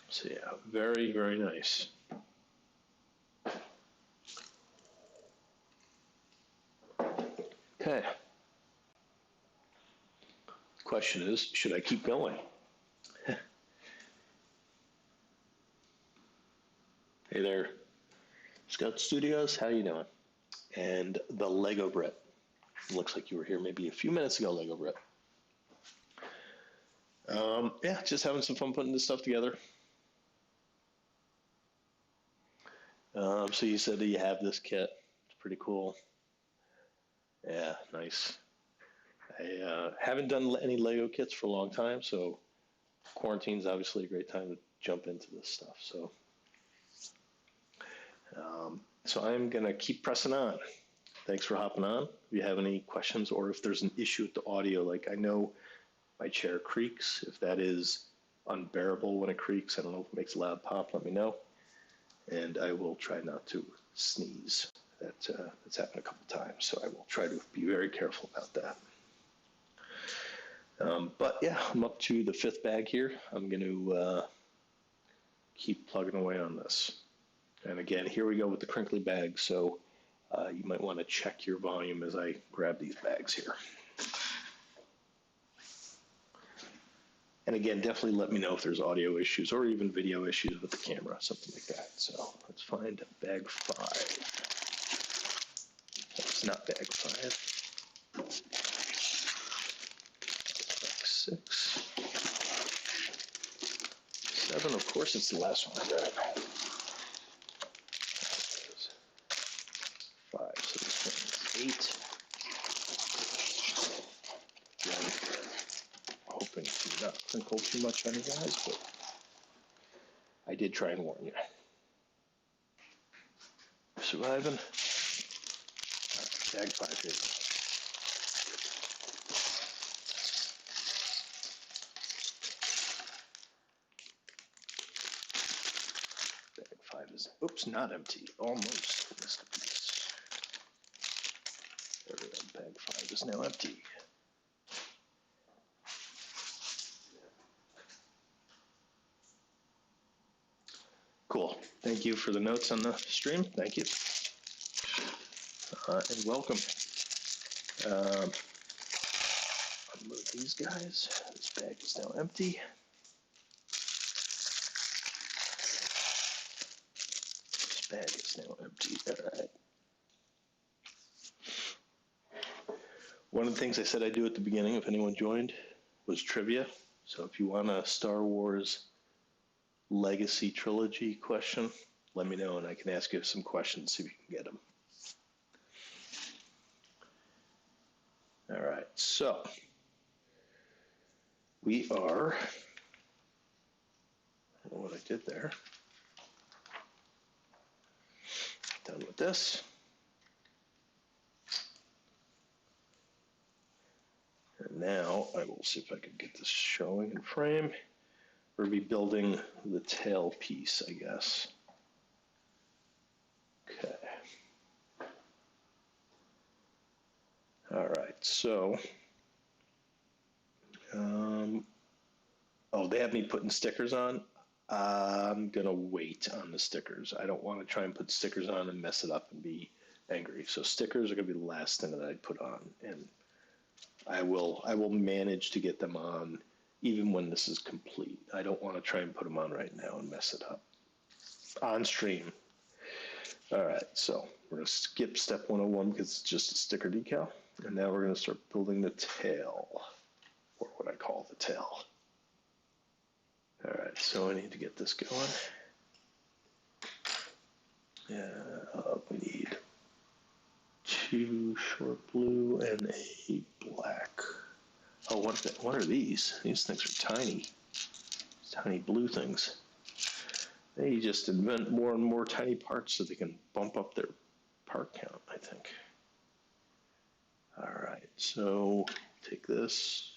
A: So yeah, very, very nice. Okay. Question is, should I keep going? Hey there, Scout Studios, how you doing? And the Lego Brett. Looks like you were here maybe a few minutes ago, Lego Brett. Yeah, just having some fun putting this stuff together. So you said that you have this kit. It's pretty cool. Yeah, nice. I haven't done any Lego kits for a long time, so quarantine's obviously a great time to jump into this stuff. So I'm gonna keep pressing on. Thanks for hopping on. If you have any questions or if there's an issue with the audio, like I know my chair creaks. If that is unbearable when it creaks, I don't know if it makes a loud pop, let me know. And I will try not to sneeze. That's happened a couple times, so I will try to be very careful about that. But yeah, I'm up to the fifth bag here. I'm going to keep plugging away on this. And again, here we go with the crinkly bag, so you might want to check your volume as I grab these bags here. And again, definitely let me know if there's audio issues or even video issues with the camera, something like that. So let's find bag 5. That's not bag 5. Bag 6. 7, of course it's the last one I grab. 5, so this one is 8. Hoping to not crinkle too much on you guys, but I did try and warn you. Surviving. Bag 5 here. Bag 5 is, oops, not empty. Almost missed a piece. There we go. Bag 5 is now empty. Cool. Thank you for the notes on the stream. Thank you. And welcome. Unload these guys. This bag is now empty. This bag is now empty. All right. One of the things I said I'd do at the beginning, if anyone joined, was trivia. So if you want a Star Wars Legacy Trilogy question, let me know and I can ask you some questions, see if you can get them. All right, so we are, I don't know what I did there. Done with this. And now I will see if I can get this showing in frame. We'll be building the tail piece, I guess. Okay. All right, so, oh, they have me putting stickers on. I'm gonna wait on the stickers. I don't want to try and put stickers on and mess it up and be angry. So stickers are gonna be the last thing that I put on, and I will manage to get them on even when this is complete. I don't want to try and put them on right now and mess it up on stream. All right, so we're gonna skip step 101 because it's just a sticker decal, and now we're gonna start building the tail, or what I call the tail. All right, so I need to get this going. Yeah, we need two short blue and a black. Oh, what are these? These things are tiny. Tiny blue things. They just invent more and more tiny parts so they can bump up their part count, I think. All right, so take this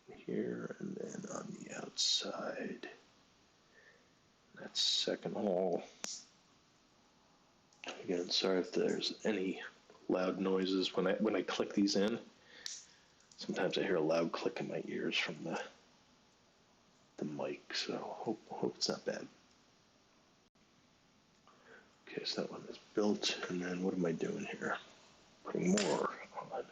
A: here and then on the outside. That second hole. Again, sorry if there's any loud noises when I click these in. Sometimes I hear a loud click in my ears from the mic, so hope it's not bad. Okay, so that one is built, and then what am I doing here? Putting more on.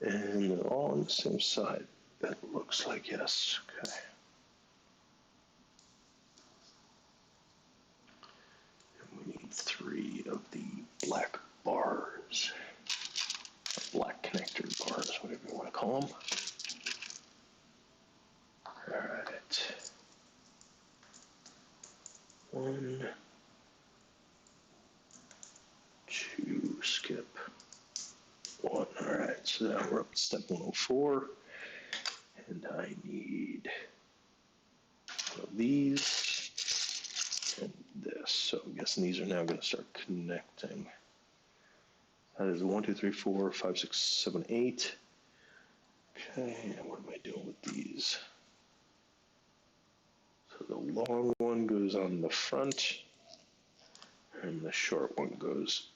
A: Okay. And they're all on the same side. That looks like yes. Okay. And we need 3 of the black bars. Black connector bars, whatever you want to call them. All right. 1, 2, skip 1. All right, so now we're up to step 104, and I need one of these and this. So I'm guessing these are now going to start connecting. That is 1, 2, 3, 4, 5, 6, 7, 8. Okay, and what am I doing with these? So the long one goes on the front, and the short one goes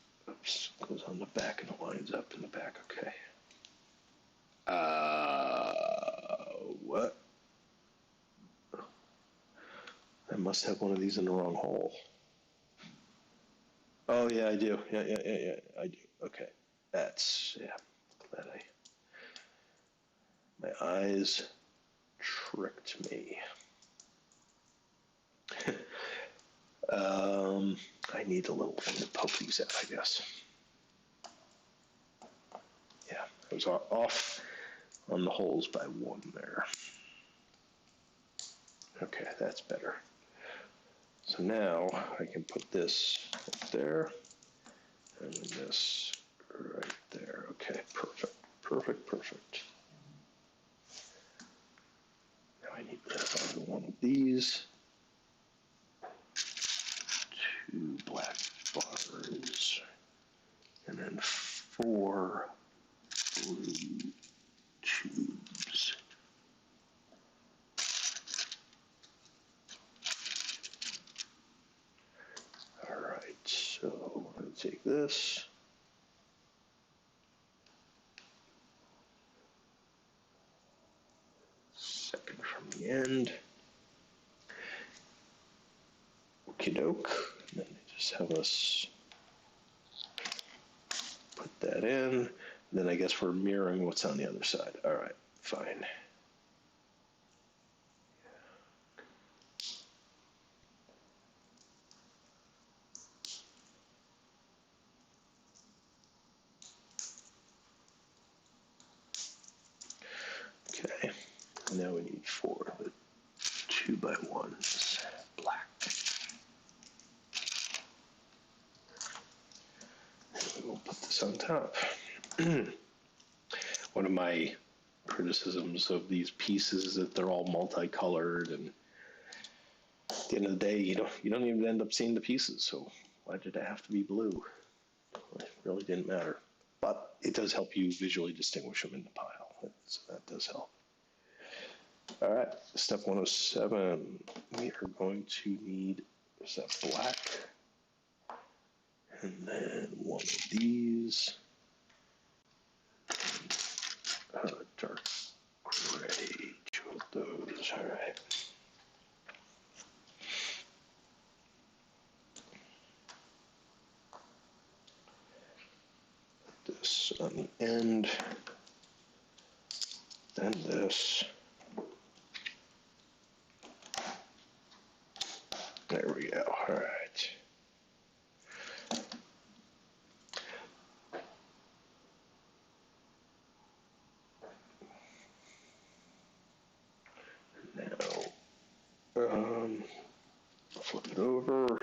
A: on the back and it lines up in the back. Okay. What? I must have one of these in the wrong hole. Oh yeah, I do. Yeah, I do. Okay, that's glad my eyes tricked me. I need a little thing to poke these out, I guess. Yeah, I was off on the holes by 1 there. Okay, that's better. So now I can put this up there and then this right there. Okay, perfect. Now I need another one of these. 2 black bars and then 4 blue tubes. All right, so I'm going to take this. Second from the end. Okie doke. And then just have us put that in. And then I guess we're mirroring what's on the other side. All right, fine. Okay, now we need 4 of the 2x1s, black. And we'll put this on top. One of my criticisms of these pieces is that they're all multicolored, and at the end of the day, you don't even end up seeing the pieces. So why did it have to be blue? It really didn't matter. But it does help you visually distinguish them in the pile. So that does help. All right, step 107. We are going to need, is that black? And then one of these. Dark gray, 2 of those. All right. Put this on the end. Then this. There we go. All right. Flip it over.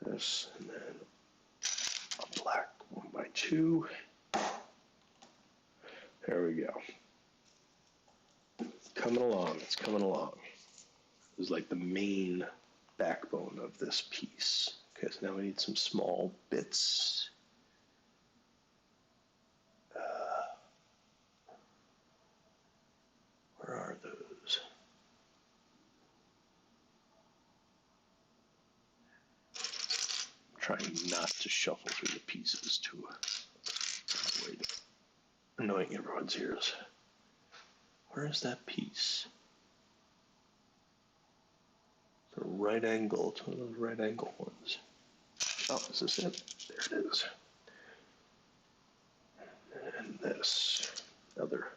A: This, and then a black 1x2. There we go. Coming along, it's coming along. This is like the main backbone of this piece. Okay, so now we need some small bits. Where are those? I'm trying not to shuffle through the pieces to avoid annoying everyone's ears. Where is that piece? The right angle. It's one of those right angle ones. Oh, is this it? There it is. And this. Other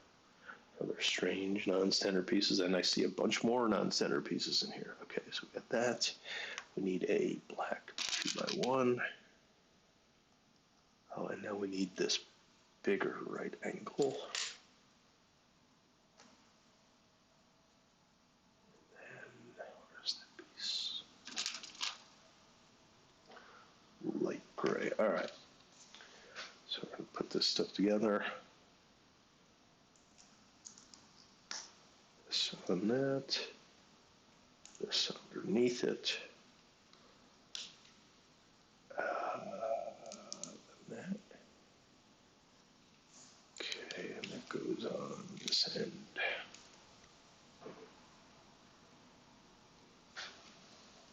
A: strange non-standard pieces, and I see a bunch more non-standard pieces in here. Okay, so we got that. We need a black 2x1. Oh, and now we need this bigger right angle. And where's that piece? Light gray. All right. So we're going to put this stuff together. This on that. This underneath it. That. Okay, and that goes on this end.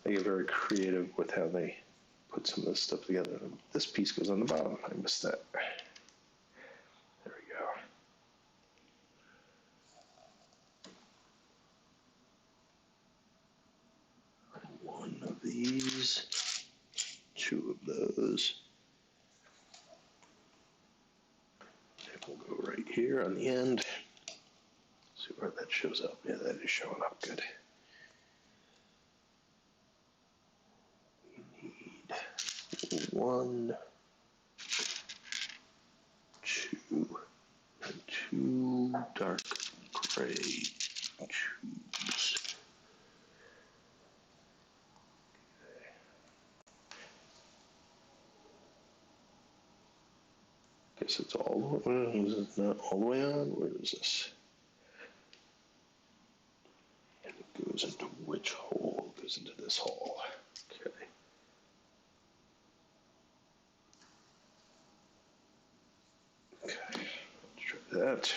A: They get very creative with how they put some of this stuff together. This piece goes on the bottom. I missed that. There we go. One of these, two of those. And we'll go right here on the end. See where that shows up. Yeah, that is showing up good. We need one, two, and two dark gray tubes. Guess it's all the way. Is it not all the way on? Where is this? And it goes into which hole? It goes into this hole. Okay. Okay. Let's try that.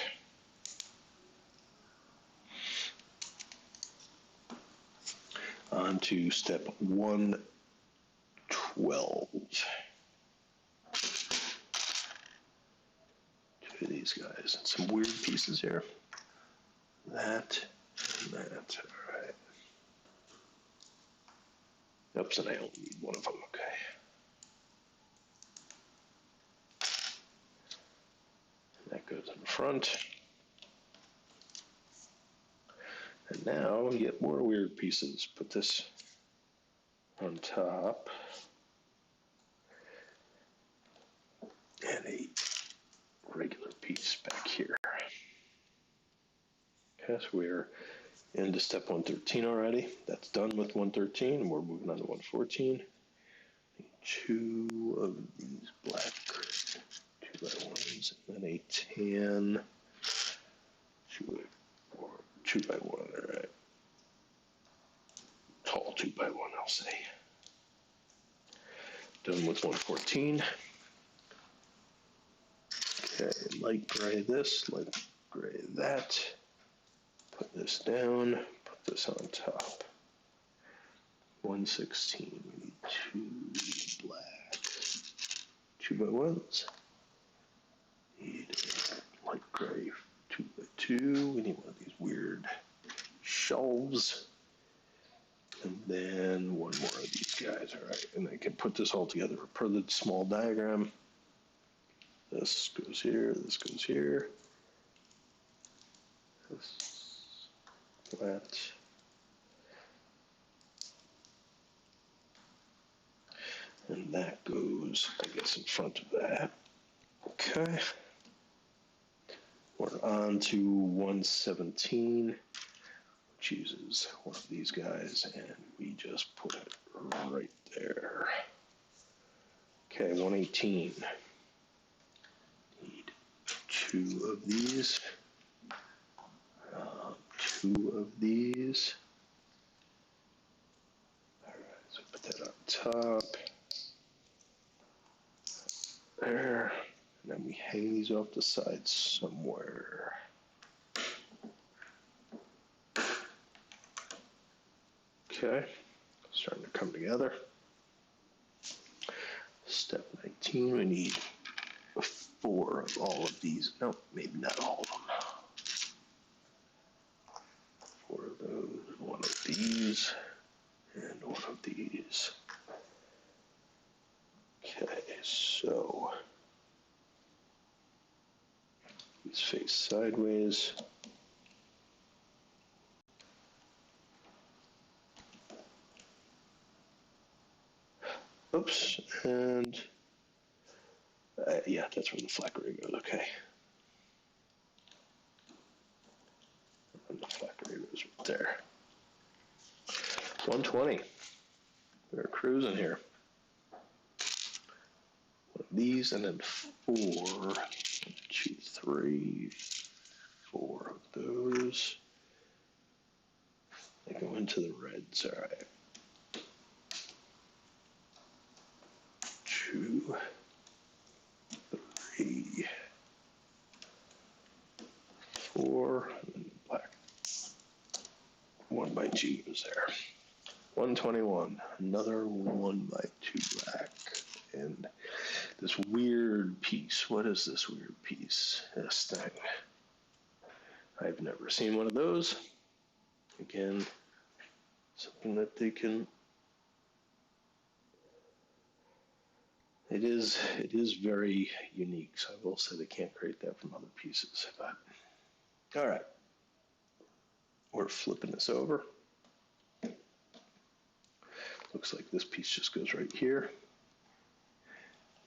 A: On to step 112. Two of these guys and some weird pieces here. That and that. All right. Oops, and I only need one of them. Okay. And that goes in front. And now we get more weird pieces. Put this on top. And a regular piece back here. Okay, so we're into step 113 already. That's done with 113. We're moving on to 114. Two of these black 2x1s and then a tan 2x1. All right. Tall 2x1, I'll say. Done with 114. Okay, light gray this, light gray that. Put this down, put this on top. 116, we need two black 2x1s. Need a light gray 2x2. We need one of these weird shelves. And then one more of these guys, all right. And I can put this all together per the small diagram. This goes here, this goes here. This, that. And that goes, I guess, in front of that. Okay. We're on to 117, which uses one of these guys, and we just put it right there. Okay, 118. Need two of these. Two of these. All right, so put that on top. There. And then we hang these off the side somewhere. Okay, starting to come together. Step 19, we need 4 of all of these. No, maybe not all of them. 4 of those, 1 of these, and 1 of these. Okay, so these face sideways. Oops, and yeah, that's where the flackery goes, okay. And the flackery goes right there. 120. We're cruising here. 1 of these, and then 4, 1, 2, 3, 4 of those. They go into the reds, all right. 2, 3, 4, and black. 1 by 2 is there. 121, another 1 by 2 black. And this weird piece, what is this weird piece? This thing. I've never seen one of those. Again, something that they can. It is very unique, so I will say they can't create that from other pieces. But all right, we're flipping this over. Looks like this piece just goes right here.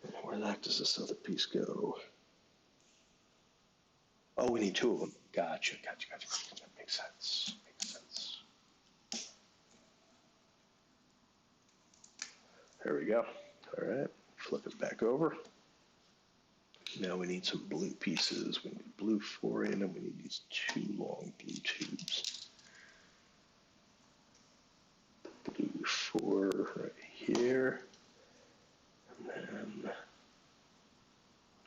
A: And where the heck does this other piece go? Oh, we need 2 of them. Gotcha. That makes sense. There we go. All right, flip it back over. Now we need some blue pieces. We need blue 4 in, and we need these 2 long blue tubes. Blue 4 right here. And then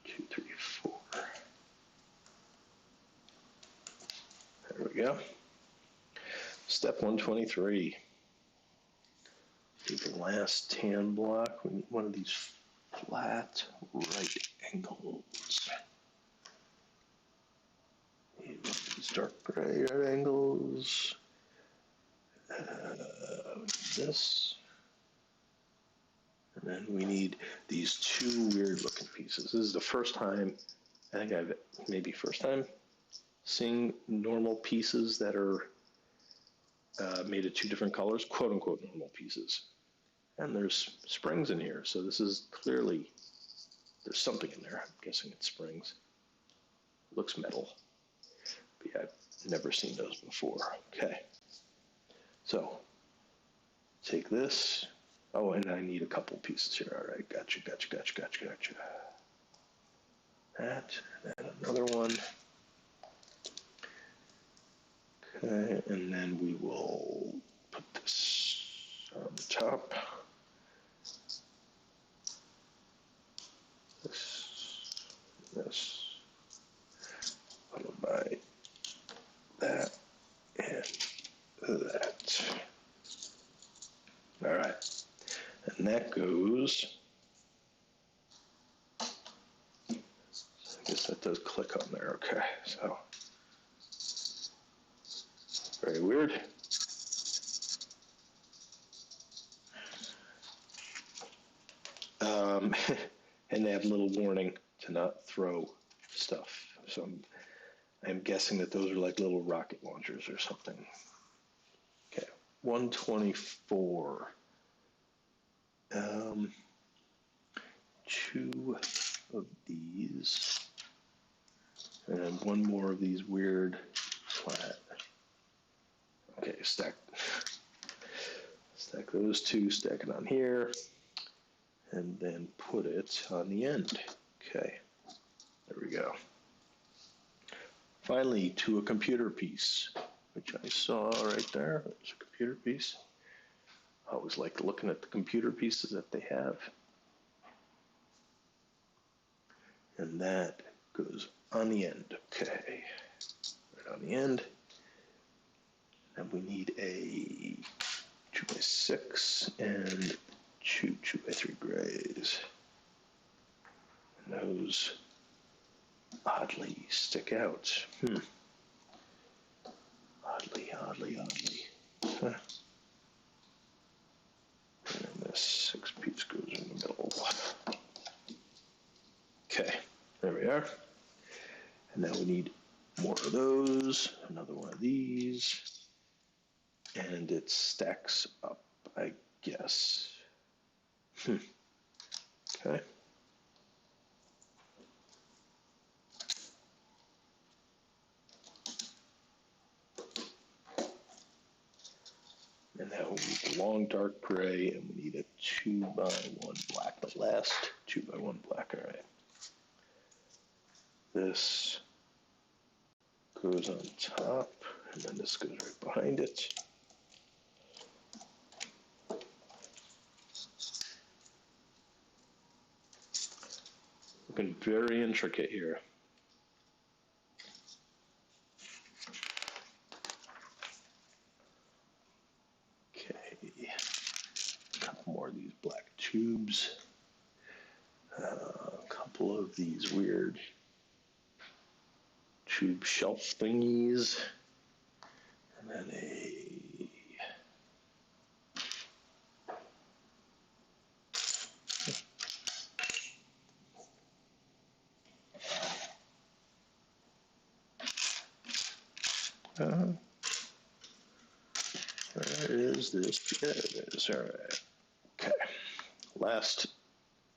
A: 2, 3, 4. There we go. Step 123. The last tan block. We need one of these flat right angles. Need one of these dark gray right angles. This. And then we need these 2 weird looking pieces. This is the first time, I think maybe first time seeing normal pieces that are made of 2 different colors, quote unquote normal pieces. And there's springs in here, so this is clearly, there's something in there. I'm guessing it's springs. Looks metal. But yeah, I've never seen those before. Okay. So, take this. Oh, and I need a couple pieces here. All right, gotcha. That, and another one. Okay, and then we will put this on the top. This, followed by that, and that. All right, and that goes, I guess that does click on there, okay, so, very weird. And they have a little warning to not throw stuff. So I'm guessing that those are like little rocket launchers or something. Okay, 124. 2 of these. And then one more of these weird flat. Okay, stack those two, stack it on here, and then put it on the end. Okay, there we go. Finally, to a computer piece, which I saw right there. There's a computer piece. I always like looking at the computer pieces that they have. And that goes on the end. Okay, right on the end. And we need a 2x6 and two 2x3 grays. And those oddly stick out. Oddly. Huh. And then this 6 piece goes in the middle. Okay, there we are. And now we need more of those, another one of these, and it stacks up, I guess. Okay. And now we need the long dark gray, and we need a 2x1 black, the last 2x1 black, all right. This goes on top, and then this goes right behind it. Looking very intricate here. Okay, a couple more of these black tubes. A couple of these weird tube shelf thingies. And then where is this? There it is. All right. Okay. Last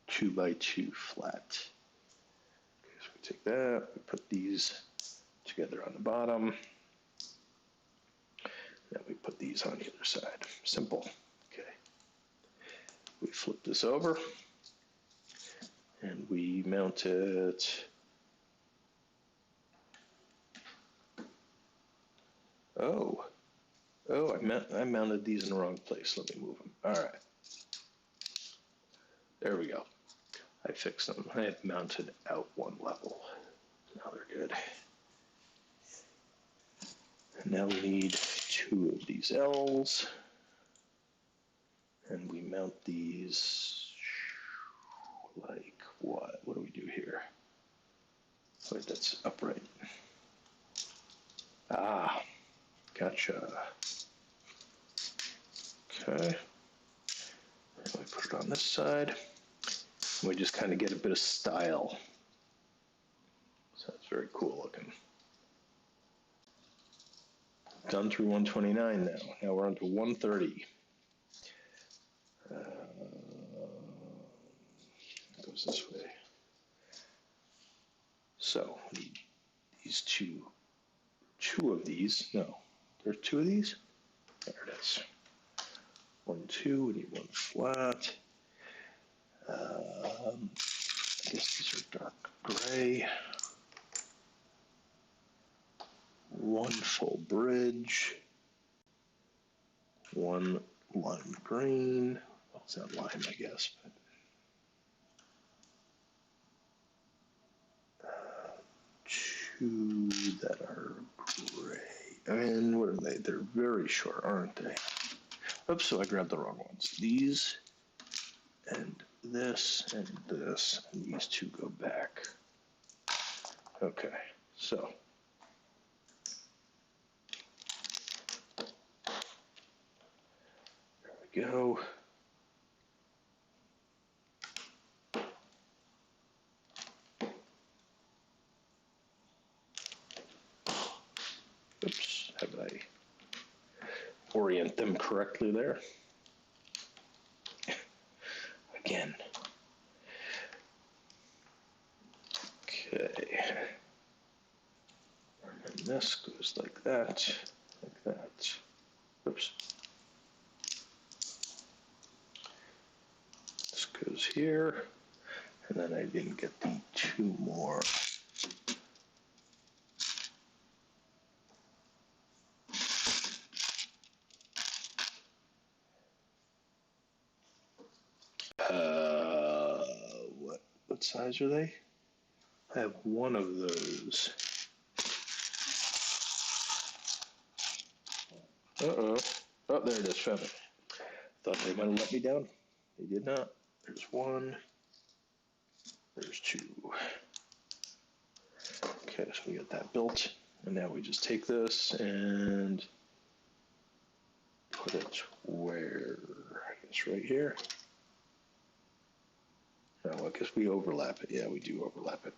A: 2x2 flat. Okay, so we take that, we put these together on the bottom. Then we put these on the other side. Simple. Okay. We flip this over and we mount it. Oh, I mounted these in the wrong place. Let me move them. All right. There we go. I fixed them. I have mounted out one level. Now they're good. And now we need 2 of these L's. And we mount these like what? What do we do here? Wait, that's upright. Ah, gotcha. Okay. And we put it on this side. We just kind of get a bit of style. So that's very cool looking. Done through 129 now. Now we're on to 130. It goes this way. So we need these two of these. No, there's 2 of these. There it is. 1, 2. We need one flat. I guess these are dark gray. 1 full bridge. 1 lime green. Well, it's not lime, I guess. But 2 that are gray. I mean, what are they? They're very short, aren't they? Oops, so I grabbed the wrong ones. These and this and this, and these 2 go back. Okay, so there we go. Oops, how did I orient them correctly there? Again. Okay. this goes like that, like that. Oops. This goes here, and then I didn't get the two more. What size are they? I have one of those. Uh-oh. Oh, there it is, found it. Thought they might have let me down. They did not. There's one. There's two. Okay, so we got that built. And now we just take this and put it where? I guess right here. No, I guess we overlap it. Yeah, we do overlap it.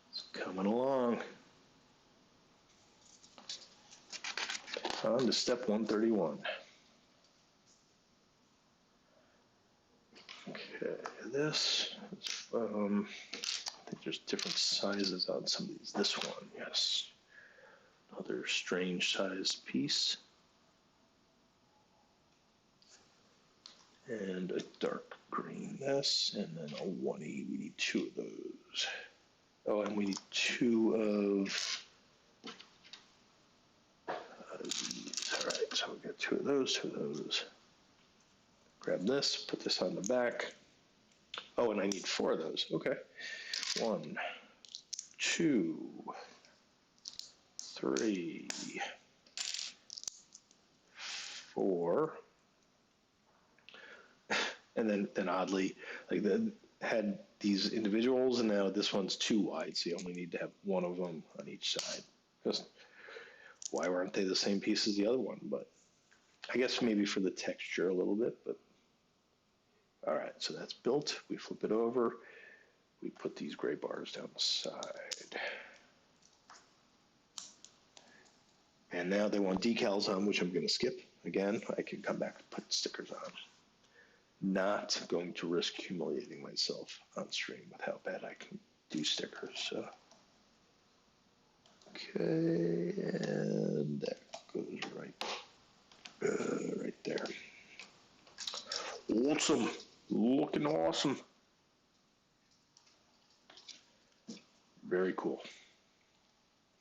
A: It's coming along. On to step 131. Okay, this is, I think there's different sizes on some of these. This one, yes. Another strange sized piece. And a dark green this, and then a 180. We need two of those. Oh, and we need two of these. All right, so we got two of those, two of those. Grab this, put this on the back. Oh, and I need four of those. Okay. 1, 2, 3, 4. And then oddly, like the had these individuals, and now this one's too wide, so you only need to have one of them on each side. Because why weren't they the same piece as the other one? But I guess maybe for the texture a little bit. But all right, so that's built. We flip it over. We put these gray bars down the side. And now they want decals on, which I'm going to skip. Again, I can come back and put stickers on. Not going to risk humiliating myself on stream with how bad I can do stickers. So. Okay, and that goes right there. Awesome, looking awesome. Very cool.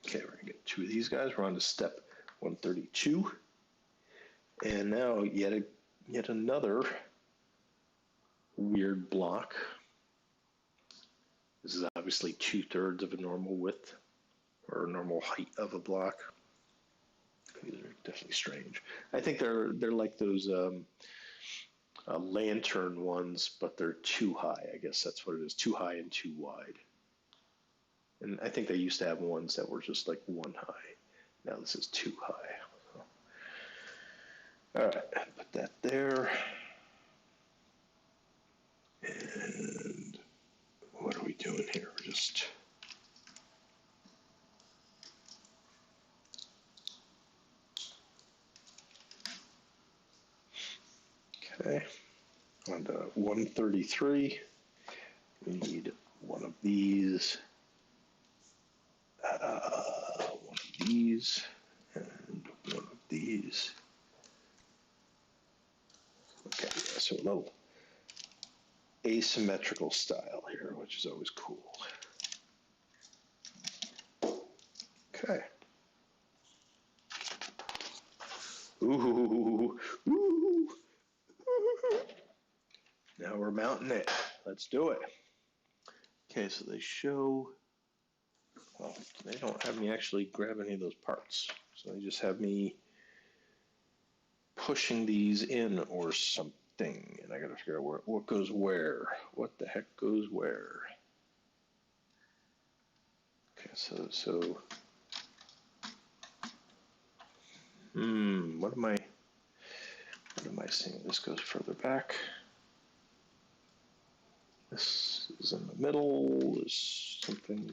A: Okay, we're gonna get two of these guys. We're on to step 132, and now yet another weird block. This is obviously 2/3 of a normal width or a normal height of a block. These are definitely strange. I think they're like those lantern ones, but they're too high. I guess that's what it is. Too high and too wide. And I think they used to have ones that were just like one high. Now this is too high. All right, put that there. And what are we doing here? We're just... Okay, on to 133. We need one of these, and one of these. Okay, yeah, so a little asymmetrical style here, which is always cool. Okay. Ooh, ooh. Now we're mounting it. Let's do it. Okay, so they show, well, they don't have me actually grab any of those parts. So they just have me pushing these in or something. And I gotta figure out what goes where. What the heck goes where? Okay, so what am I seeing? This goes further back. This is in the middle. Is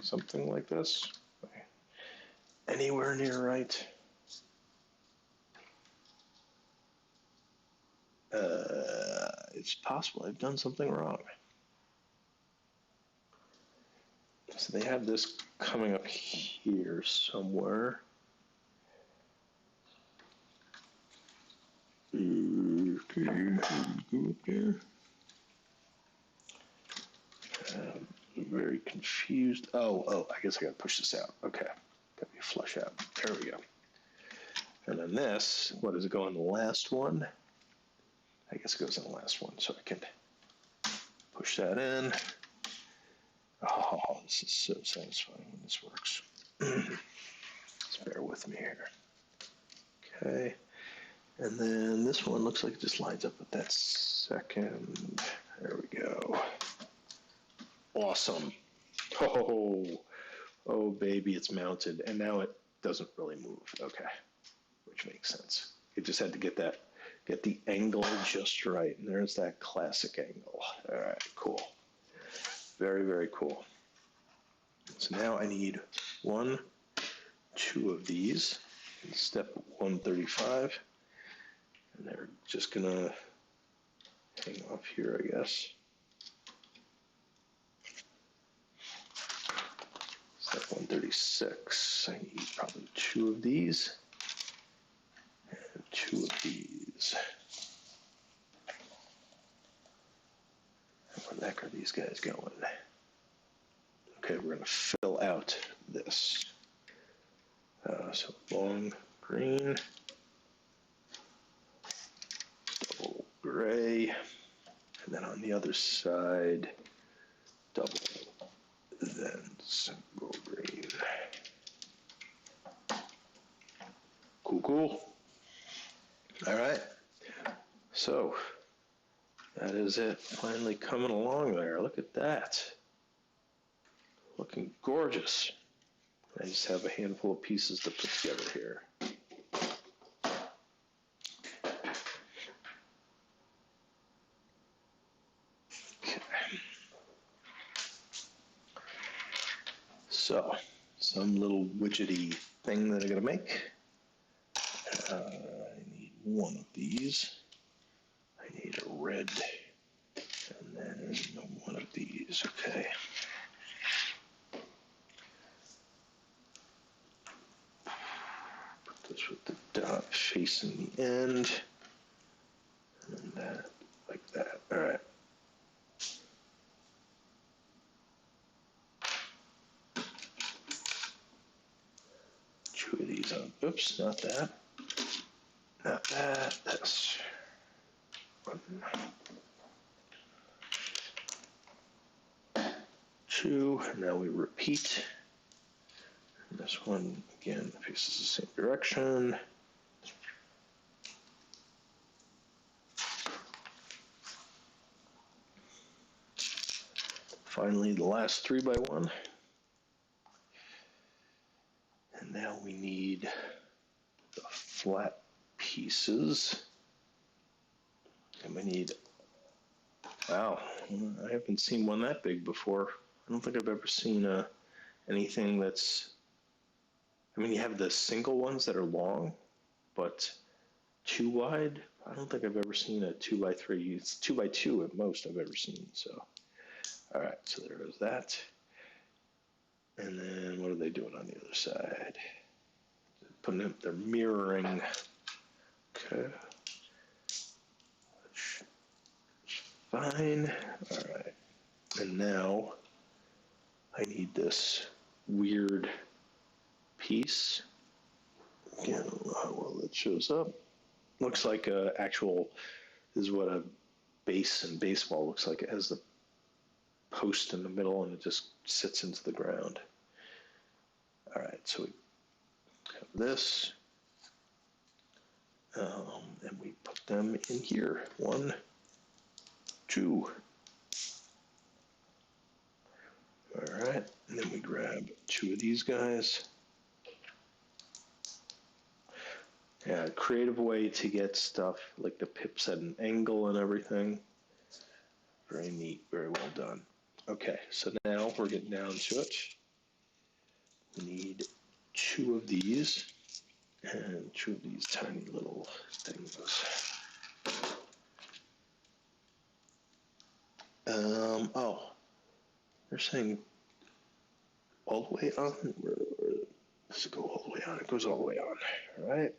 A: something like this. Okay. Anywhere near right? It's possible I've done something wrong. So they have this coming up here somewhere. Okay, go up there. Very confused. Oh, I guess I gotta push this out. Okay, got me flush out. There we go. And then this, what does it go on the last one? I guess it goes on the last one, so I can push that in. Oh, this is so satisfying when this works. Just bear with me here. Okay, and then this one looks like it just lines up with that second. There we go. Awesome. Oh, baby, it's mounted, and now it doesn't really move. Okay, which makes sense. You just had to get the angle just right, and there's that classic angle. All right, cool. Very, very cool. So now I need 1, 2 of these. Step 135, and they're just gonna hang off here, I guess. Step 136, I need probably 2 of these, and 2 of these. Where the heck are these guys going? Okay, we're gonna fill out this. So long green, double gray, and then on the other side, double, then single green. Cool. All right. So that is it. Finally coming along there. Look at that. Looking gorgeous. I just have a handful of pieces to put together here. Okay. So, some little widgety thing that I'm going to make. I need 1 of these. I need a red. And then 1 of these. Okay. This with the dot facing the end, and that like that. All right. Two of these on. Oops, not that. Not that. This. 1, 2. Now we repeat. And this one again faces the same direction. Finally, the last 3x1. And now we need the flat pieces. And we need, wow, I haven't seen one that big before. I don't think I've ever seen anything that's, I mean, you have the single ones that are long, but 2 wide. I don't think I've ever seen a 2x3. It's 2x2 at most I've ever seen. So, all right, so there goes that. And then what are they doing on the other side? Putting up, they're mirroring. Okay. Fine. All right. And now I need this weird piece. Again, I don't know how well that shows up. Looks like a actual, this is what a base in baseball looks like. It has the post in the middle and it just sits into the ground. All right, so we have this. And we put them in here. 1, 2. All right, and then we grab 2 of these guys. Yeah, creative way to get stuff like the pips at an angle and everything. Very neat, very well done. Okay, so now we're getting down to it. We need 2 of these and 2 of these tiny little things. Oh, they're saying all the way on? Does it go all the way on? It goes all the way on. All right.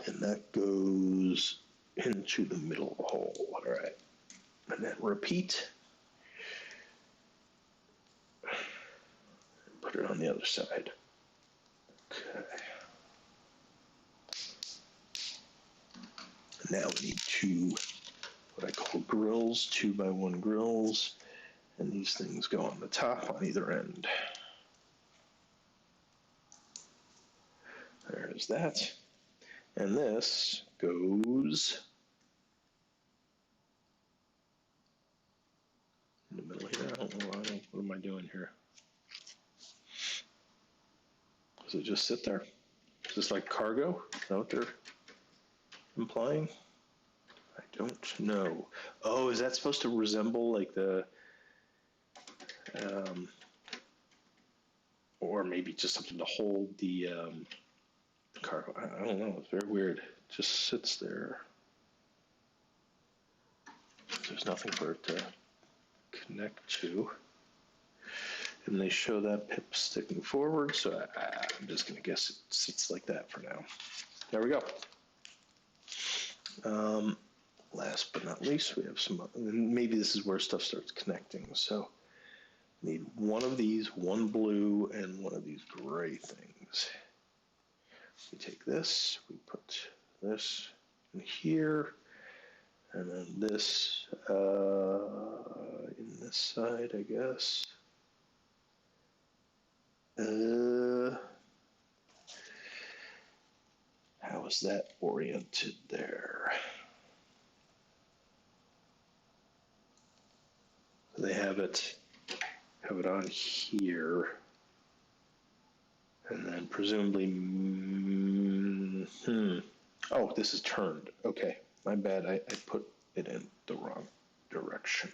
A: And that goes into the middle of the hole. All right. And then repeat. Put it on the other side. Okay. Now we need two, what I call grills, 2x1 grills. And these things go on the top on either end. There's that. And this goes in the middle here. I don't know why. What am I doing here? Does it just sit there? Is this like cargo? Is that what they're implying? I don't know. Oh, is that supposed to resemble like the, or maybe just something to hold the cargo? I don't know. It's very weird. It just sits there. There's nothing for it to connect to. And they show that pip sticking forward, so I'm just going to guess it sits like that for now. There we go. Last but not least, we have some, maybe this is where stuff starts connecting. So need one of these, one blue, and one of these gray things. We take this, we put this in here, and then this in this side, I guess. How is that oriented there? They have it on here, and then presumably, oh, this is turned. Okay, my bad. I put it in the wrong direction.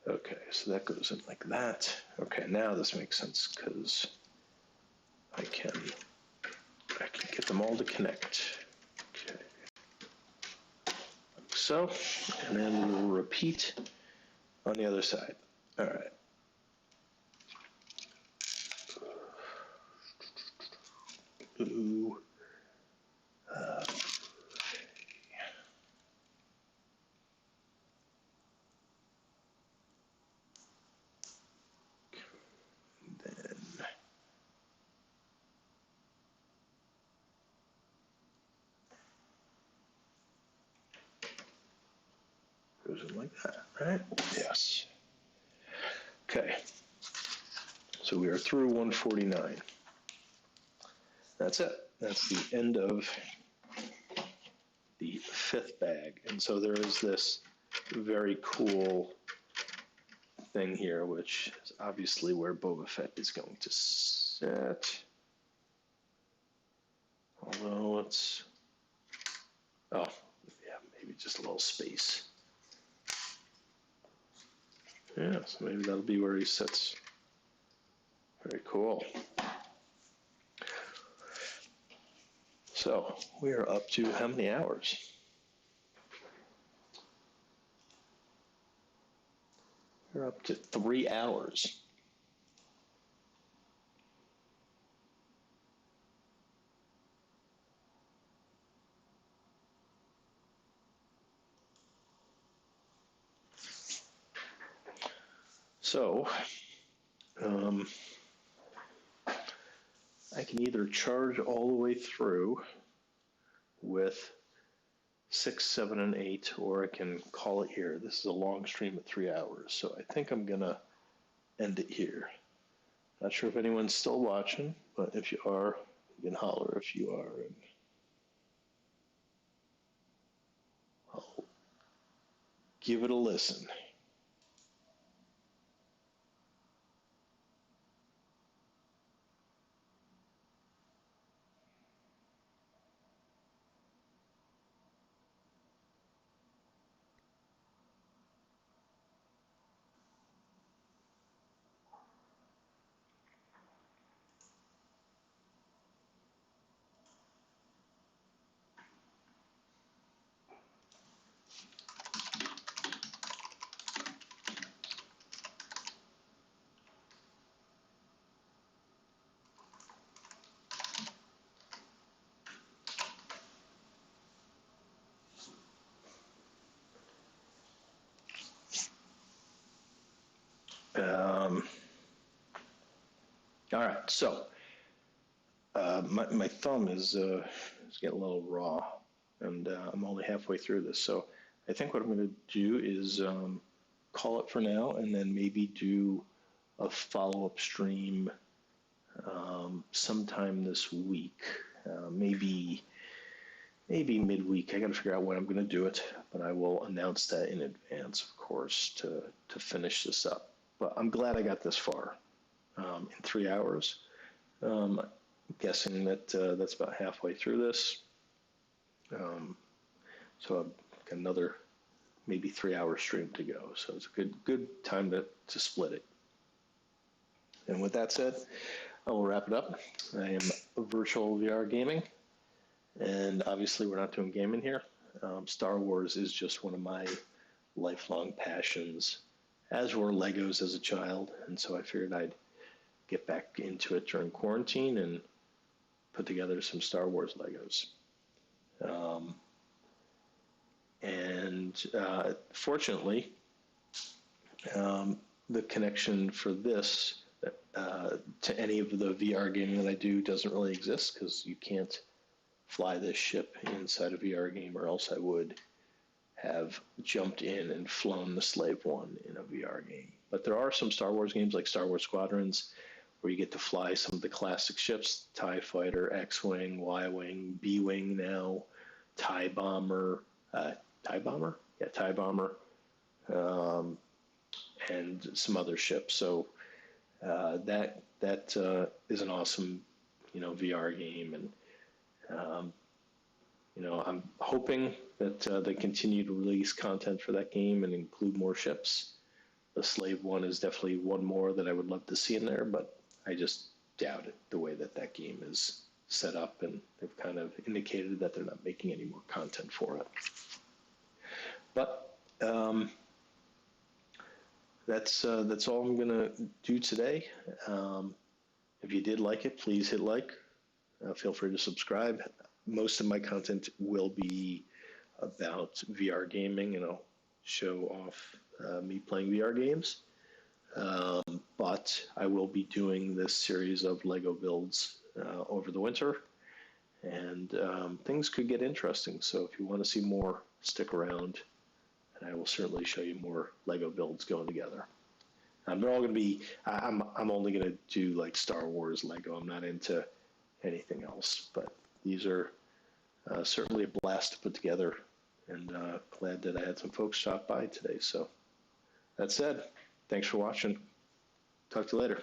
A: Okay, so that goes in like that. Okay, now this makes sense because I can get them all to connect. Okay, like so, and then we'll repeat on the other side. All right. Ooh. Then goes in like that, right? Yes. Okay. So we are through 149. That's it. That's the end of the fifth bag. And so there is this very cool thing here, which is obviously where Boba Fett is going to sit. Although it's, oh, yeah, maybe just a little space. Yeah, so maybe that'll be where he sits. Very cool. So we are up to how many hours? We're up to 3 hours. So, I can either charge all the way through with 6, 7, and 8, or I can call it here. This is a long stream of 3 hours, so I think I'm gonna end it here. Not sure if anyone's still watching, but if you are, you can holler if you are, and I'll give it a listen. All right, so my thumb is getting a little raw, and I'm only halfway through this. So I think what I'm going to do is call it for now, and then maybe do a follow-up stream sometime this week, maybe midweek. I got to figure out when I'm going to do it, but I will announce that in advance, of course, to finish this up. But I'm glad I got this far in 3 hours. I'm guessing that that's about halfway through this. So I've got another maybe 3 hour stream to go. So it's a good time to split it. And with that said, I will wrap it up. I am Virtual VR Gaming, and obviously we're not doing gaming here. Star Wars is just one of my lifelong passions, as were Legos as a child, and so I figured I'd get back into it during quarantine and put together some Star Wars Legos. Fortunately, the connection for this to any of the VR gaming that I do doesn't really exist, because you can't fly this ship inside a VR game, or else I would have jumped in and flown the Slave-1 in a VR game. But there are some Star Wars games like Star Wars Squadrons where you get to fly some of the classic ships: TIE Fighter, X-Wing, Y-Wing, B-Wing now, TIE Bomber, TIE Bomber? Yeah, TIE Bomber, and some other ships. So that is an awesome, VR game, and I'm hoping that they continue to release content for that game and include more ships. The Slave-1 is definitely one more that I would love to see in there, but I just doubt it, the way that game is set up, and they've kind of indicated that they're not making any more content for it. But that's all I'm gonna do today. If you did like it, please hit like. Feel free to subscribe. Most of my content will be about VR gaming, and I'll show off me playing VR games. But I will be doing this series of Lego builds over the winter, and things could get interesting. So if you want to see more, stick around, and I will certainly show you more Lego builds going together. They're all going to be. I'm only going to do like Star Wars Lego. I'm not into anything else. But these are certainly a blast to put together, and glad that I had some folks stop by today. So that said, thanks for watching. Talk to you later.